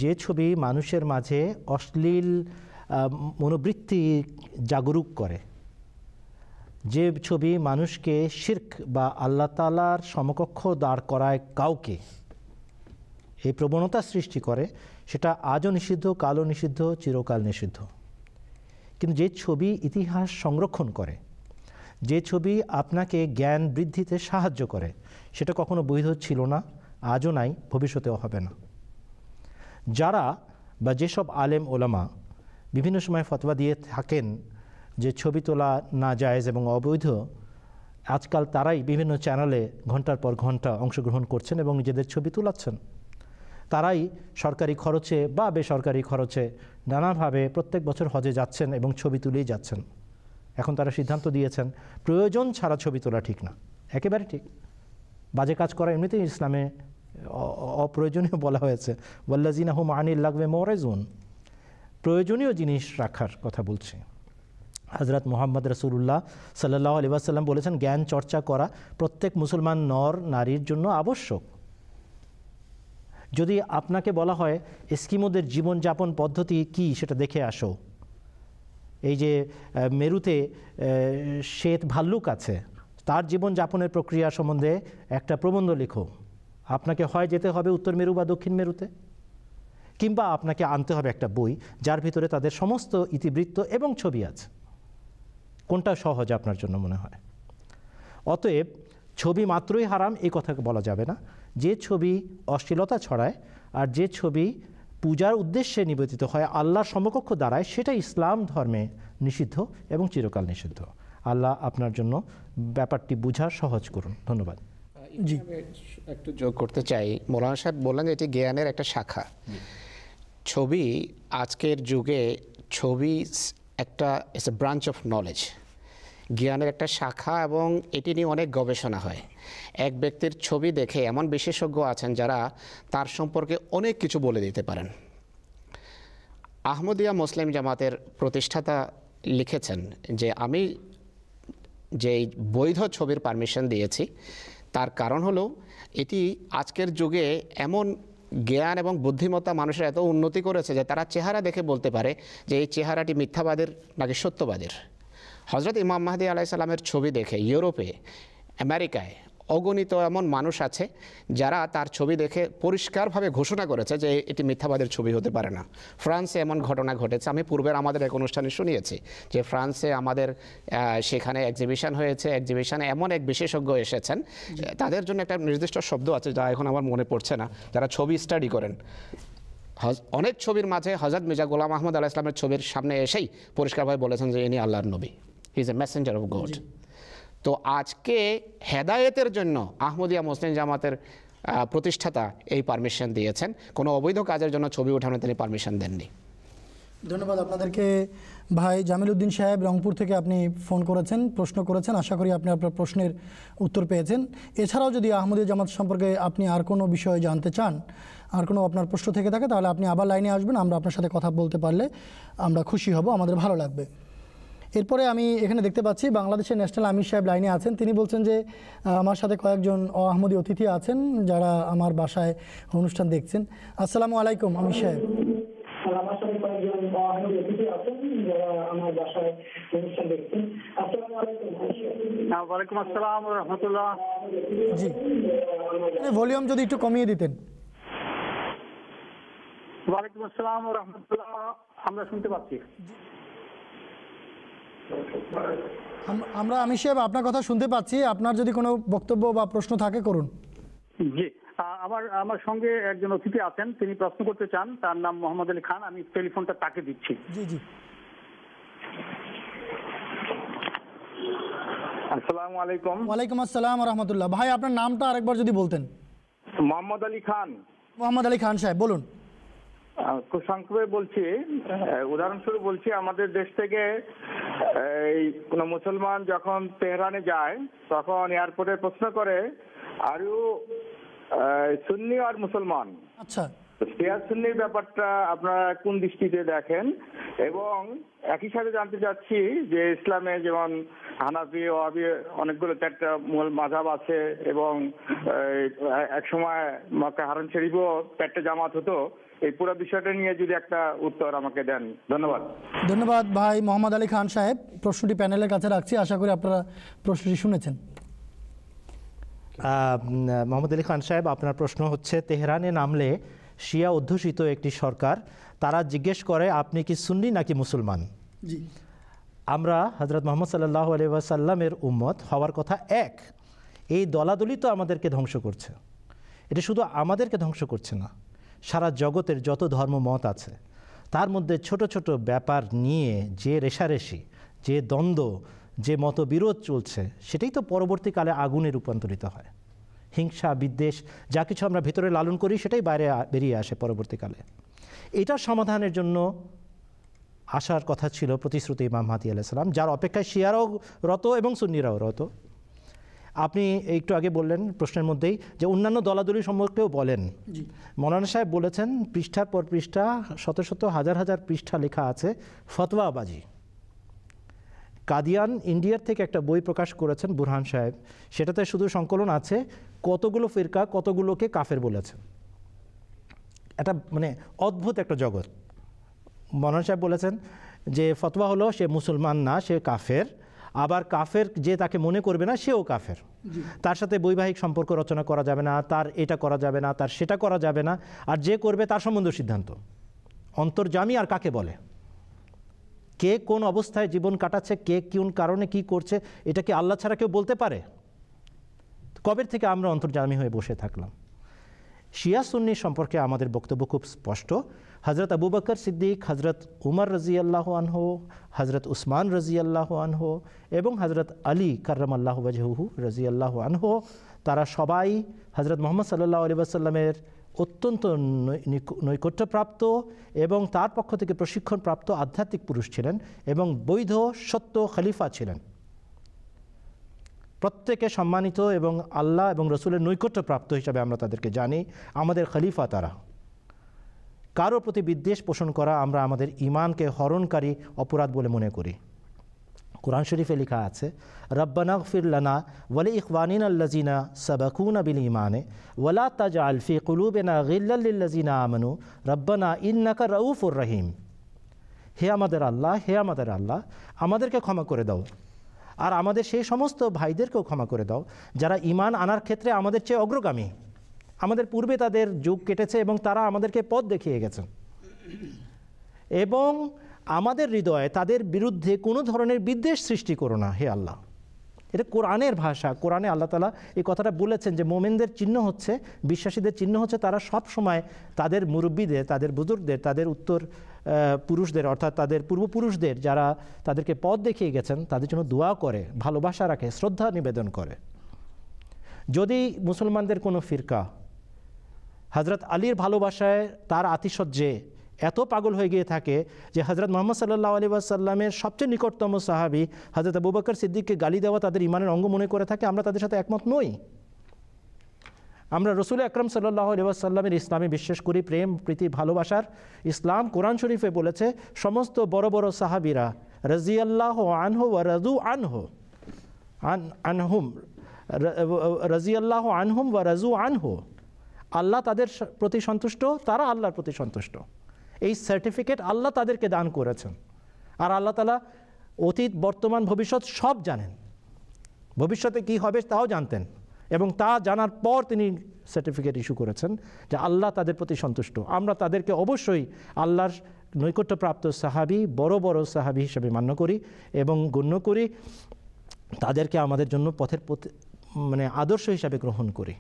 যে ছবি মানুষের মাঝে অশ্লীল মনোবৃত্তি জাগরুক করে, যে ছবি মানুষকে শিরক বা আল্লাহ তাআলার সমকক্ষ দাঁড় করায় কাউকে, এই প্রবণতা সৃষ্টি করে, সেটা আজও নিষিদ্ধ, কালও নিষিদ্ধ, চিরকাল নিষিদ্ধ। কিন্তু যে ছবি ইতিহাস সংরক্ষণ করে, যে ছবি আপনাকে জ্ঞান বৃদ্ধিতে সাহায্য করে, সেটা কখনো বৈধ ছিল না, আজও নাই, ভবিষ্যতেও হবে না। যারা বা যেসব আলেম ওলামা বিভিন্ন সময় ফতোয়া দিয়ে থাকেন যে ছবি তোলা না জায়েজ এবং অবৈধ, আজকাল তারাই বিভিন্ন চ্যানেলে ঘন্টার পর ঘন্টা অংশগ্রহণ করছেন এবং নিজেদের ছবি তোলাচ্ছেন। তারাই সরকারি খরচে বা বেসরকারি খরচে নানাভাবে প্রত্যেক বছর হজে যাচ্ছেন এবং ছবি তুলেই যাচ্ছেন। এখন তারা সিদ্ধান্ত দিয়েছেন প্রয়োজন ছাড়া ছবি তোলা ঠিক না, একেবারে ঠিক। বাজে কাজ করা এমনিতেই ইসলামে অপ্রয়োজনীয় বলা হয়েছে, ওয়াল্লাযিনা হুম আনিল লাগওয়ি মুরিজুন। প্রয়োজনীয় জিনিস রাখার কথা বলছি। হযরত মুহাম্মদ রাসূলুল্লাহ সাল্লাল্লাহু আলাইহি ওয়াসাল্লাম বলেছেন, জ্ঞান চর্চা করা প্রত্যেক মুসলমান নর নারীর জন্য আবশ্যক। যদি আপনাকে বলা হয় এস্কিমোদের জীবনযাপন পদ্ধতি কি সেটা দেখে আসো, এই যে মেরুতে শ্বেত ভাল্লুক আছে, তার জীবনযাপনের প্রক্রিয়া সম্বন্ধে একটা প্রবন্ধ লেখো, আপনাকে হয় যেতে হবে উত্তর মেরু বা দক্ষিণ মেরুতে, কিংবা আপনাকে আনতে হবে একটা বই যার ভিতরে তাদের সমস্ত ইতিবৃত্ত এবং ছবি আছে। কোনটা সহজ আপনার জন্য মনে হয়? অতএব ছবি মাত্রই হারাম এই কথা বলা যাবে না। যে ছবি অশ্লীলতা ছড়ায় আর যে ছবি পূজার উদ্দেশ্যে নিবেদিত হয়, আল্লাহর সমকক্ষ দাঁড়ায়, সেটা ইসলাম ধর্মে নিষিদ্ধ এবং চিরকাল নিষিদ্ধ। আল্লাহ আপনার জন্য ব্যাপারটি বুঝা সহজ করুন। ধন্যবাদ। জি একটু যোগ করতে চাই। মৌলানা সাহেব বললেন যে এটি জ্ঞানের একটা শাখা। ছবি আজকের যুগে ছবি একটা it's a branch of knowledge, জ্ঞানের একটা শাখা, এবং এটি নিয়ে অনেক গবেষণা হয়। এক ব্যক্তির ছবি দেখে এমন বিশেষজ্ঞ আছেন যারা তার সম্পর্কে অনেক কিছু বলে দিতে পারেন। আহমদিয়া মুসলিম জামাতের প্রতিষ্ঠাতা লিখেছেন যে আমি যে বৈধ ছবির পারমিশন দিয়েছি তার কারণ হলো এটি আজকের যুগে এমন জ্ঞান এবং বুদ্ধিমত্তা মানুষের এত উন্নতি করেছে যে তারা চেহারা দেখে বলতে পারে যে এই চেহারাটি মিথ্যাবাদের নাকি সত্যবাদের। হজরত ইমাম মাহদী আলাইহিস সালামের ছবি দেখে ইউরোপে, আমেরিকায় অগণিত এমন মানুষ আছে যারা তার ছবি দেখে পরিষ্কারভাবে ঘোষণা করেছে যে এটি মিথ্যাবাদের ছবি হতে পারে না। ফ্রান্সে এমন ঘটনা ঘটেছে। আমি পূর্বের আমাদের এক অনুষ্ঠানে শুনিয়েছি যে ফ্রান্সে আমাদের সেখানে এক্সিবিশন হয়েছে, এক্সিবিশনে এমন এক বিশেষজ্ঞ এসেছেন, তাদের জন্য একটা নির্দিষ্ট শব্দ আছে যা এখন আমার মনে পড়ছে না, যারা ছবি স্টাডি করেন। অনেক ছবির মাঝে হযরত মির্জা গোলাম আহমদ আলাইহিস সালামের ছবির সামনে এসেই পরিষ্কারভাবে বলেছেন যে ইনি আল্লাহর নবী, he is a Messenger of god. তো আজকে হেদায়েতের জন্য আহমদিয়া মুসলিম জামাতের প্রতিষ্ঠাতা এই পারমিশন দিয়েছেন, কোনো অবৈধ কাজের জন্য ছবি ওঠানো তিনি পারমিশন দেননি। ধন্যবাদ আপনাদেরকে। ভাই জামিল উদ্দিন সাহেব রংপুর থেকে আপনি ফোন করেছেন, প্রশ্ন করেছেন, আশা করি আপনি আপনার প্রশ্নের উত্তর পেয়েছেন। এছাড়াও যদি আহমদিয়া জামাত সম্পর্কে আপনি আর কোনো বিষয়ে জানতে চান, আর কোনো আপনার প্রশ্ন থেকে থাকে, তাহলে আপনি আবার লাইনে আসবেন, আমরা আপনার সাথে কথা বলতে পারলে আমরা খুশি হব, আমাদের ভালো লাগবে। এরপরে আমি এখানে দেখতে পাচ্ছি বাংলাদেশের ন্যাশনাল আমির সাহেব লাইনে আছেন। তিনি বলছেন যে আমার সাথে কয়েকজন আহমদী অতিথি আছেন যারা আমার বাসায় অনুষ্ঠান দেখছেন। আসসালামু আলাইকুম আমির সাহেব। ওয়ালাইকুম আসসালাম ওয়া রাহমাতুল্লাহ। জি, ভলিউম যদি একটু কমিয়ে দিতেন। ওয়ালাইকুম আসসালাম ওয়া রাহমাতুল্লাহ, আমরা শুনতে পাচ্ছি। আমরা আমির সাহেব আপনার কথা শুনতে পাচ্ছি, আপনার যদি কোনো বক্তব্য বা প্রশ্ন থাকে করুন। জি, আমার সঙ্গে একজন অতিথি আছেন, তিনি প্রশ্ন করতে চান, তার নাম মোহাম্মদ আলী খান। আমি টেলিফোনটা তাকে দিচ্ছি। জি জি। আসসালামু আলাইকুম। ওয়ালাইকুম আসসালাম ওয়া রাহমাতুল্লাহ। ভাই আপনার নামটা আরেকবার যদি বলতেন। মোহাম্মদ আলী খান। মোহাম্মদ আলী খান সাহেব বলুন। খুব সংক্ষেপে বলছি, উদাহরণস্বরূপ বলছি, আমাদের দেশ থেকে এই কোনো মুসলমান যখন তেহরানে যায় তখন এয়ারপোর্টে প্রশ্ন করে আর ইউ সুন্নি আর মুসলমান। আচ্ছা, শিয়া সুন্নির ব্যাপারটা আপনারা কোন দৃষ্টিতে দেখেন? এবং একই সাথে জানতে চাচ্ছি যে ইসলামে যেমন হানাফি, ওয়াহাবি অনেকগুলো চারটা মূল মাযহাব আছে এবং এক সময় মক্কা হারাম শরীফও চারটে জামাত হতো। এই পুরো বিষয়টা নিয়ে যদি একটা উত্তর আমাকে দেন। ধন্যবাদ। ধন্যবাদ ভাই মোহাম্মদ আলী খান সাহেব। প্রশ্নটি প্যানেলের কাছে রাখছি, আশা করি আপনারা প্রশ্নটি শুনেছেন। মোহাম্মদ আলী খান সাহেব, আপনার প্রশ্ন হচ্ছে তেহরানে নামলে শিয়া অধ্যুষিত একটি সরকার, তারা জিজ্ঞেস করে আপনি কি সুন্নি নাকি মুসলমান। জি, আমরা হযরত মুহাম্মদ সাল্লাল্লাহু আলাইহি ওয়াসাল্লামের উম্মত হওয়ার কথা এক। এই দলাদলি তো আমাদেরকে ধ্বংস করছে। এটা শুধু আমাদেরকে ধ্বংস করছে না, সারা জগতের যত ধর্মমত আছে তার মধ্যে ছোট ছোট ব্যাপার নিয়ে যে রেষারেষি, যে দ্বন্দ্ব, যে মতবিরোধ চলছে, সেটাই তো পরবর্তীকালে আগুনে রূপান্তরিত হয়। হিংসা, বিদ্বেষ, যা কিছু আমরা ভিতরে লালন করি সেটাই বাইরে বেরিয়ে আসে পরবর্তীকালে। এটার সমাধানের জন্য আসার কথা ছিল প্রতিশ্রুতি ইমাম মাহদী আলাইহিস সালাম, যার অপেক্ষায় শিয়ারাও রত এবং সুন্নিরাও রত। আপনি একটু আগে বললেন প্রশ্নের মধ্যেই যে অন্যান্য দলাদলি সম্পর্কেও বলেন। মৌলানা সাহেব বলেছেন পৃষ্ঠার পর পৃষ্ঠা, শত শত হাজার হাজার পৃষ্ঠা লেখা আছে ফতোয়াবাজি। কাদিয়ান ইন্ডিয়ার থেকে একটা বই প্রকাশ করেছেন বুরহান সাহেব, সেটাতে শুধু সংকলন আছে কতগুলো ফিরকা কতগুলোকে কাফের বলেছে। এটা মানে অদ্ভুত একটা জগৎ। মৌলানা সাহেব বলেছেন যে ফতোয়া হলো সে মুসলমান না, সে কাফের, আবার কাফের যে তাকে মনে করবে না সেও কাফের। তার সাথে বৈবাহিক সম্পর্ক রচনা করা যাবে না, তার এটা করা যাবে না, তার সেটা করা যাবে না, আর যে করবে তার সম্বন্ধে সিদ্ধান্ত। অন্তর্যামী আর কাকে বলে, কে কোন অবস্থায় জীবন কাটাচ্ছে, কে কোন কারণে কি করছে, এটা কি আল্লাহ ছাড়া কেউ বলতে পারে? কবে থেকে আমরা অন্তর্যামী হয়ে বসে থাকলাম? শিয়া সুন্নি সম্পর্কে আমাদের বক্তব্য খুব স্পষ্ট। হজরত আবু বকর সিদ্দিক, হজরত উমর রাজিয়াল্লাহু আনহু, হজরত উসমান রাজিয়াল্লাহু আনহু এবং হজরত আলী কাররামাল্লাহু ওয়াজহুহু রাজিয়াল্লাহু আনহু, তারা সবাই হজরত মুহাম্মদ সাল্লাল্লাহু আলাইহি ওয়াসাল্লামের অত্যন্ত নৈকট্যপ্রাপ্ত এবং তার পক্ষ থেকে প্রশিক্ষণপ্রাপ্ত আধ্যাত্মিক পুরুষ ছিলেন এবং বৈধ সত্য খলিফা ছিলেন। প্রত্যেকে সম্মানিত এবং আল্লাহ এবং রসুলের নৈকট্যপ্রাপ্ত হিসাবে আমরা তাদেরকে জানি। আমাদের খলিফা তারা। কারো প্রতি বিদ্বেষ পোষণ করা আমরা আমাদের ঈমানকে হরণকারী অপরাধ বলে মনে করি। কুরআন শরীফে লেখা আছে, রব্বানা গফির লানা ওয়া লিইখওয়ানিনা আল্লাযিনা সাবাকুনা বিল ঈমানে ওয়া লা তাজআল ফি কুলুবিনা গিল্লাল লিল্লাযিনা আমানু রব্বানা ইন্নাকা রাউফুর রহিম। হে আমাদের আল্লাহ, হে আমাদের আল্লাহ, আমাদেরকে ক্ষমা করে দাও আর আমাদের সেই সমস্ত ভাইদেরকেও ক্ষমা করে দাও যারা ঈমান আনার ক্ষেত্রে আমাদের চেয়ে অগ্রগামী। আমাদের পূর্বে তাদের যুগ কেটেছে এবং তারা আমাদেরকে পথ দেখিয়ে গেছেন, এবং আমাদের হৃদয়ে তাদের বিরুদ্ধে কোনো ধরনের বিদ্বেষ সৃষ্টি করো না হে আল্লাহ। এটা কোরআনের ভাষা। কোরআনে আল্লাহ তাআলা এই কথাটা বলেছেন যে মোমেনদের চিহ্ন হচ্ছে, বিশ্বাসীদের চিহ্ন হচ্ছে তারা সব সময় তাদের মুরব্বীদের, তাদের বুজুর্গদের, তাদের উত্তর পুরুষদের অর্থাৎ তাদের পূর্বপুরুষদের যারা তাদেরকে পথ দেখিয়ে গেছেন তাদের জন্য দোয়া করে, ভালোবাসা রাখে, শ্রদ্ধা নিবেদন করে। যদি মুসলমানদের কোনো ফিরকা হজরত আলীর ভালোবাসায়, তার আতিশয্যে এত পাগল হয়ে গিয়ে থাকে যে হজরত মুহাম্মদ সাল্লাল্লাহু আলাইহি ওয়াসাল্লামের সবচেয়ে নিকটতম সাহাবী হজরত আবু বকর সিদ্দিককে গালি দেওয়া তাদের ঈমানের অঙ্গ মনে করে থাকে, আমরা তাদের সাথে একমত নই। আমরা রসুল আকরাম সাল্লাল্লাহু আলাইহি ওয়াসাল্লামের ইসলামে বিশ্বাস করি, প্রেম প্রীতি ভালোবাসার ইসলাম। কোরআন শরীফে বলেছে সমস্ত বড় বড় সাহাবীরা রাজিয়াল্লাহু আনহু ওয়া রাজু আনহু আনহুম রাজিয়াল্লাহু আনহুম ওয়া রাজু আনহু, আল্লাহ তাদের প্রতি সন্তুষ্ট, তারা আল্লাহর প্রতি সন্তুষ্ট। এই সার্টিফিকেট আল্লাহ তাদেরকে দান করেছেন। আর আল্লাহ তাআলা অতীত বর্তমান ভবিষ্যৎ সব জানেন, ভবিষ্যতে কি হবে তাও জানতেন, এবং তা জানার পর তিনি সার্টিফিকেট ইস্যু করেছেন যে আল্লাহ তাদের প্রতি সন্তুষ্ট। আমরা তাদেরকে অবশ্যই আল্লাহর নৈকট্যপ্রাপ্ত সাহাবী, বড় বড় সাহাবী হিসেবে মান্য করি এবং গণ্য করি, তাদেরকে আমাদের জন্য পথের আদর্শ হিসাবে গ্রহণ করি।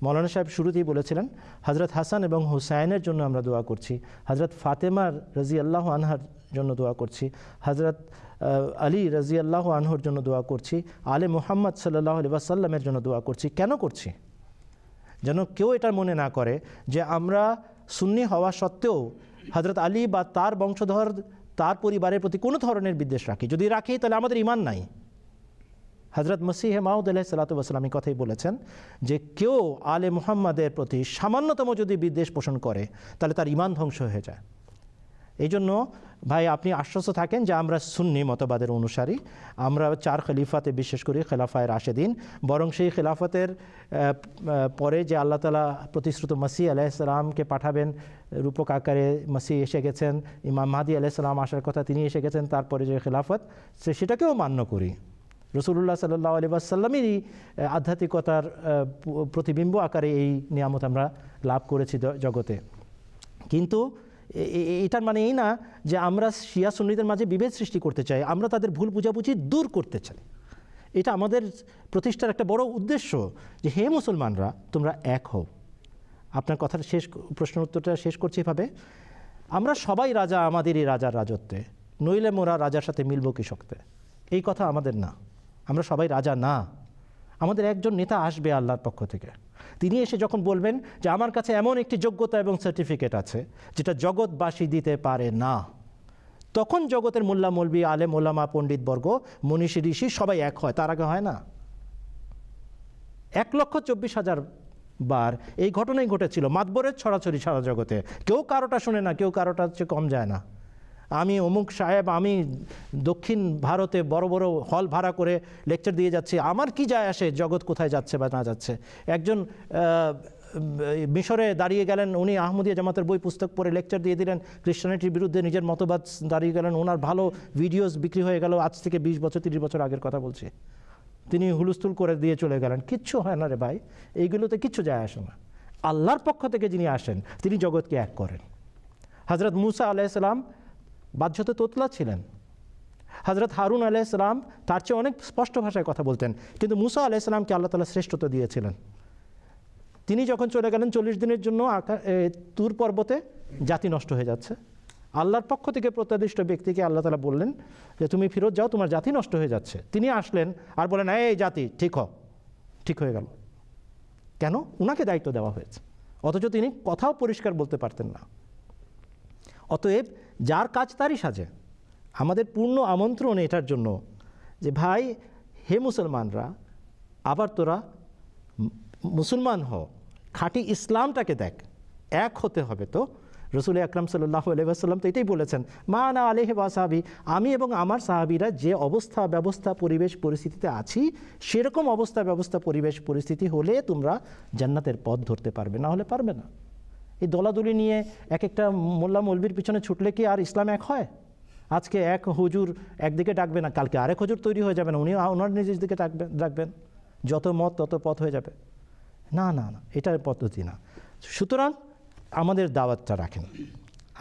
মৌলানা সাহেব শুরুতেই বলেছিলেন হজরত হাসান এবং হুসাইনের জন্য আমরা দোয়া করছি, হজরত ফাতেমার রাজিয়াল্লাহু আনহার জন্য দোয়া করছি, হজরত আলী রাজিয়াল্লাহু আনহুর জন্য দোয়া করছি, আলে মুহাম্মদ সাল্লাল্লাহু আলাইহি ওয়াসাল্লামের জন্য দোয়া করছি। কেন করছি? যেন কেউ এটা মনে না করে যে আমরা সুন্নি হওয়া সত্ত্বেও হজরত আলী বা তার বংশধর, তার পরিবারের প্রতি কোনো ধরনের বিদ্বেষ রাখি। যদি রাখি তাহলে আমাদের ঈমান নাই। হজরত মসিহে মাউদ আলাইহিস সালাতু ওয়াস সালাম এই কথাই বলেছেন যে কেউ আলে মুহাম্মাদের প্রতি সামান্যতম যদি বিদ্বেষ পোষণ করে তাহলে তার ঈমান ধ্বংস হয়ে যায়। এই জন্য ভাই আপনি আশ্বস্ত থাকেন যে আমরা সুন্নি মতবাদের অনুসারী, আমরা 4 খলিফাতে বিশ্বাস করি, খেলাফায়ে রাশেদিন। বরং সেই খেলাফতের পরে যে আল্লাহ তাআলা প্রতিশ্রুত মসিহ আলাইহিস সালামকে পাঠাবেন, রূপক আকারে মসিহ এসে গেছেন, ইমাম মাহদী আলাইহিস সালাম আসার কথা, তিনি এসে গেছেন, তারপরে যে খেলাফত সেটাকেও মান্য করি। রাসূলুল্লাহ সাল্লাল্লাহু আলাইহি ওয়াসাল্লামেরই আধ্যাত্মিকতার প্রতিবিম্ব আকারে এই নিয়ামত আমরা লাভ করেছি জগতে। কিন্তু এটার মানে এই না যে আমরা শিয়া সুন্নিদের মাঝে বিভেদ সৃষ্টি করতে চাই, আমরা তাদের ভুল বুঝাবুঝি দূর করতে চাই। এটা আমাদের প্রতিষ্ঠার একটা বড় উদ্দেশ্য যে হে মুসলমানরা তোমরা এক হও। আপনার কথার প্রশ্ন উত্তরটা শেষ করছি এভাবে, আমরা সবাই রাজা আমাদেরই রাজার রাজত্বে, নইলে মোরা রাজার সাথে মিলব কি শক্তে। এই কথা আমাদের না, আমরা সবাই রাজা না। আমাদের একজন নেতা আসবে আল্লাহর পক্ষ থেকে, তিনি এসে যখন বলবেন যে আমার কাছে এমন একটি যোগ্যতা এবং সার্টিফিকেট আছে যেটা জগৎবাসী দিতে পারে না, তখন জগতের মোল্লা মৌলবি, আলেম ওলামা, পণ্ডিতবর্গ, মনীষী ঋষি সবাই এক হয়। তার আগে হয় না। 1,24,000 বার এই ঘটনাই ঘটেছিল, মাতবরের ছড়াছড়ি সারা জগতে। কেউ কারোটা শুনে না, কেউ কারোটা চেয়ে কম যায় না। আমি অমুক সাহেব, আমি দক্ষিণ ভারতে বড় বড় হল ভাড়া করে লেকচার দিয়ে যাচ্ছি, আমার কি যায় আসে জগৎ কোথায় যাচ্ছে বা না যাচ্ছে। একজন মিশরে দাঁড়িয়ে গেলেন, উনি আহমদিয়া জামাতের বই পুস্তক পড়ে লেকচার দিয়ে দিলেন, খ্রিস্টানিটির বিরুদ্ধে নিজের মতবাদ দাঁড়িয়ে গেলেন, ওনার ভালো ভিডিওস বিক্রি হয়ে গেল। আজ থেকে 20 বছর 30 বছর আগের কথা বলছি। তিনি হুলস্থুল করে দিয়ে চলে গেলেন। কিচ্ছু হয় না রে ভাই, এইগুলোতে কিচ্ছু যায় আসে না। আল্লাহর পক্ষ থেকে যিনি আসেন তিনি জগৎকে এক করেন। হজরত মুসা আলাইহিস সালাম বাহ্যত তোতলা ছিলেন, হজরত হারুন আলাইহিস সালাম তার চেয়ে অনেক স্পষ্ট ভাষায় কথা বলতেন, কিন্তু মুসা আলাইহিস সালামকে আল্লাহ তাআলা শ্রেষ্ঠত্ব দিয়েছিলেন। তিনি যখন চলে গেলেন 40 দিনের জন্য তুর পর্বতে, জাতি নষ্ট হয়ে যাচ্ছে, আল্লাহর পক্ষ থেকে প্রত্যাদিষ্ট ব্যক্তিকে আল্লাহ তাআলা বললেন যে তুমি ফেরত যাও, তোমার জাতি নষ্ট হয়ে যাচ্ছে। তিনি আসলেন আর বলেন এই জাতি ঠিক হয়ে গেল। কেন? উনাকে দায়িত্ব দেওয়া হয়েছে, অথচ তিনি কথাও পরিষ্কার বলতে পারতেন না। অতএব যার কাজ তারই সাজে। আমাদের পূর্ণ আমন্ত্রণ এটার জন্য যে ভাই, হে মুসলমানরা, আবার তোরা মুসলমান হ, খাঁটি ইসলামটাকে দেখ, এক হতে হবে। তো রসুল আকরাম সাল্লাল্লাহু আলাইহি ওয়াসাল্লাম তো এটাই বলেছেন, মা আনা আলাইহি ওয়া সাহাবী, আমি এবং আমার সাহাবীরা যে অবস্থা ব্যবস্থা পরিবেশ পরিস্থিতিতে আছি, সেরকম অবস্থা ব্যবস্থা পরিবেশ পরিস্থিতি হলে তোমরা জান্নাতের পথ ধরতে পারবে, না হলে পারবে না। এই দলাদলি নিয়ে এক একটা মোল্লা মৌলবীর পিছনে ছুটলে কি আর ইসলাম এক হয়? আজকে এক হুজুর একদিকে ডাকবে না, কালকে আরেক হুজুর তৈরি হয়ে যাবে না, উনি ওনার নিজের দিকে ডাকবেন, যত মত তত পথ হয়ে যাবে। না না না, এটার পদ্ধতি না। সুতরাং আমাদের দাওয়াতটা রাখেন,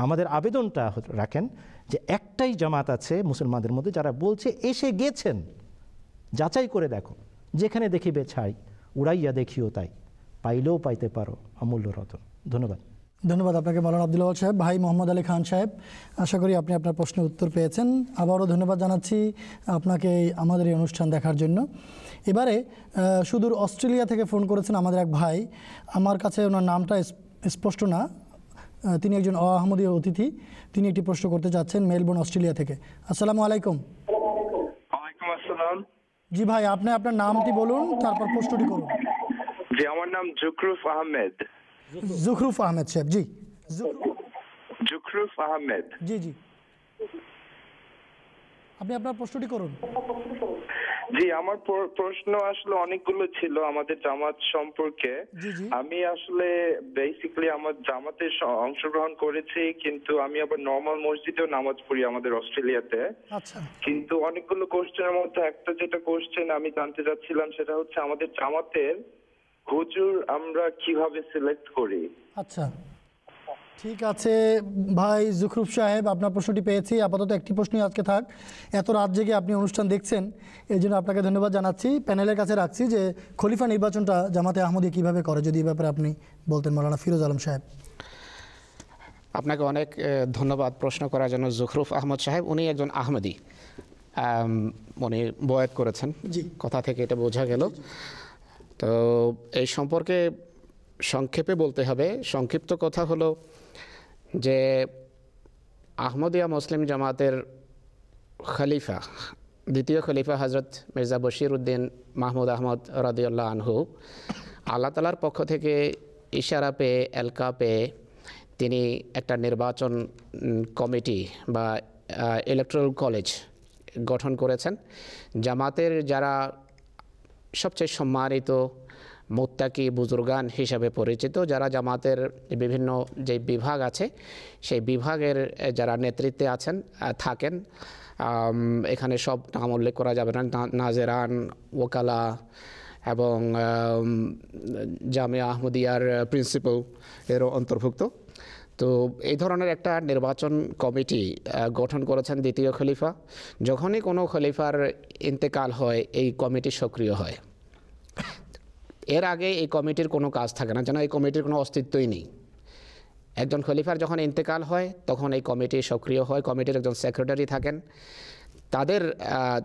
আমাদের আবেদনটা রাখেন যে একটাই জামাত আছে মুসলমানদের মধ্যে যারা বলছে এসে গেছেন, যাচাই করে দেখো, যেখানে দেখিবে ছাই উড়াইয়া দেখিও তাই, পাইলেও পাইতে পারো অমূল্য রতন। ধন্যবাদ। ধন্যবাদ আপনাকে মাওলানা আব্দুল ওয়াহাব সাহেব। ভাই মোহাম্মদ আলী খান সাহেব, আশা করি আপনি আপনার প্রশ্নের উত্তর পেয়েছেন। আবারও ধন্যবাদ জানাচ্ছি আপনাকে আমাদের এই অনুষ্ঠান দেখার জন্য। এবারে সুদূর অস্ট্রেলিয়া থেকে ফোন করেছেন আমাদের এক ভাই, আমার কাছে ওনার নামটা স্পষ্ট না, তিনি একজন আহমদীয় অতিথি, তিনি একটি প্রশ্ন করতে চাচ্ছেন মেলবোর্ন অস্ট্রেলিয়া থেকে। আসসালামু আলাইকুম। ওয়ালাইকুম আসসালাম। জি ভাই, আপনি আপনার নামটি বলুন, তারপর প্রশ্নটি করুন। জি, আমার নাম জুকরুফ আহমেদ। জুকরুফ আহমেদ সাহেব। জি, জুকরুফ আহমেদ। জি জি, আপনি আপনার প্রশ্নটি করুন। জি, আমার প্রশ্ন আসলে অনেকগুলো ছিল আমাদের জামাত সম্পর্কে। আমি আসলে বেসিক্যালি আমার জামাতে অংশগ্রহণ করেছি, কিন্তু আমি আবার নরমাল মসজিদেও নামাজ পড়ি আমাদের অস্ট্রেলিয়াতে। আচ্ছা। কিন্তু অনেকগুলো কোশ্চেনের মধ্যে একটা যেটা কোশ্চেন আমি জানতে চাচ্ছিলাম সেটা হচ্ছে আমাদের জামাতের হুজুর আমরা কিভাবে সিলেক্ট করি? আচ্ছা, ঠিক আছে ভাই জুকরুফ সাহেব, আপনার প্রশ্নটি পেয়েছি। আপাতত একটি প্রশ্নই আজকে থাক, এত রাত জেগে আপনি অনুষ্ঠান দেখছেন, এই জন্য আপনাকে ধন্যবাদ জানাচ্ছি। প্যানেলের কাছে রাখছি যে খলিফা নির্বাচনটা জামাতে আহমদী কিভাবে করে, যদি এই ব্যাপারে আপনি বলতেন মাওলানা ফিরোজ আলম সাহেব। আপনাকে অনেক ধন্যবাদ প্রশ্ন করার জন্য জুকরুফ আহমদ সাহেব। উনি একজন আহমদী, উনি বয়াত করেছেন, কথা থেকে এটা বোঝা গেল। তো এই সম্পর্কে সংক্ষেপে বলতে হবে। সংক্ষিপ্ত কথা হলো যে আহমদিয়া মুসলিম জামাতের খলিফা, দ্বিতীয় খলিফা হজরত মির্জা বশির উদ্দিন মাহমুদ আহমদ রাদিয়াল্লাহু আনহু আল্লাহ তাআলার পক্ষ থেকে ইশারা পেয়ে, এলকা পেয়ে তিনি একটা নির্বাচন কমিটি বা ইলেকট্রাল কলেজ গঠন করেছেন। জামাতের যারা সবচেয়ে সম্মানিত মুত্তাকি বুজুর্গান হিসাবে পরিচিত, যারা জামাতের বিভিন্ন যে বিভাগ আছে সেই বিভাগের যারা নেতৃত্বে আছেন থাকেন, এখানে সব নাম উল্লেখ করা যাবে না, নাজেরান, ওকালা এবং জামিয়া আহমদিয়ার প্রিন্সিপাল এরও অন্তর্ভুক্ত। তো এই ধরনের একটা নির্বাচন কমিটি গঠন করেছেন দ্বিতীয় খলিফা। যখনই কোনো খলিফার ইন্তেকাল হয় এই কমিটি সক্রিয় হয়। এর আগে এই কমিটির কোনো কাজ থাকে না, যেন এই কমিটির কোনো অস্তিত্বই নেই। একজন খলিফার যখন ইন্তেকাল হয় তখন এই কমিটি সক্রিয় হয়। কমিটির একজন সেক্রেটারি থাকেন,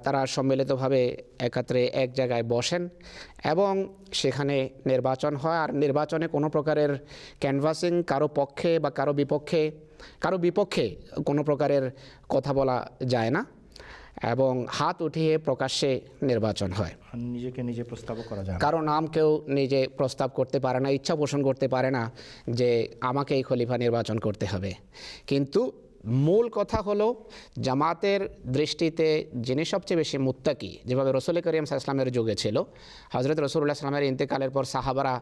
তারা সম্মিলিতভাবে একত্রে এক জায়গায় বসেন এবং সেখানে নির্বাচন হয়। আর নির্বাচনে কোনো প্রকারের ক্যানভাসিং কারো পক্ষে বা কারো বিপক্ষে কোনো প্রকারের কথা বলা যায় না এবং হাত উঠিয়ে প্রকাশ্যে নির্বাচন হয়। নিজেকে নিজে প্রস্তাব করা যায়, কারো নাম কেউ নিজে প্রস্তাব করতে পারে না, ইচ্ছা পোষণ করতে পারে না যে আমাকে এই খলিফা নির্বাচন করতে হবে। কিন্তু মূল কথা হলো জামাতের দৃষ্টিতে যিনি সবচেয়ে বেশি মুত্তাকি, যেভাবে রসুল করিম সাল্লাল্লাহু আলাইহি ওয়াসাল্লামের যুগে ছিল, হযরত রাসূলুল্লাহ সাল্লাল্লাহু আলাইহি ওয়াসাল্লামের ইন্তেকালের পর সাহাবারা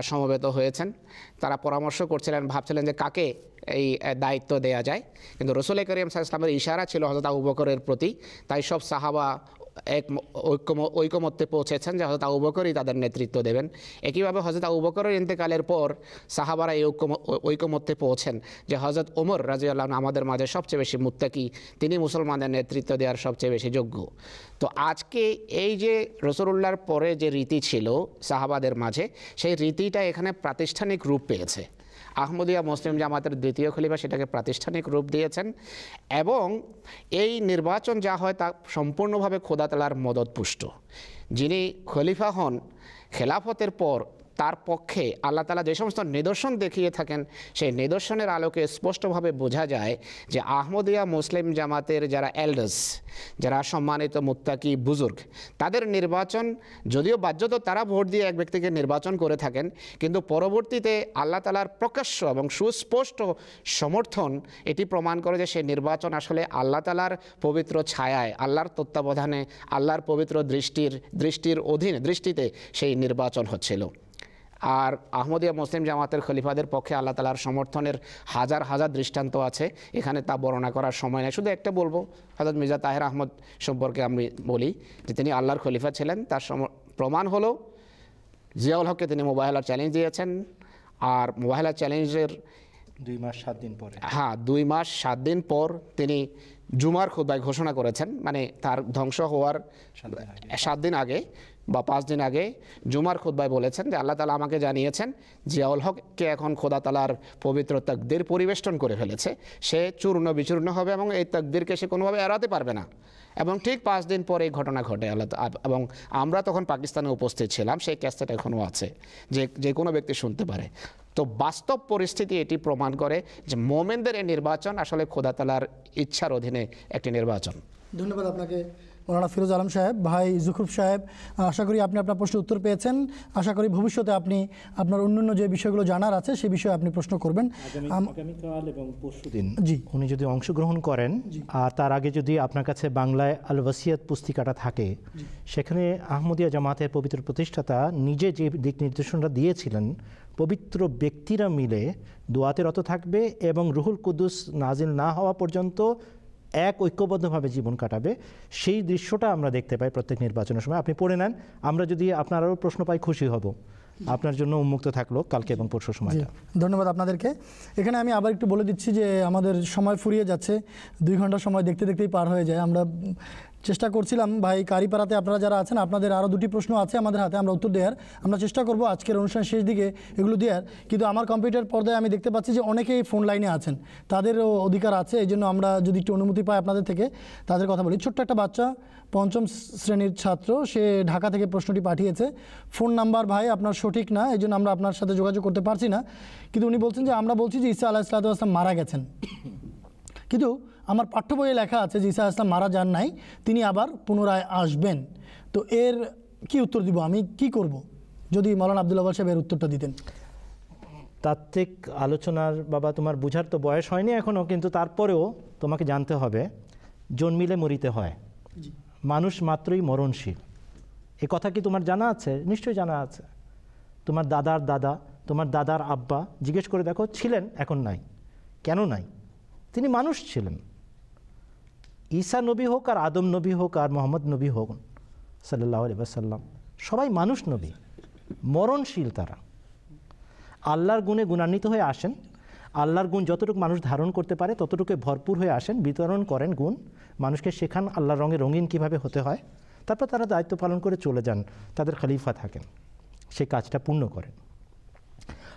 সমবেত হয়েছেন। তারা পরামর্শ করছিলেন, ভাবছিলেন যে কাকে এই দায়িত্ব দেয়া যায়। কিন্তু রসুল করিম সাল্লাল্লাহু আলাইহি ওয়াসাল্লামের ইশারা ছিল হযরত আবু বকরের প্রতি, তাই সব সাহাবা ঐকমত্যে পৌঁছেছেন যে হযরত আবু বকরই তাদের নেতৃত্ব দেবেন। একইভাবে হযরত আবু বকরের ইন্তেকালের পর সাহাবারা এই ঐকমত্যে পৌঁছেন যে হযরত ওমর রাদিয়াল্লাহু আনহু আমাদের মাঝে সবচেয়ে বেশি মুত্তাকি, তিনি মুসলমানদের নেতৃত্ব দেওয়ার সবচেয়ে বেশি যোগ্য। তো আজকে এই যে রাসূলুল্লাহর পরে যে রীতি ছিল সাহাবাদের মাঝে, সেই রীতিটা এখানে প্রাতিষ্ঠানিক রূপ পেয়েছে। আহমদিয়া মুসলিম জামাতের দ্বিতীয় খলিফা সেটাকে প্রাতিষ্ঠানিক রূপ দিয়েছেন এবং এই নির্বাচন যা হয় তা সম্পূর্ণভাবে খোদা তাআলার মদতপুষ্ট। যিনি খলিফা হন, খেলাফতের পর তার পক্ষে আল্লাহ তাআলা যে সমস্ত নিদর্শন দেখিয়ে থাকেন সেই নিদর্শনের আলোকে স্পষ্টভাবে বোঝা যায় যে আহমদিয়া মুসলিম জামাতের যারা এল্ডার্স, যারা সম্মানিত মুত্তাকি বুজুর্গ, তাদের নির্বাচন যদিও বাধ্যত তারা ভোট দিয়ে এক ব্যক্তিকে নির্বাচন করে থাকেন, কিন্তু পরবর্তীতে আল্লাহ তাআলার প্রকাশ্য এবং সুস্পষ্ট সমর্থন এটি প্রমাণ করে যে সেই নির্বাচন আসলে আল্লাহ তাআলার পবিত্র ছায়ায়, আল্লাহর তত্ত্বাবধানে, আল্লাহর পবিত্র দৃষ্টির দৃষ্টিতে সেই নির্বাচন হচ্ছিল। আর আহমদিয়া মুসলিম জামাতের খলিফাদের পক্ষে আল্লাহ তাআলার সমর্থনের হাজার হাজার দৃষ্টান্ত আছে, এখানে তা বর্ণনা করার সময় নেই। শুধু একটা বলবো, হযরত মির্জা তাহের আহমদ সম্পর্কে আমি বলি যে তিনি আল্লাহর খলিফা ছিলেন। তার প্রমাণ হলো জিয়াউল হককে তিনি মোবাহেলার চ্যালেঞ্জ দিয়েছেন, আর মোবাহেলার চ্যালেঞ্জের 2 মাস 7 দিন পরে, 2 মাস 7 দিন পর তিনি জুমার খুতবায় ঘোষণা করেছেন, মানে তার ধ্বংস হওয়ার 7 দিন আগে বা 5 দিন আগে জুমার খুতবায় বলেছেন যে আল্লাহ তাআলা আমাকে জানিয়েছেন জিয়াউল হককে এখন খোদা তাআলার পবিত্র তাকদীর পরিবেষ্টন করে ফেলেছে, সে চূর্ণ বিচূর্ণ হবে এবং এই তাকদীরকে সে কোনোভাবে এড়াতে পারবে না। এবং ঠিক 5 দিন পরে এই ঘটনা ঘটে। এবং আমরা তখন পাকিস্তানে উপস্থিত ছিলাম, সেই ক্যাসেট এখনও আছে, যে কোনো ব্যক্তি শুনতে পারে। তো বাস্তব পরিস্থিতি এটি প্রমাণ করে যে মোমেনদের এই নির্বাচন আসলে খোদা তাআলার ইচ্ছার অধীনে একটি নির্বাচন। ধন্যবাদ আপনাকে মৌলানা ফিরোজ আলম সাহেব। ভাই জুখরুফ সাহেব, আশা করি আপনি আপনার প্রশ্নের উত্তর পেয়েছেন। আশা করি ভবিষ্যতে আপনি আপনার অন্যান্য যে বিষয়গুলো জানার আছে সেই বিষয়ে আপনি প্রশ্ন করবেন। আগামীকাল এবং পরশুদিন উনি যদি অংশগ্রহণ করেন, আর তার আগে যদি আপনার কাছে বাংলায় আল ওয়াসিয়াত পুস্তিকাটা থাকে, সেখানে আহমদিয়া জামাতের পবিত্র প্রতিষ্ঠাতা নিজে যে দিক নির্দেশনা দিয়েছিলেন, পবিত্র ব্যক্তিরা মিলে দোয়াতে রত থাকবে এবং রুহুল কুদ্দুস নাজিল না হওয়া পর্যন্ত এক ঐক্যবদ্ধভাবে জীবন কাটাবে, সেই দৃশ্যটা আমরা দেখতে পাই প্রত্যেক নির্বাচনের সময়। আপনি পড়ে নেন, আমরা যদি আপনার আরও প্রশ্ন পাই খুশি হব। আপনার জন্য উন্মুক্ত থাকলো কালকে এবং পরশু সময়টা। ধন্যবাদ আপনাদেরকে। এখানে আমি আবার একটু বলে দিচ্ছি যে আমাদের সময় ফুরিয়ে যাচ্ছে, 2 ঘন্টা সময় দেখতে দেখতেই পার হয়ে যায়। আমরা চেষ্টা করছিলাম ভাই কারিপাড়াতে আপনারা যারা আছেন, আপনাদের আরও 2টি প্রশ্ন আছে আমাদের হাতে, আমরা উত্তর দেওয়ার আমরা চেষ্টা করব আজকের অনুষ্ঠান শেষ দিকে এগুলো দেওয়ার। কিন্তু আমার কম্পিউটার পর্দায় আমি দেখতে পাচ্ছি যে অনেকেই ফোন লাইনে আছেন, তাদেরও অধিকার আছে। এই জন্য আমরা যদি একটু অনুমতি পাই আপনাদের থেকে, তাদের কথা বলি। ছোট্ট একটা বাচ্চা 5ম শ্রেণীর ছাত্র, সে ঢাকা থেকে প্রশ্নটি পাঠিয়েছে। ফোন নাম্বার ভাই আপনার সঠিক না, এই জন্য আমরা আপনার সাথে যোগাযোগ করতে পারছি না। কিন্তু উনি বলছেন যে আমরা বলছি যে ঈসা আলাইহিস সালাম মারা গেছেন, কিন্তু আমার পাঠ্য বইয়ে লেখা আছে যে ঈসা আলাইহিস সালাম মারা যান নাই, তিনি আবার পুনরায় আসবেন। তো এর কি উত্তর দিব, আমি কি করব? যদি মাওলানা আব্দুল ওয়াহাব সাহেব এর উত্তরটা দিতেন। তাত্ত্বিক আলোচনার বাবা তোমার বুঝার তো বয়স হয়নি এখনও, কিন্তু তারপরেও তোমাকে জানতে হবে জন্মিলে মরিতে হয়, মানুষ মাত্রই মরণশীল। এ কথা কি তোমার জানা আছে? নিশ্চয়ই জানা আছে। তোমার দাদার দাদা, তোমার দাদার আব্বা জিজ্ঞেস করে দেখো, ছিলেন, এখন নাই। কেন নাই? তিনি মানুষ ছিলেন। ঈসা নবী হোক আর আদম নবী হোক আর মোহাম্মদ নবী হোক সাল্লাল্লাহু আলাইহি ওয়াসাল্লাম, সবাই মানুষ নবী, মরণশীল। তারা আল্লাহর গুণে গুণান্বিত হয়ে আসেন, আল্লাহর গুণ যতটুকু মানুষ ধারণ করতে পারে ততটুকু ভরপুর হয়ে আসেন, বিতরণ করেন গুণ, মানুষকে শেখান আল্লাহর রঙে রঙিন কীভাবে হতে হয়। তারপর তারা দায়িত্ব পালন করে চলে যান, তাদের খলিফা থাকেন, সেই কাজটা পূর্ণ করেন।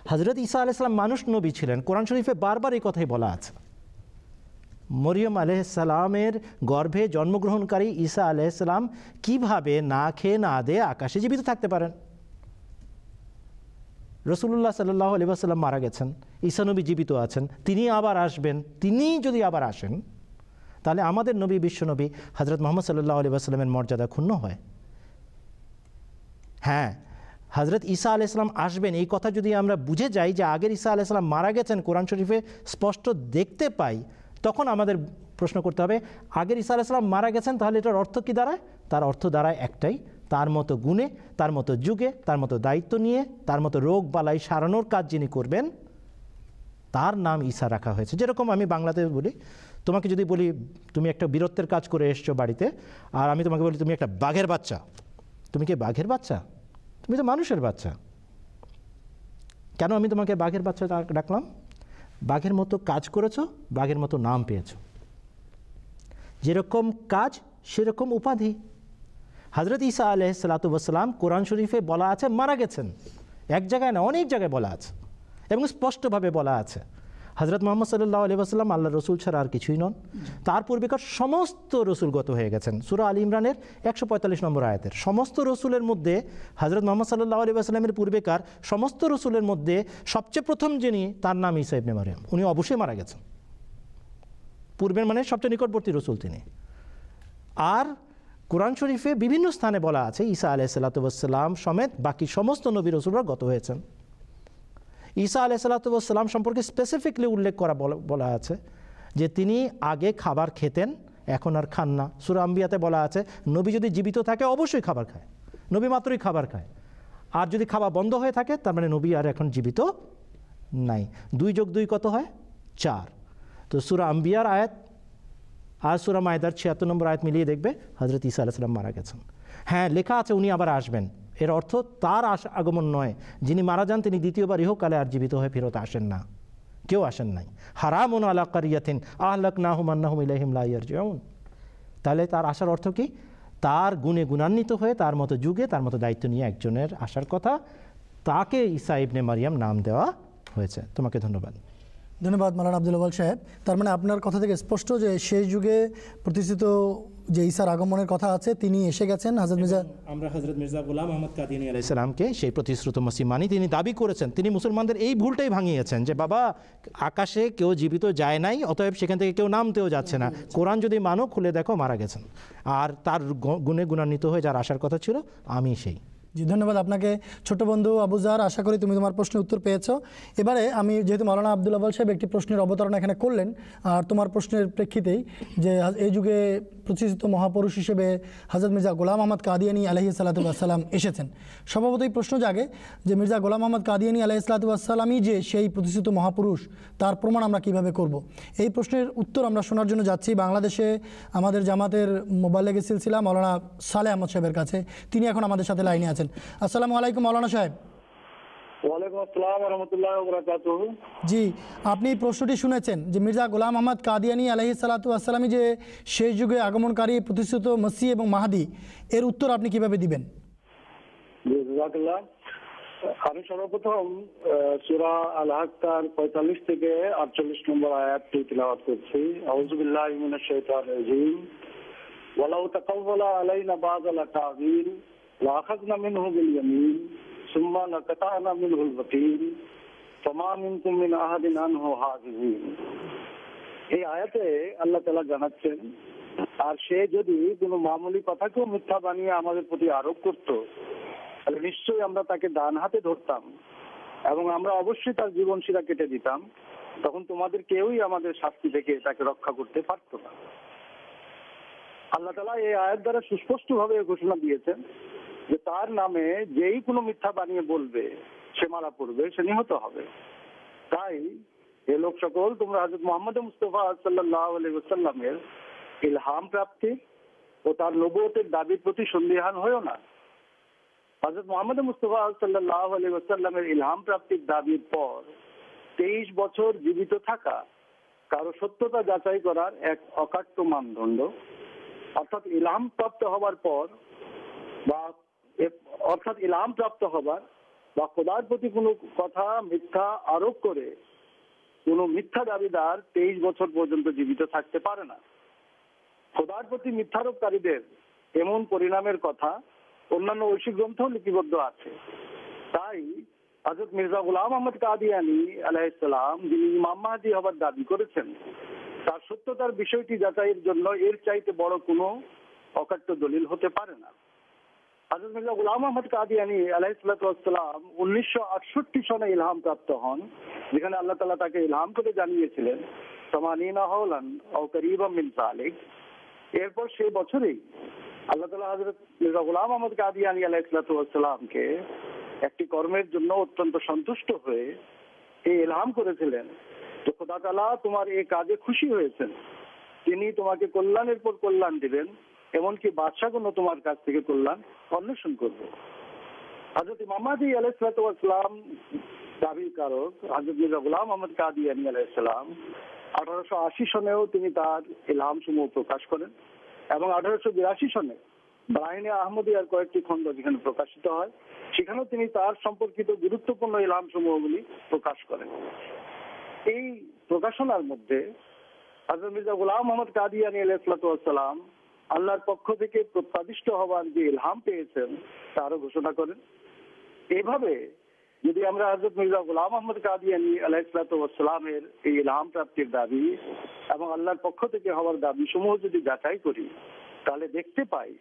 হযরত ঈসা আলাইহিস সালাম মানুষ নবী ছিলেন। কোরআন শরীফে বারবার এই কথাই বলা আছে। মরিয়ম আলাইহিস সালামের গর্ভে জন্মগ্রহণকারী ঈসা আলাইহিস সালাম কীভাবে না খেয়ে না দিয়ে আকাশে জীবিত থাকতে পারেন? রাসূলুল্লাহ সাল্লাল্লাহু আলাইহি ওয়াসাল্লাম মারা গেছেন, ঈসা নবী জীবিত আছেন, তিনি আবার আসবেন। তিনি যদি আবার আসেন, তাহলে আমাদের নবী, বিশ্বনবী হযরত মুহাম্মদ সাল্লাল্লাহু আলাইহি ওয়াসাল্লামের মর্যাদা ক্ষুণ্ণ হয়। হ্যাঁ, হযরত ঈসা আলাইহিস সালাম আসবেন, এই কথা যদি আমরা বুঝে যাই যে আগের ঈসা আলাইহিস সালাম মারা গেছেন, কোরআন শরীফে স্পষ্ট দেখতে পাই, তখন আমাদের প্রশ্ন করতে হবে আগের ঈসা আলাইহিস সালাম মারা গেছেন, তাহলে এটার অর্থ কী দাঁড়ায়? তার অর্থ দাঁড়ায় একটাই, তার মতো গুণে, তার মতো যুগে, তার মতো দায়িত্ব নিয়ে, তার মতো রোগ বালাই সারানোর কাজ যিনি করবেন, তার নাম ঈসা রাখা হয়েছে। যেরকম আমি বাংলাতে বলি, তোমাকে যদি বলি তুমি একটা বীরত্বের কাজ করে এসছো বাড়িতে, আর আমি তোমাকে বলি তুমি একটা বাঘের বাচ্চা, তুমি কি বাঘের বাচ্চা? তুমি তো মানুষের বাচ্চা। কেন আমি তোমাকে বাঘের বাচ্চা ডাকলাম? বাঘের মতো কাজ করেছো, বাঘের মতো নাম পেয়েছো। যেরকম কাজ সেরকম উপাধি। হযরত ঈসা আলাইহিস সালাতু ওয়াস সালাম কোরআন শরীফে বলা আছে মারা গেছেন, এক জায়গায় না, অনেক জায়গায় বলা আছে এবং স্পষ্টভাবে বলা আছে। হযরত মুহাম্মদ সাল্লাল্লাহু আলাইহি ওয়াসাল্লাম আল্লাহর রসুল ছাড়া আর কিছুই নন। তার পূর্বেকার সমস্ত রসুলগত হয়ে গেছেন। সূরা আলী ইমরানের 145 নম্বর আয়াতের সমস্ত রসুলের মধ্যে হযরত মুহাম্মদ সাল্লাল্লাহু আলাইহি ওয়াসাল্লামের পূর্বেকার সমস্ত রসুলের মধ্যে সবচেয়ে প্রথম যিনি, তার নাম ঈসা ইবনে মারইয়াম। উনি অবশ্যই মারা গেছেন। পূর্বের মানে সবচেয়ে নিকটবর্তী রসুল তিনি। আর কোরআন শরীফে বিভিন্ন স্থানে বলা আছে ঈসা আলাইহিসসালাতু ওয়াসসালাম সমেত বাকি সমস্ত নবী রসুলরা গত হয়েছেন। ঈসা আলাইহিসসালাতু ওয়াসসালাম সম্পর্কে স্পেসিফিকলি উল্লেখ করা বলা আছে যে তিনি আগে খাবার খেতেন, এখন আর খান না। সূরা আম্বিয়াতে বলা আছে নবী যদি জীবিত থাকে অবশ্যই খাবার খায়, নবী মাত্রই খাবার খায়। আর যদি খাবার বন্ধ হয়ে থাকে তার মানে নবী আর এখন জীবিত নাই। 2 + 2 কত হয়? 4। তো সূরা আম্বিয়ার আয়াত আর সূরা মায়দার 76 নম্বর আয়াত মিলিয়ে দেখবে হযরত ঈসা আলাইহিস সালাম মারা গেছেন। হ্যাঁ, লেখা আছে উনি আবার আসবেন। এর অর্থ তার আগমন নয়, যিনি মারা যান তিনি দ্বিতীয়বার ইহকালে আর জীবিত হয়ে ফেরত আসেন না, কেউ আসেন নাই। হারামুন আলা কারিয়াতিন আহলাকনাহুম আন্নাহুম ইলাইহিম লা ইয়ারজিউন। তাহলে তার আসার অর্থ কি? তার গুণে গুণান্বিত হয়ে তার মতো যুগে তার মতো দায়িত্ব নিয়ে একজনের আসার কথা, তাকে ঈসা ইবনে মারইয়াম নাম দেওয়া হয়েছে। তোমাকে ধন্যবাদ। ধন্যবাদ মাওলানা আব্দুল আউয়াল সাহেব। তার মানে আপনার কথা থেকে স্পষ্ট যে শেষ যুগে প্রতিষ্ঠিত যে ঈসার আগমনের কথা আছে তিনি এসে গেছেন। আমরা হযরত মির্জা গোলাম আহমদ কাদিয়ানী আলাইহিস সালামকে সেই প্রতিশ্রুত মসিহ মানি। তিনি দাবি করেছেন, তিনি মুসলমানদের এই ভুলটাই ভাঙিয়েছেন যে বাবা আকাশে কেউ জীবিত যায় নাই, অতএব সেখান থেকে কেউ নামতেও যাচ্ছে না। কোরআন যদি মানো, খুলে দেখো মারা গেছেন। আর তার গুণে গুণান্বিত হয়ে যার আসার কথা ছিল, আমি সেই। জি, ধন্যবাদ আপনাকে ছোট বন্ধু আবু জার। আশা করি তুমি তোমার প্রশ্নের উত্তর পেয়েছো। এবারে আমি যেহেতু মাওলানা আব্দুল আউয়াল সাহেব একটি প্রশ্নের অবতারণা এখানে করলেন, আর তোমার প্রশ্নের প্রেক্ষিতেই যে এই যুগে প্রতিষ্ঠিত মহাপুরুষ হিসেবে হযরত মির্জা গোলাম আহমদ কাদিয়ানী আলাইহিস সালাতু ওয়াস সালাম এসেছেন, স্বভাবতই প্রশ্ন জাগে যে মির্জা গোলাম আহমদ কাদিয়ানী আলাইহিস সালাতু ওয়াস সালামই যে সেই প্রতিষ্ঠিত মহাপুরুষ, তার প্রমাণ আমরা কিভাবে করব? এই প্রশ্নের উত্তর আমরা শোনার জন্য যাচ্ছি বাংলাদেশে আমাদের জামাতের মোবাল্লেগে সিলসিলা মাওলানা সালেহ আহমদ সাহেবের কাছে। তিনি এখন আমাদের সাথে লাইনে আছেন। আসসালামু আলাইকুম মাওলানা সাহেব। ওয়ালাইকুম আসসালাম ওয়া রাহমাতুল্লাহি ওয়া বারাকাতুহু। জি, আপনি প্রশ্নটি শুনেছেন যে মির্জা গোলাম আহমদ কাদিয়ানী আলাইহিস সালাতু ওয়াস সালামই যে শেষ যুগে আগমনকারী প্রতিষ্ঠিত মসিহ এবং মাহদি, এর উত্তর আপনি কিভাবে দিবেন? জি, জাযাকাল্লাহ। আমি সর্বপ্রথম সূরা আল-হাক্কার 45 থেকে 48 নম্বর আয়াতটি তিলাওয়াত করছি। আউযু বিল্লাহি মিনাশ শাইতানির রাজীম। ওয়ালাউ তাকাওয়ালা আলাইনা বাযাল তা'যীল ওয়া আখাযনা মিনহু বিল ইয়ামিন সুম্মা লাকাতা'না মিনহুল ওয়াতীন ফামা মিনকুম মিন আহাদিন আনহু হাফিযিন। এই আয়াতে আল্লাহ তাআলা জানাচ্ছেন, আর সে যদি কোনো মামুলি কথাকেও মিথ্যা বানিয়ে আমাদের প্রতি আরোপ করত, তাহলে নিশ্চয়ই আমরা তাকে ডান হাতে ধরতাম এবং আমরা অবশ্যই তার জীবনশিরা কেটে দিতাম। তখন তোমাদের কেউই আমাদের শাস্তি থেকে তাকে রক্ষা করতে পারত না। আল্লাহ তাআলা এই আয়াত দ্বারা সুস্পষ্টভাবে ঘোষণা দিয়েছেন যে তার নামে যেই কোনো মিথ্যা বানিয়ে বলবে সে মারা পড়বে, সে নিহত হবে। তাই এ লোক সকল, তোমরা হযরত মুহাম্মদ মুস্তাফা সাল্লাল্লাহু আলাইহি ওয়াসাল্লামের ইলহাম প্রাপ্তি ও তার নবুয়তের দাবির প্রতি সন্দিহান হয়ো না। হযরত মুহাম্মদ মুস্তাফা সাল্লাল্লাহু আলাইহি ওয়াসাল্লামের ইলহাম প্রাপ্তির দাবির পর 23 বছর জীবিত থাকা কারো সত্যতা যাচাই করার এক অকাট্য মানদণ্ড। অর্থাৎ ইলহাম প্রাপ্ত হবার পর বা খোদার প্রতি কোনো কথা মিথ্যা আরোপ করে কোনো মিথ্যা দাবিদার 23 বছর পর্যন্ত জীবিত থাকতে পারে না। খোদার প্রতি মিথ্যারোপকারীদের এমন পরিণামের কথা অন্যান্য ঐশী গ্রন্থও লিপিবদ্ধ আছে। তাই হযরত মির্জা গোলাম আহমদ কাদিয়ানী আলাইহিস সালাম, যিনি ইমাম মাহদী হবার দাবি করেছেন, তার সত্যতার বিষয়টি যাচাইয়ের জন্য এর চাইতে বড় কোনো অকাট্য দলিল হতে পারে না। হযরত মির্জা গোলাম আহমদ কাদিয়ানী আলাইহিস সালাম 1968 সনে ইলহাম প্রাপ্ত হন, যেখানে আল্লাহ তাআলা তাকে ইলহাম করে জানিয়েছিলেন সামানিনা হাওলান আও করিবাম মিন যালিক। এরপর সেই বছরেই আল্লাহ তাআলা হযরত মির্জা গোলাম আহমদ কাদিয়ানী আলাইহিস সালামকে একটি কর্মের জন্য অত্যন্ত সন্তুষ্ট হয়ে এই ইলহাম করেছিলেন যে খোদা তাআলা তোমার এই কাজে খুশি হয়েছেন, তিনি তোমাকে কল্যাণের পর কল্যাণ দিবেন, এমনকি বাদশাহগণ তোমার কাছ থেকে কল্যাণ অন্বেষণ করবে। হযরত ইমাম মাহদী আলাইহিস সালাম দাবির কারক হযরত মির্জা গোলাম আহমদ কাদিয়ানী আলাইহিস সালাম 1880 সনেও তিনি তার ইলহাম সমূহ প্রকাশ করেন এবং 1882 সনে বাহিনী আহমদিয়ার কয়েকটি খণ্ড যেখানে প্রকাশিত হয়, সেখানেও তিনি তার সম্পর্কিত গুরুত্বপূর্ণ ইলহাম সমূহগুলি প্রকাশ করেন। এই প্রকাশনার মধ্যে হযরত মির্জা গোলাম মোহাম্মদ কাদিয়ানী আলাইহিসসালাম আল্লাহর পক্ষ থেকে প্রত্যাদিষ্ট হওয়ার যে ইলহাম পেয়েছেন তারও ঘোষণা করেন। এইভাবে যদি আমরা হযরত মির্জা গোলাম মোহাম্মদ কাদিয়ানী আলাইহিসসালামের এই ইলহাম প্রাপ্তির দাবি এবং আল্লাহর পক্ষ থেকে হওয়ার দাবি সমূহ যদি যাচাই করি, তাহলে দেখতে পাই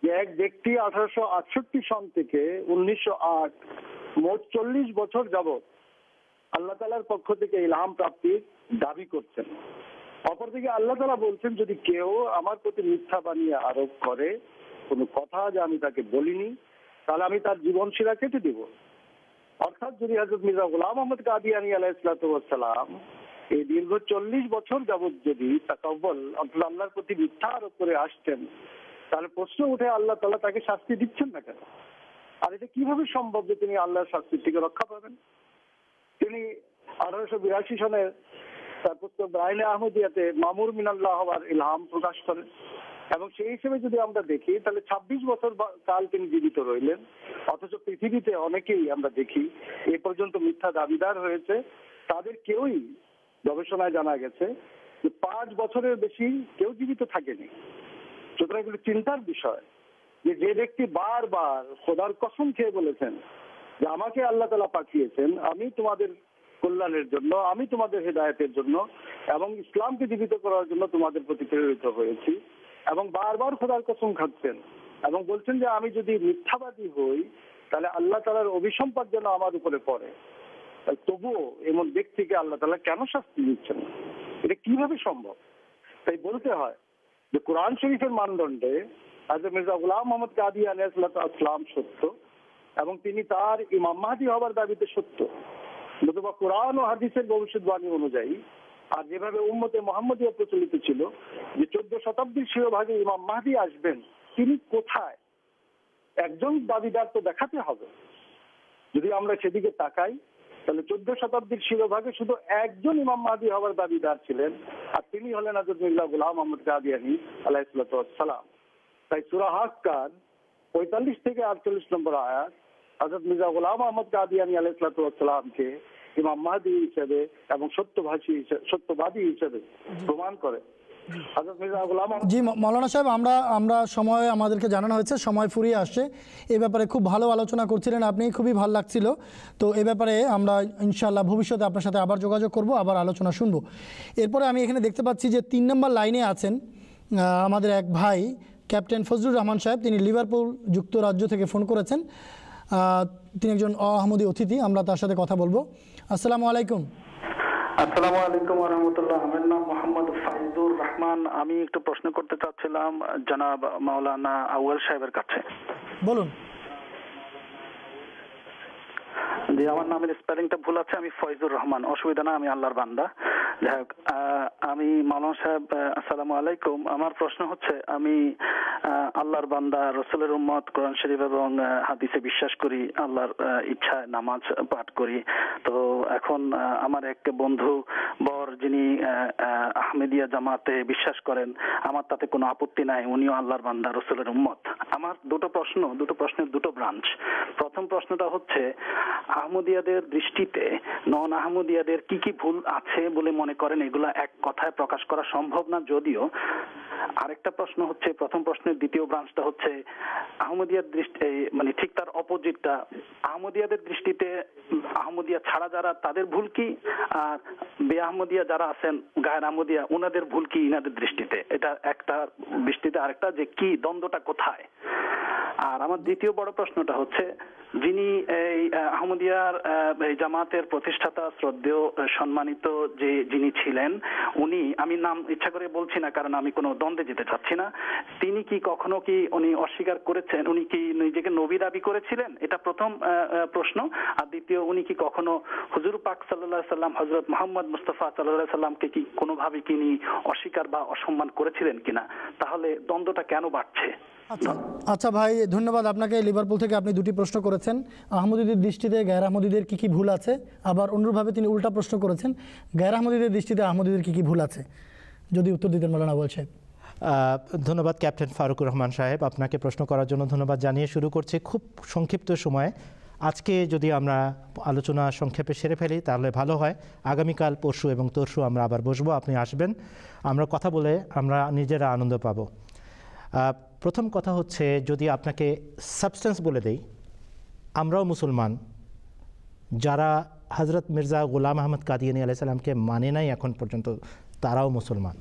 যে এক ব্যক্তি 1868 সন থেকে 1908 মোট 40 বছর যাবৎ আল্লাহ তাআলার পক্ষ থেকে ইলহাম প্রাপ্তির দাবি করছেন। অপরদিকে আল্লাহ তাআলা বলছেন, যদি কেউ আমার প্রতি মিথ্যা বানিয়ে আরোপ করে কোনো কথা যে আমি তাকে বলিনি, তাহলে আমি তার জীবন শিরা কেটে দেব। অর্থাৎ যদি হযরত মির্জা গোলাম মোহাম্মদ কাদিয়ানী আলাইহিসসালাম এই দীর্ঘ 40 বছর যাবৎ যদি তাকাব্বুল অর্থাৎ আল্লাহর প্রতি মিথ্যা আরোপ করে আসতেন, তাহলে প্রশ্ন উঠে আল্লাহ তাআলা তাকে শাস্তি দিচ্ছেন না কেন? আর এটা কিভাবে সম্ভব যে তিনি আল্লাহর শাস্তি থেকে রক্ষা পাবেন? তিনি 1882 সনে তার পুস্তক আইনে আহমদিয়াতে মামুর মিনাল্লাহ হওয়ার ইলহাম প্রকাশ করেন, এবং সেই হিসেবে যদি আমরা দেখি তাহলে 26 বছর কাল তিনি জীবিত রইলেন। অথচ পৃথিবীতে অনেকেই আমরা দেখি এ পর্যন্ত মিথ্যা দাবিদার হয়েছে, তাদের কেউই গবেষণায় জানা গেছে যে 5 বছরের বেশি কেউ জীবিত থাকেনি। সুতরাং এগুলো চিন্তার বিষয় যে ব্যক্তি বারবার খোদার কসম খেয়ে বলেছেন যে আমাকে আল্লাহ তাআলা পাঠিয়েছেন আমি তোমাদের কল্যাণের জন্য, আমি তোমাদের হেদায়েতের জন্য এবং ইসলামকে জীবিত করার জন্য তোমাদের প্রতি প্রেরিত হয়েছি, এবং বারবার খোদার কসম খাচ্ছেন এবং বলছেন যে আমি যদি মিথ্যাবাদী হই তাহলে আল্লাহ তাআলার অভিসম্পাদ যেন আমার উপরে পড়ে, তবুও এমন ব্যক্তিকে আল্লাহ তাআলা কেন শাস্তি দিচ্ছেন? এটা কিভাবে সম্ভব? তাই বলতে হয় যে কোরআন শরীফের মানদণ্ডে হযরত মির্জা গোলাম মোহাম্মদ কাদিয়ানী আলাইহিসসালাম সত্য এবং তিনি তার ইমাম মাহদী হবার দাবিতে সত্য, নতুবা কোরআন ও হাদিসের ভবিষ্যদ্বাণী অনুযায়ী আর যেভাবে উম্মতে মুহাম্মদিয়া প্রচলিত ছিল যে 14 শতাব্দীর শিরোভাগে ইমাম মাহদী আসবেন, তিনি কোথায়? একজন দাবিদার তো দেখাতে হবে। যদি আমরা সেদিকে তাকাই তাহলে 14 শতাব্দীর শিরোভাগে শুধু একজন ইমাম মাহদী হওয়ার দাবিদার ছিলেন, আর তিনি হলেন হযরত মির্জা গোলাম মোহাম্মদ কাদিয়ানী আলাইহিসসালাম। তাই সূরা হাক্কার 45 থেকে 48 নম্বর আয়াত হযরত মির্জা গোলাম মোহাম্মদ কাদিয়ানী আলাইহিসসালামকে ইমাম মাহদী হিসেবে এবং সত্যবাদী হিসেবে প্রমাণ করে। জি মাওলানা সাহেব, আমরা সময় আমাদেরকে জানানো হয়েছে, সময় ফুরিয়ে আসছে। এই ব্যাপারে খুব ভালো আলোচনা করছিলেন আপনি, খুবই ভালো লাগছিল। তো এই ব্যাপারে আমরা ইনশাআল্লাহ ভবিষ্যতে আপনার সাথে আবার যোগাযোগ করব, আবার আলোচনা শুনবো। এরপরে আমি এখানে দেখতে পাচ্ছি যে 3 নম্বর লাইনে আছেন আমাদের এক ভাই ক্যাপ্টেন ফজলুর রহমান সাহেব। তিনি লিভারপুল যুক্তরাজ্য থেকে ফোন করেছেন। তিনি একজন আহমদী অতিথি, আমরা তার সাথে কথা বলবো। আসসালামু আলাইকুম। আসসালামু আলাইকুম ওয়া রাহমাতুল্লাহ। আমার নাম মোহাম্মদ ফাইজুর রহমান। আমি একটু প্রশ্ন করতে চাচ্ছিলাম জনাব মাওলানা আউয়াল সাহেবের কাছে। বলুন। জি, আমার নামের স্পেলিংটা ভুল আছে, আমি ফয়জুর রহমান। অসুবিধা না, আমি আল্লাহর বান্দা। যাই হোক, আমি মাওলানা সাহেব আসসালামু আলাইকুম। আমার প্রশ্ন হচ্ছে, আমি আল্লাহর বান্দা, রসুলের উম্মত, কোরআন শরীফ এবং হাদিসে বিশ্বাস করি, আল্লাহর ইচ্ছায় নামাজ পাঠ করি। তো এখন আমার এক বন্ধু বর যিনি আহমেদিয়া জামাতে বিশ্বাস করেন, আমার তাতে কোনো আপত্তি নাই, উনিও আল্লাহর বান্দা, রসুলের উম্মত। আমার দুটো প্রশ্নের দুটো ব্রাঞ্চ। প্রথম প্রশ্নটা হচ্ছে, আহমদিয়াদের দৃষ্টিতে নন আহমদিয়াদের কি কি ভুল আছে বলে মনে করেন? এগুলা এক কথায় প্রকাশ করা সম্ভব না যদিও। আরেকটা প্রশ্ন হচ্ছে, প্রথম প্রশ্নের দ্বিতীয় ব্রাঞ্চটা হচ্ছে, আহমদিয়ার দৃষ্টি মানে ঠিক তার অপোজিটটা, আহমদিয়াদের দৃষ্টিতে আহমদিয়া ছাড়া যারা, তাদের ভুল কি? আর বে আহমদিয়া যারা আছেন, গায়ের আহমদিয়া, ওনাদের ভুল কি ইনাদের দৃষ্টিতে? এটা একটা দৃষ্টিতে। আরেকটা যে কি দ্বন্দ্বটা কোথায়? আর আমার দ্বিতীয় বড় প্রশ্নটা হচ্ছে, যিনি এই আহমদিয়ার জামাতের প্রতিষ্ঠাতা, শ্রদ্ধেয় সম্মানিত যিনি ছিলেন, উনি, আমি নাম ইচ্ছা করে বলছি না কারণ আমি কোনো দ্বন্দ্বে যেতে চাচ্ছি না, তিনি কি কখনো কি উনি অস্বীকার করেছেন, উনি কি নিজেকে নবী দাবি করেছিলেন? এটা প্রথম প্রশ্ন। আর দ্বিতীয়, উনি কি কখনো হুজুর পাক সাল্লাল্লাহু আলাইহি সাল্লাম, হযরত মুহাম্মদ মুস্তাফা সাল্লাল্লাহু আলাইহি সাল্লামকে কি কোনোভাবে তিনি অস্বীকার বা অসম্মান করেছিলেন কিনা? তাহলে দ্বন্দ্বটা কেন বাড়ছে? আচ্ছা ভাই, ধন্যবাদ আপনাকে। লিভারপুল থেকে আপনি দুটি প্রশ্ন করেছেন, আহমদীদের দৃষ্টিতে গায়ের আহমদীদের কি কি ভুল আছে। আবার অনুরূপভাবে তিনি উল্টা প্রশ্ন করেছেন, গায়ের আহমদীদের দৃষ্টিতে আহমদীদের কি কি ভুল আছে, যদি উত্তর দিতেন মাওলানা বলছে। ধন্যবাদ ক্যাপ্টেন ফারুকুর রহমান সাহেব, আপনাকে প্রশ্ন করার জন্য ধন্যবাদ জানিয়ে শুরু করছি। খুব সংক্ষিপ্ত সময়ে আজকে যদি আমরা আলোচনা সংক্ষেপে সেরে ফেলি তাহলে ভালো হয়। আগামীকাল, পরশু এবং তরশু আমরা আবার বসবো, আপনি আসবেন, আমরা কথা বলে আমরা নিজেরা আনন্দ পাব। প্রথম কথা হচ্ছে, যদি আপনাকে সাবস্টেন্স বলে দেই, আমরাও মুসলমান, যারা হজরত মির্জা গোলাম আহমদ কাদিয়ানী আলাইহিস সালামকে মানে নাই এখন পর্যন্ত, তারাও মুসলমান।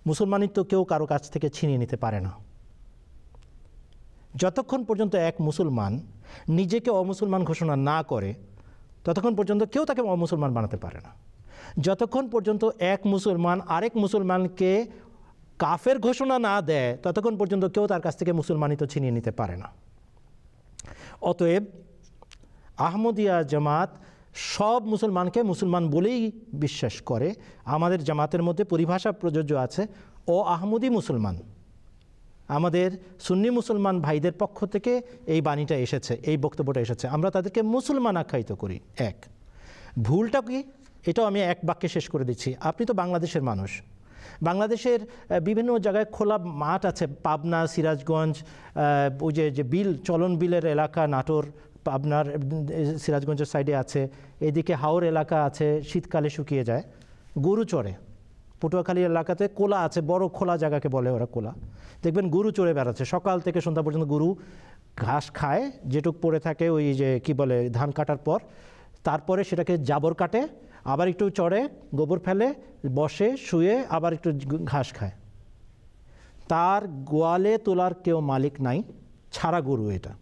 মুসলমানিত্ব কেউ কারো কাছ থেকে ছিনিয়ে নিতে পারে না। যতক্ষণ পর্যন্ত এক মুসলমান নিজেকে অমুসলমান ঘোষণা না করে ততক্ষণ পর্যন্ত কেউ তাকে অমুসলমান বানাতে পারে না। যতক্ষণ পর্যন্ত এক মুসলমান আরেক মুসলমানকে কাফের ঘোষণা না দেয় ততক্ষণ পর্যন্ত কেউ তার কাছ থেকে মুসলমানিত্ব ছিনিয়ে নিতে পারে না। অতএব আহমদিয়া জামাত সব মুসলমানকে মুসলমান বলেই বিশ্বাস করে। আমাদের জামাতের মধ্যে পরিভাষা প্রযোজ্য আছে, ও আহমদি মুসলমান। আমাদের সুন্নি মুসলমান ভাইদের পক্ষ থেকে এই বাণীটা এসেছে, এই বক্তব্যটা এসেছে, আমরা তাদেরকে মুসলমান আখ্যায়িত করি। এক ভুলটা কি, এটাও আমি এক বাক্যে শেষ করে দিচ্ছি। আপনি তো বাংলাদেশের মানুষ, বাংলাদেশের বিভিন্ন জায়গায় খোলা মাঠ আছে, পাবনা, সিরাজগঞ্জ, ওই যে বিল চলন বিলের এলাকা, নাটোর, পাবনার সিরাজগঞ্জের সাইডে আছে, এদিকে হাওর এলাকা আছে, শীতকালে শুকিয়ে যায়, গরু চড়ে। পটুয়াখালী এলাকাতে কোলা আছে, বড় খোলা জায়গাকে বলে ওরা কোলা, দেখবেন গরু চড়ে বেড়াচ্ছে, সকাল থেকে সন্ধ্যা পর্যন্ত গরু ঘাস খায়, যেটুক পড়ে থাকে ওই যে কি বলে ধান কাটার পর, তারপরে সেটাকে জাবর কাটে, আবার একটু চড়ে, গোবর ফেলে, বসে, শুয়ে, আবার একটু ঘাস খায়। তার গোয়ালে তোলার কেউ মালিক নাই, ছাড়া গরু এটা।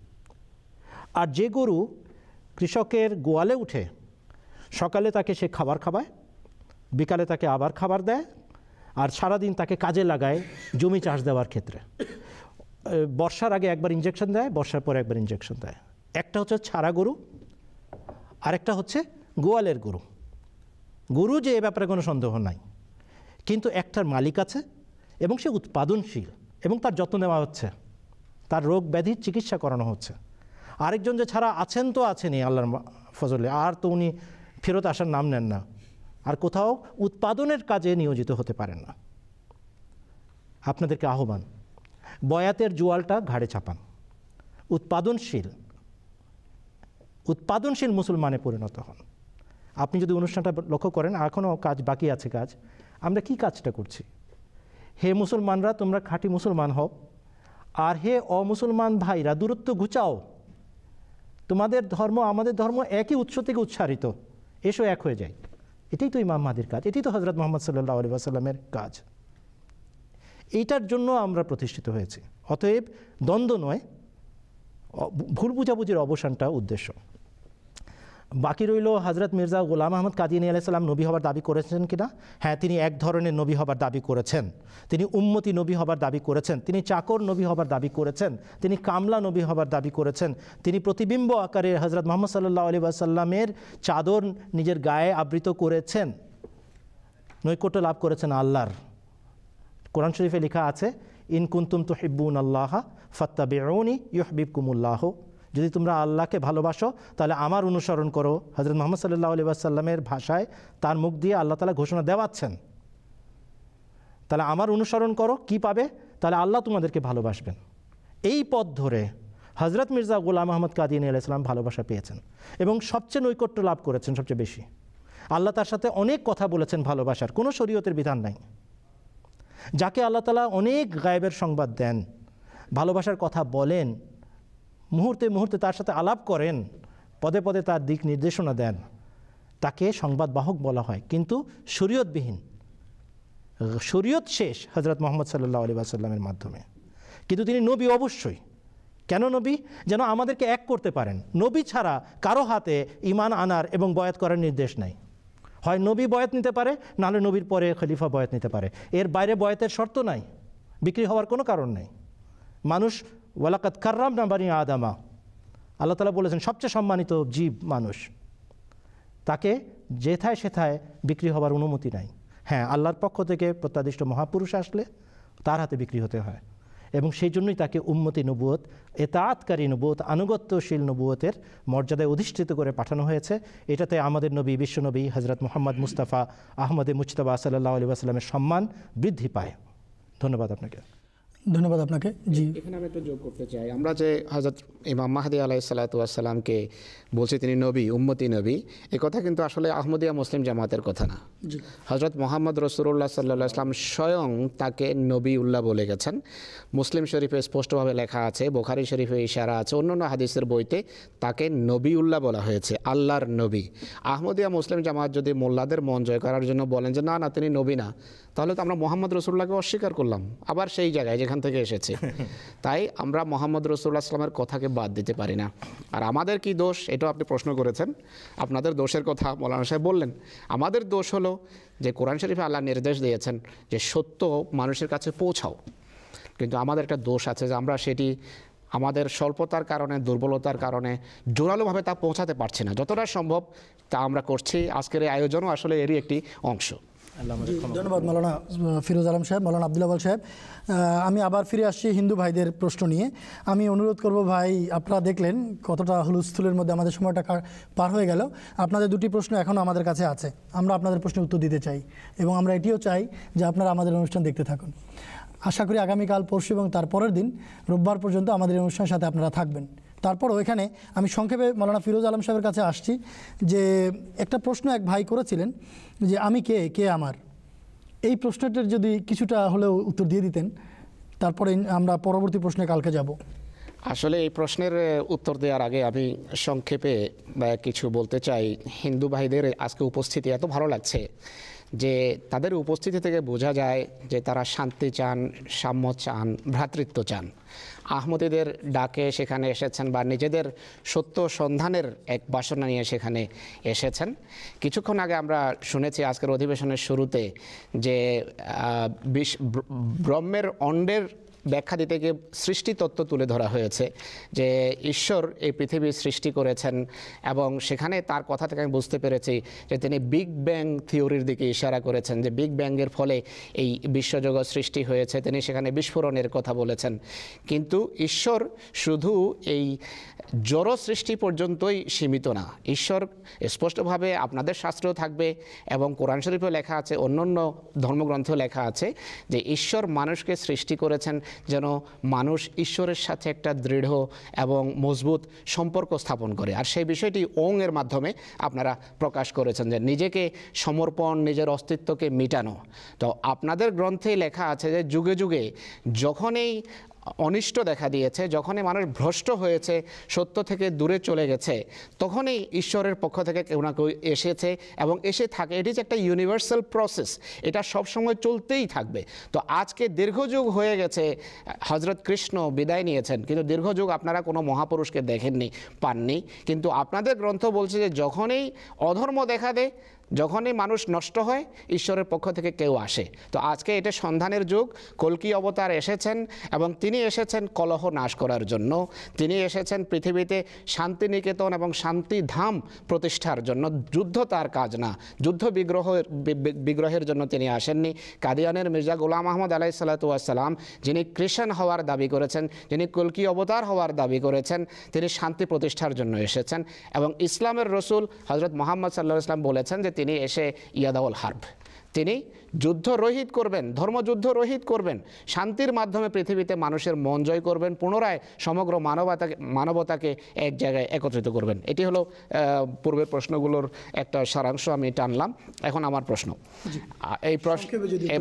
আর যে গরু কৃষকের গোয়ালে উঠে, সকালে তাকে সে খাবার খাওয়ায়, বিকালে তাকে আবার খাবার দেয়, আর সারাদিন তাকে কাজে লাগায় জমি চাষ দেওয়ার ক্ষেত্রে। বর্ষার আগে একবার ইঞ্জেকশন দেয়, বর্ষার পরে একবার ইঞ্জেকশন দেয়। একটা হচ্ছে ছাড়া গরু, আরেকটা হচ্ছে গোয়ালের গরু। গরু যে এ ব্যাপারে কোনো সন্দেহ নাই, কিন্তু একটার মালিক আছে এবং সে উৎপাদনশীল এবং তার যত্ন নেওয়া হচ্ছে, তার রোগ ব্যাধির চিকিৎসা করানো হচ্ছে। আরেকজন যে ছাড়া আছেন তো আছেনই আল্লাহর ফজলে, আর তো উনি ফেরত আসার নাম নেন না, আর কোথাও উৎপাদনের কাজে নিয়োজিত হতে পারেন না। আপনাদেরকে আহ্বান, বয়াতের জোয়ালটা ঘাড়ে চাপান, উৎপাদনশীল মুসলমানে পরিণত হন। আপনি যদি অনুষ্ঠানটা লক্ষ্য করেন, এখনও কাজ বাকি আছে। কাজ আমরা কি কাজটা করছি? হে মুসলমানরা, তোমরা খাঁটি মুসলমান হও, আর হে অমুসলমান ভাইরা দূরত্ব ঘুচাও। তোমাদের ধর্ম আমাদের ধর্ম একই উৎস থেকে উচ্চারিত, এসো এক হয়ে যায়। এটাই তো ইমাম মাহদির কাজ, এটাই তো হজরত মুহাম্মদ সাল্লাল্লাহু আলাইহি ওয়াসাল্লামের কাজ। এইটার জন্য আমরা প্রতিষ্ঠিত হয়েছি। অতএব দ্বন্দ্ব নয়, ভুল বুঝাবুঝির অবসানটা উদ্দেশ্য। বাকি রইল হজরত মির্জা গোলাম আহমদ কাদিয়ানী আলাইহিস সালাম নবী হবার দাবি করেছেন কিনা? হ্যাঁ, তিনি এক ধরনের নবী হবার দাবি করেছেন। তিনি উম্মতি নবী হবার দাবি করেছেন, তিনি চাকর নবী হবার দাবি করেছেন, তিনি কামলা নবী হবার দাবি করেছেন, তিনি প্রতিবিম্ব আকারে হজরত মুহাম্মদ সাল্লাল্লাহু আলাইহি ওয়াসাল্লামের চাদর নিজের গায়ে আবৃত করেছেন, নৈকট্য লাভ করেছেন আল্লাহর। কোরআন শরীফে লেখা আছে, ইন কুনতুম তুহিব্বুনাল্লাহ ফাত্তাবিউনি ইউহিব্বুকুমুল্লাহ। যদি তোমরা আল্লাহকে ভালোবাসো তাহলে আমার অনুসরণ করো। হজরত মুহাম্মদ সাল্লাল্লাহু আলাইহি ওয়াসাল্লামের ভাষায় তার মুখ দিয়ে আল্লাহ তাআলা ঘোষণা দেওয়াচ্ছেন, তাহলে আমার অনুসরণ করো, কি পাবে? তাহলে আল্লাহ তোমাদেরকে ভালোবাসবেন। এই পথ ধরে হজরত মির্জা গোলাম আহমদ কাদিয়ানী আলাইহিস সালাম ভালোবাসা পেয়েছেন এবং সবচেয়ে নৈকট্য লাভ করেছেন, সবচেয়ে বেশি। আল্লাহ তার সাথে অনেক কথা বলেছেন ভালোবাসার, কোনো শরীয়তের বিধান নাই। যাকে আল্লাহ তাআলা অনেক গায়েবের সংবাদ দেন, ভালোবাসার কথা বলেন, মুহূর্তে মুহূর্তে তার সাথে আলাপ করেন, পদে পদে তার দিক নির্দেশনা দেন, তাকে সংবাদবাহক বলা হয়। কিন্তু শরীয়তবিহীন, শরীয়ত শেষ হজরত মুহাম্মদ সাল্লাল্লাহু আলাইহি ওয়াসাল্লামের মাধ্যমে। কিন্তু তিনি নবী অবশ্যই। কেন নবী? যেন আমাদেরকে এক করতে পারেন। নবী ছাড়া কারো হাতে ঈমান আনার এবং বয়াত করার নির্দেশ নাই। হয় নবী বয়াত নিতে পারে, নাহলে নবীর পরে খলিফা বয়াত নিতে পারে। এর বাইরে বয়াতের শর্ত নাই, বিক্রি হওয়ার কোনো কারণ নেই। মানুষ ওয়ালাকাদ কাররামনা বানি আদামা, আল্লাহ তাআলা বলেছেন সবচেয়ে সম্মানিত জীব মানুষ, তাকে যেথায় সেথায় বিক্রি হওয়ার অনুমতি নাই। হ্যাঁ, আল্লাহর পক্ষ থেকে প্রত্যাদিষ্ট মহাপুরুষ আসলে তার হাতে বিক্রি হতে হয়, এবং সেই জন্যই তাকে উম্মতি নবুয়ত, এতাআতকারী নবুয়ত, আনুগত্যশীল নবুয়তের মর্যাদায় অধিষ্ঠিত করে পাঠানো হয়েছে। এটাতে আমাদের নবী, বিশ্বনবী হজরত মুহাম্মদ মুস্তাফা আহমদে মুজতবা সাল্লাল্লাহু আলাইহি ওয়াসাল্লামের সম্মান বৃদ্ধি পায়। ধন্যবাদ আপনাকে। ধন্যবাদ আপনাকে। জি, এখানে আমি একটু যোগ করতে চাই, আমরা যে হযরত ইমাম মাহদী আলাইহিস সালাতু ওয়াস সালামকে বলছি তিনি নবী, উম্মতি নবী, এই কথা কিন্তু আসলে আহমদিয়া মুসলিম জামাতের কথা না। হযরত মুহাম্মদ রাসূলুল্লাহ সাল্লাল্লাহু আলাইহি ওয়াসাল্লাম স্বয়ং তাকে নবী উল্লাহ বলে গেছেন। মুসলিম শরীফে স্পষ্টভাবে লেখা আছে, বুখারী শরীফে ইশারা আছে, অন্যান্য হাদিসের বইতে তাকে নবী উল্লাহ বলা হয়েছে, আল্লাহর নবী। আহমদিয়া মুসলিম জামাত যদি মোল্লাদের মন জয় করার জন্য বলেন যে না না তিনি নবী না, তাহলে তো আমরা মোহাম্মদ রাসূলুল্লাহকে অস্বীকার করলাম, আবার সেই জায়গায় যেখান থেকে এসেছে। তাই আমরা মোহাম্মদ রাসূলুল্লাহ সাল্লামের কথাকে বাদ দিতে পারি না। আর আমাদের কি দোষ, এটাও আপনি প্রশ্ন করেছেন, আপনাদের দোষের কথা মৌলানা সাহেব বললেন। আমাদের দোষ হলো যে কোরআন শরীফে আল্লাহ নির্দেশ দিয়েছেন যে সত্য মানুষের কাছে পৌঁছাও, কিন্তু আমাদের একটা দোষ আছে যে আমরা সেটি আমাদের স্বল্পতার কারণে, দুর্বলতার কারণে জোরালোভাবে তা পৌঁছাতে পারছি না। যতটা সম্ভব তা আমরা করছি। আজকের এই আয়োজনও আসলে এরই একটি অংশ। ধন্যবাদ মৌলানা ফিরোজ আলম সাহেব, মৌলানা আব্দুল আওয়াল সাহেব। আমি আবার ফিরে আসছি হিন্দু ভাইদের প্রশ্ন নিয়ে। আমি অনুরোধ করব ভাই, আপনারা দেখলেন কতটা হুলস্থুলের মধ্যে আমাদের সময়টা পার হয়ে গেল। আপনাদের দুটি প্রশ্ন এখনও আমাদের কাছে আছে, আমরা আপনাদের প্রশ্নের উত্তর দিতে চাই এবং আমরা এটিও চাই যে আপনারা আমাদের অনুষ্ঠান দেখতে থাকুন। আশা করি আগামীকাল, পরশু এবং তার পরের দিন রোববার পর্যন্ত আমাদের এই অনুষ্ঠানের সাথে আপনারা থাকবেন। তারপরও এখানে আমি সংক্ষেপে মৌলানা ফিরোজ আলম সাহেবের কাছে আসছি যে একটা প্রশ্ন এক ভাই করেছিলেন যে আমি কে, কে আমার, এই প্রশ্নটার যদি কিছুটা হলেও উত্তর দিয়ে দিতেন, তারপরে আমরা পরবর্তী প্রশ্নে কালকে যাব। আসলে এই প্রশ্নের উত্তর দেওয়ার আগে আমি সংক্ষেপে কিছু বলতে চাই। হিন্দু ভাইদের আজকে উপস্থিতি এত ভালো লাগছে যে তাদের উপস্থিতি থেকে বোঝা যায় যে তারা শান্তি চান, সাম্য চান, ভ্রাতৃত্ব চান। আহমদীদের ডাকে সেখানে এসেছেন বা নিজেদের সত্য সন্ধানের এক বাসনা নিয়ে সেখানে এসেছেন। কিছুক্ষণ আগে আমরা শুনেছি আজকের অধিবেশনের শুরুতে যে ব্রহ্মের অণ্ডের ব্যাখ্যা দিতে গিয়ে সৃষ্টি তত্ত্ব তুলে ধরা হয়েছে যে ঈশ্বর এই পৃথিবী সৃষ্টি করেছেন, এবং সেখানে তার কথা থেকে আমি বুঝতে পেরেছি যে তিনি বিগ ব্যাং থিওরির দিকে ইশারা করেছেন, যে বিগ ব্যাংয়ের ফলে এই বিশ্বজগৎ সৃষ্টি হয়েছে। তিনি সেখানে বিস্ফোরণের কথা বলেছেন। কিন্তু ঈশ্বর শুধু এই জড় সৃষ্টি পর্যন্তই সীমিত না। ঈশ্বর স্পষ্টভাবে আপনাদের শাস্ত্রেও থাকবে এবং কোরআন শরীফেও লেখা আছে, অন্যান্য ধর্মগ্রন্থেও লেখা আছে যে ঈশ্বর মানুষকে সৃষ্টি করেছেন যেন মানুষ ঈশ্বরের সাথে একটা দৃঢ় এবং মজবুত সম্পর্ক স্থাপন করে। আর সেই বিষয়টি ওং এর মাধ্যমে আপনারা প্রকাশ করেছেন যে নিজেকে সমর্পণ, নিজের অস্তিত্বকে মিটানো। তো আপনাদের গ্রন্থে লেখা আছে যে যুগে যুগে যখনই অনিষ্ট দেখা দিয়েছে, যখনই মানুষ ভ্রষ্ট হয়েছে, সত্য থেকে দূরে চলে গেছে, তখনই ঈশ্বরের পক্ষ থেকে কেউ না কেউ এসেছে এবং এসে থাকে। এটি যে একটা ইউনিভার্সাল প্রসেস, এটা সবসময় চলতেই থাকবে। তো আজকে দীর্ঘযুগ হয়ে গেছে, হজরত কৃষ্ণ বিদায় নিয়েছেন, কিন্তু দীর্ঘযুগ আপনারা কোনো মহাপুরুষকে দেখেননি, পাননি। কিন্তু আপনাদের গ্রন্থ বলছে যে যখনই অধর্ম দেখা দেয়, যখনই মানুষ নষ্ট হয়, ঈশ্বরের পক্ষ থেকে কেউ আসে। তো আজকে এটা সন্ধানের যুগ। কল্কি অবতার এসেছেন এবং তিনি এসেছেন কলহ নাশ করার জন্য। তিনি এসেছেন পৃথিবীতে শান্তিনিকেতন এবং শান্তিধাম প্রতিষ্ঠার জন্য। যুদ্ধ তার কাজ না, যুদ্ধ বিগ্রহের জন্য তিনি আসেননি। কাদিয়ানের মির্জা গোলাম আহমদ আলাইহিস সালাতু ওয়াস সালাম, যিনি কৃষ্ণ হওয়ার দাবি করেছেন, যিনি কল্কি অবতার হওয়ার দাবি করেছেন, তিনি শান্তি প্রতিষ্ঠার জন্য এসেছেন। এবং ইসলামের রসুল হজরত মুহাম্মদ সাল্লাল্লাহু আলাইহি ওয়াসাল্লাম বলেছেন যে তিনি এসে ইয়াদাউল হার্ব, তিনি যুদ্ধ রহিত করবেন, ধর্মযুদ্ধ রহিত করবেন, শান্তির মাধ্যমে পৃথিবীতে মানুষের মন জয় করবেন, পুনরায় সমগ্র মানবতাকে এক জায়গায় একত্রিত করবেন। এটি হলো পূর্বের প্রশ্নগুলোর একটা সারাংশ আমি টানলাম। এখন আমার প্রশ্ন, এই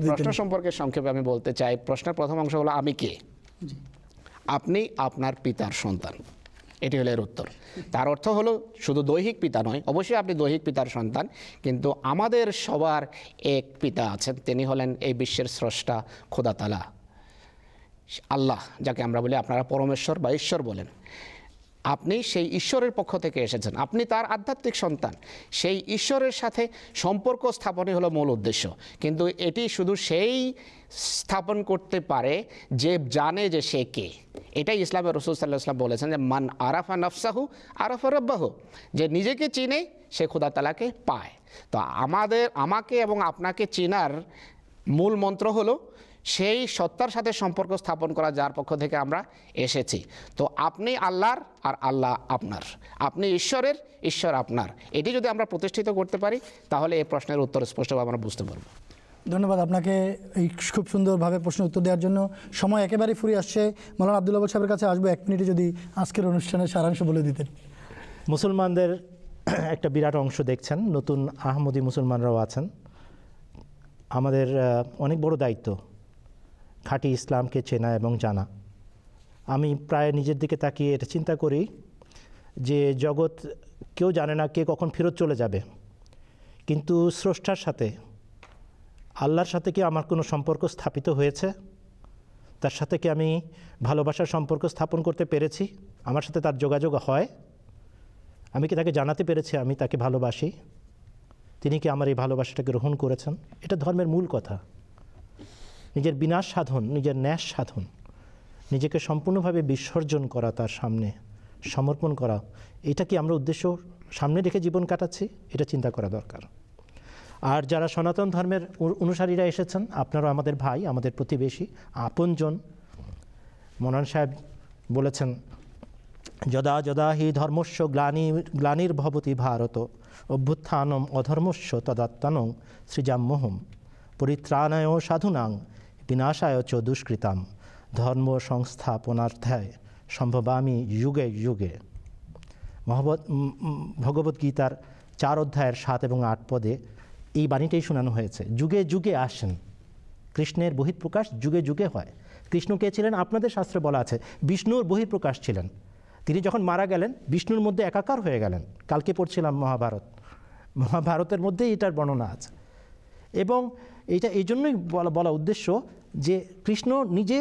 প্রশ্ন সম্পর্কে সংক্ষেপে আমি বলতে চাই। প্রশ্নের প্রথম অংশ হলো আমি কে? আপনি আপনার পিতার সন্তান, এটি হলো এর উত্তর। তার অর্থ হলো শুধু দৈহিক পিতা নয়, অবশ্যই আপনি দৈহিক পিতার সন্তান, কিন্তু আমাদের সবার এক পিতা আছেন, তিনি হলেন এই বিশ্বের স্রষ্টা খোদা তাআলা, আল্লাহ, যাকে আমরা বলি, আপনারা পরমেশ্বর বা ঈশ্বর বলেন। আপনি সেই ঈশ্বরের পক্ষ থেকে এসেছেন, আপনি তার আধ্যাত্মিক সন্তান। সেই ঈশ্বরের সাথে সম্পর্ক স্থাপনই হলো মূল উদ্দেশ্য। কিন্তু এটি শুধু সেই স্থাপন করতে পারে যে জানে যে সে কে। এটাই ইসলামের রাসূল সাল্লাল্লাহু আলাইহি ওয়াসাল্লাম বলেছেন যে মান আরাফা নাফসাহু আরাফা রাব্বাহু, যে নিজেকে চিনে সে খোদা তাআলাকে পায়। তো আমাকে এবং আপনাকে চেনার মূল মন্ত্র হলো সেই সত্তার সাথে সম্পর্ক স্থাপন করা, যার পক্ষ থেকে আমরা এসেছি। তো আপনি আল্লাহর আর আল্লাহ আপনার, আপনি ঈশ্বরের, ঈশ্বর আপনার। এটি যদি আমরা প্রতিষ্ঠিত করতে পারি তাহলে এই প্রশ্নের উত্তর স্পষ্টভাবে আমরা বুঝতে পারব। ধন্যবাদ আপনাকে এই খুব সুন্দরভাবে প্রশ্ন উত্তর দেওয়ার জন্য। সময় একেবারেই ফুরিয়ে আসছে। মাওলানা আব্দুল ওয়াহাব সাহেবের কাছে আসবো, 1 মিনিটে যদি আজকের অনুষ্ঠানের সারাংশ বলে দিতেন। মুসলমানদের একটা বিরাট অংশ দেখছেন, নতুন আহমদী মুসলমানরাও আছেন। আমাদের অনেক বড় দায়িত্ব খাঁটি ইসলামকে চেনা এবং জানা। আমি প্রায় নিজের দিকে তাকিয়ে এটা চিন্তা করি যে জগৎ কেউ জানে না কে কখন ফেরত চলে যাবে, কিন্তু স্রষ্টার সাথে, আল্লাহর সাথে কি আমার কোনো সম্পর্ক স্থাপিত হয়েছে? তার সাথে কি আমি ভালোবাসার সম্পর্ক স্থাপন করতে পেরেছি? আমার সাথে তার যোগাযোগ হয়? আমি কি তাকে জানাতে পেরেছি আমি তাকে ভালোবাসি? তিনি কি আমার এই ভালোবাসাটাকে গ্রহণ করেছেন? এটা ধর্মের মূল কথা। নিজের বিনাশ সাধন, নিজের ন্যাস সাধন, নিজেকে সম্পূর্ণভাবে বিসর্জন করা, তার সামনে সমর্পণ করা, এটা কি আমরা উদ্দেশ্য সামনে রেখে জীবন কাটাচ্ছি? এটা চিন্তা করা দরকার। আর যারা সনাতন ধর্মের অনুসারীরা এসেছেন, আপনারা আমাদের ভাই, আমাদের প্রতিবেশী, আপনজন। মৌলানা সাহেব বলেছেন, যদা যদা হি ধর্মস্য গ্লানির্ভবতি ভারত অভ্যুত্থানম অধর্মস্য তদাত্মানং সৃজাম্যহম পরিত্রাণায় সাধুনাং বিনাশায় চ দুষ্কৃতাম ধর্ম সংস্থাপনার্থায় সম্ভবামি যুগে যুগে। ভগবদ্গীতার 4 অধ্যায়ের 7 এবং 8 পদে এই বাণীটাই শোনানো হয়েছে। যুগে যুগে আসেন, কৃষ্ণের বহিঃপ্রকাশ যুগে যুগে হয়। কৃষ্ণ কে ছিলেন? আপনাদের শাস্ত্রে বলা আছে বিষ্ণুর বহিঃপ্রকাশ ছিলেন। তিনি যখন মারা গেলেন বিষ্ণুর মধ্যে একাকার হয়ে গেলেন। কালকে পড়ছিলাম মহাভারতের মধ্যে এটার বর্ণনা আছে। এবং এইটা এই জন্যই বলা উদ্দেশ্য যে কৃষ্ণ নিজে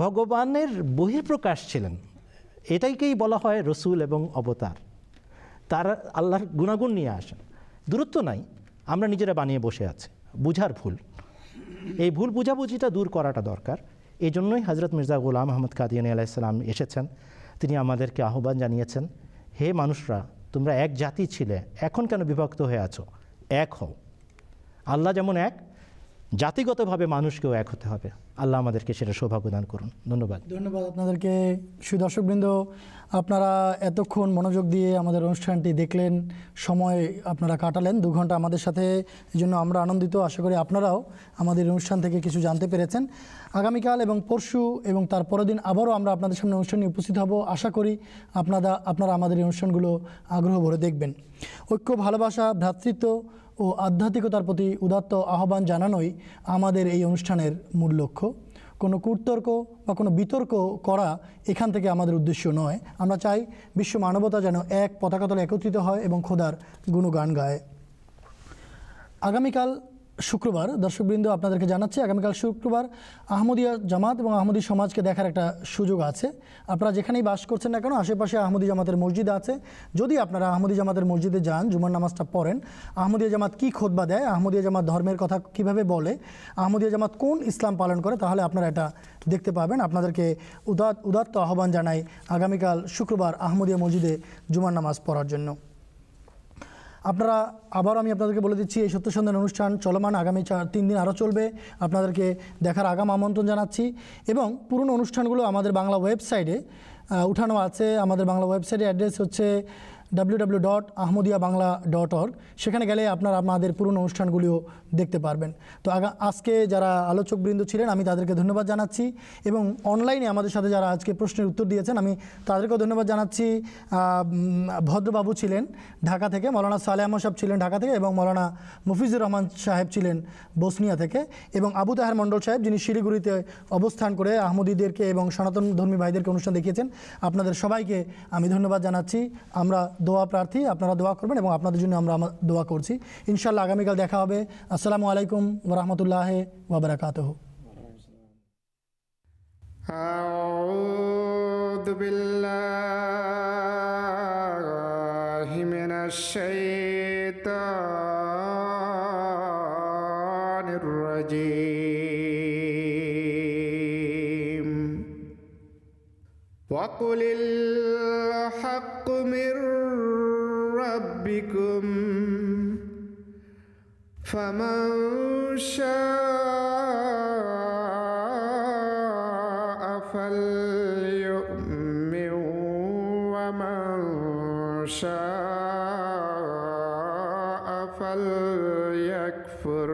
ভগবানের বহিঃপ্রকাশ ছিলেন। এটাইকেই বলা হয় রসুল এবং অবতার। তারা আল্লাহর গুণাগুণ নিয়ে আসেন। দূরত্ব নাই, আমরা নিজেরা বানিয়ে বসে আছি, বুঝার ভুল। এই ভুল বুঝাবুঝিটা দূর করাটা দরকার। এই জন্যই হজরত মির্জা গোলাম আহমদ কাদিয়ানী আলাইহিস সালাম এসেছেন। তিনি আমাদেরকে আহ্বান জানিয়েছেন, হে মানুষরা, তোমরা এক জাতি ছিলে, এখন কেন বিভক্ত হয়ে আছো? এক হও। আল্লাহ যেমন এক, জাতিগতভাবে মানুষকেও এক হতে হবে। আল্লাহ আমাদেরকে সেটা সৌভাগ্য দান করুন। ধন্যবাদ। ধন্যবাদ আপনাদেরকে। সুদর্শকবৃন্দ, আপনারা এতক্ষণ মনোযোগ দিয়ে আমাদের অনুষ্ঠানটি দেখলেন, সময় আপনারা কাটালেন 2 ঘন্টা আমাদের সাথে। এই জন্য আমরা আনন্দিত। আশা করি আপনারাও আমাদের অনুষ্ঠান থেকে কিছু জানতে পেরেছেন। আগামীকাল এবং পরশু এবং তার পরের দিন আবারও আমরা আপনাদের সামনে অনুষ্ঠানে উপস্থিত হব। আশা করি আপনারা আমাদের এই অনুষ্ঠানগুলো আগ্রহ ভরে দেখবেন। ঐক্য, ভালোবাসা, ভ্রাতৃত্ব ও আধ্যাত্মিকতার প্রতি উদাত্ত আহ্বান জানানোই আমাদের এই অনুষ্ঠানের মূল লক্ষ্য। কোনো কুতর্ক বা কোনো বিতর্ক করা এখান থেকে আমাদের উদ্দেশ্য নয়। আমরা চাই বিশ্ব মানবতা যেন এক পতাকা তলে একত্রিত হয় এবং খোদার গুণগান গায়। আগামীকাল শুক্রবার, দর্শকবৃন্দ আপনাদেরকে জানাচ্ছি, আগামীকাল শুক্রবার আহমদিয়া জামাত এবং আহমদী সমাজকে দেখার একটা সুযোগ আছে। আপনারা যেখানেই বাস করছেন না কেন, আশেপাশে আহমদী জামাতের মসজিদ আছে। যদি আপনারা আহমদী জামাতের মসজিদে যান, জুমার নামাজটা পড়েন, আহমদিয়া জামাত কী খুতবা দেয়, আহমদিয়া জামাত ধর্মের কথা কিভাবে বলে, আহমদিয়া জামাত কোন ইসলাম পালন করে, তাহলে আপনারা এটা দেখতে পাবেন। আপনাদেরকে উদাত্ত আহ্বান জানাই আগামীকাল শুক্রবার আহমদিয়া মসজিদে জুমার নামাজ পড়ার জন্য। আপনারা আবার আমি আপনাদেরকে বলে দিচ্ছি, এই সত্য সন্ধান অনুষ্ঠান চলমান, আগামী 3 দিন আরও চলবে। আপনাদেরকে দেখার আগাম আমন্ত্রণ জানাচ্ছি। এবং পুরনো অনুষ্ঠানগুলো আমাদের বাংলা ওয়েবসাইটে উঠানো আছে। আমাদের বাংলা ওয়েবসাইটের অ্যাড্রেস হচ্ছে www.ahmodiabangla.org। সেখানে গেলে আপনারা আমাদের পুরনো অনুষ্ঠানগুলিও দেখতে পারবেন। তো আজকে যারা আলোচকবৃন্দ ছিলেন আমি তাদেরকে ধন্যবাদ জানাচ্ছি, এবং অনলাইনে আমাদের সাথে যারা আজকে প্রশ্নের উত্তর দিয়েছেন আমি তাদেরকেও ধন্যবাদ জানাচ্ছি। ভদ্রবাবু ছিলেন ঢাকা থেকে, মৌলানা সালেহ আহমদ সাহেব ছিলেন ঢাকা থেকে, এবং মৌলানা মুফিজুর রহমান সাহেব ছিলেন বসনিয়া থেকে, এবং আবু তাহের মণ্ডল সাহেব যিনি শিলিগুড়িতে অবস্থান করে আহমদীদেরকে এবং সনাতন ধর্মী ভাইদেরকে অনুষ্ঠান দেখিয়েছেন। আপনাদের সবাইকে আমি ধন্যবাদ জানাচ্ছি। আমরা দোয়া প্রার্থী, আপনারা দোয়া করবেন এবং আপনাদের জন্য আমরা দোয়া করছি। ইনশাআল্লাহ আগামীকাল দেখা হবে। আসসালামু আলাইকুম ওয়া রাহমাতুল্লাহি ওয়া বারাকাতুহু। আউযু বিল্লাহি মিনাশ শাইতানির রাজীম। ওয়া কুলিল হাক্কু মির রাব্বিকুম ফামান শাআ ফালইউমিন ওয়া মান শাআ ফালইয়াকফুর।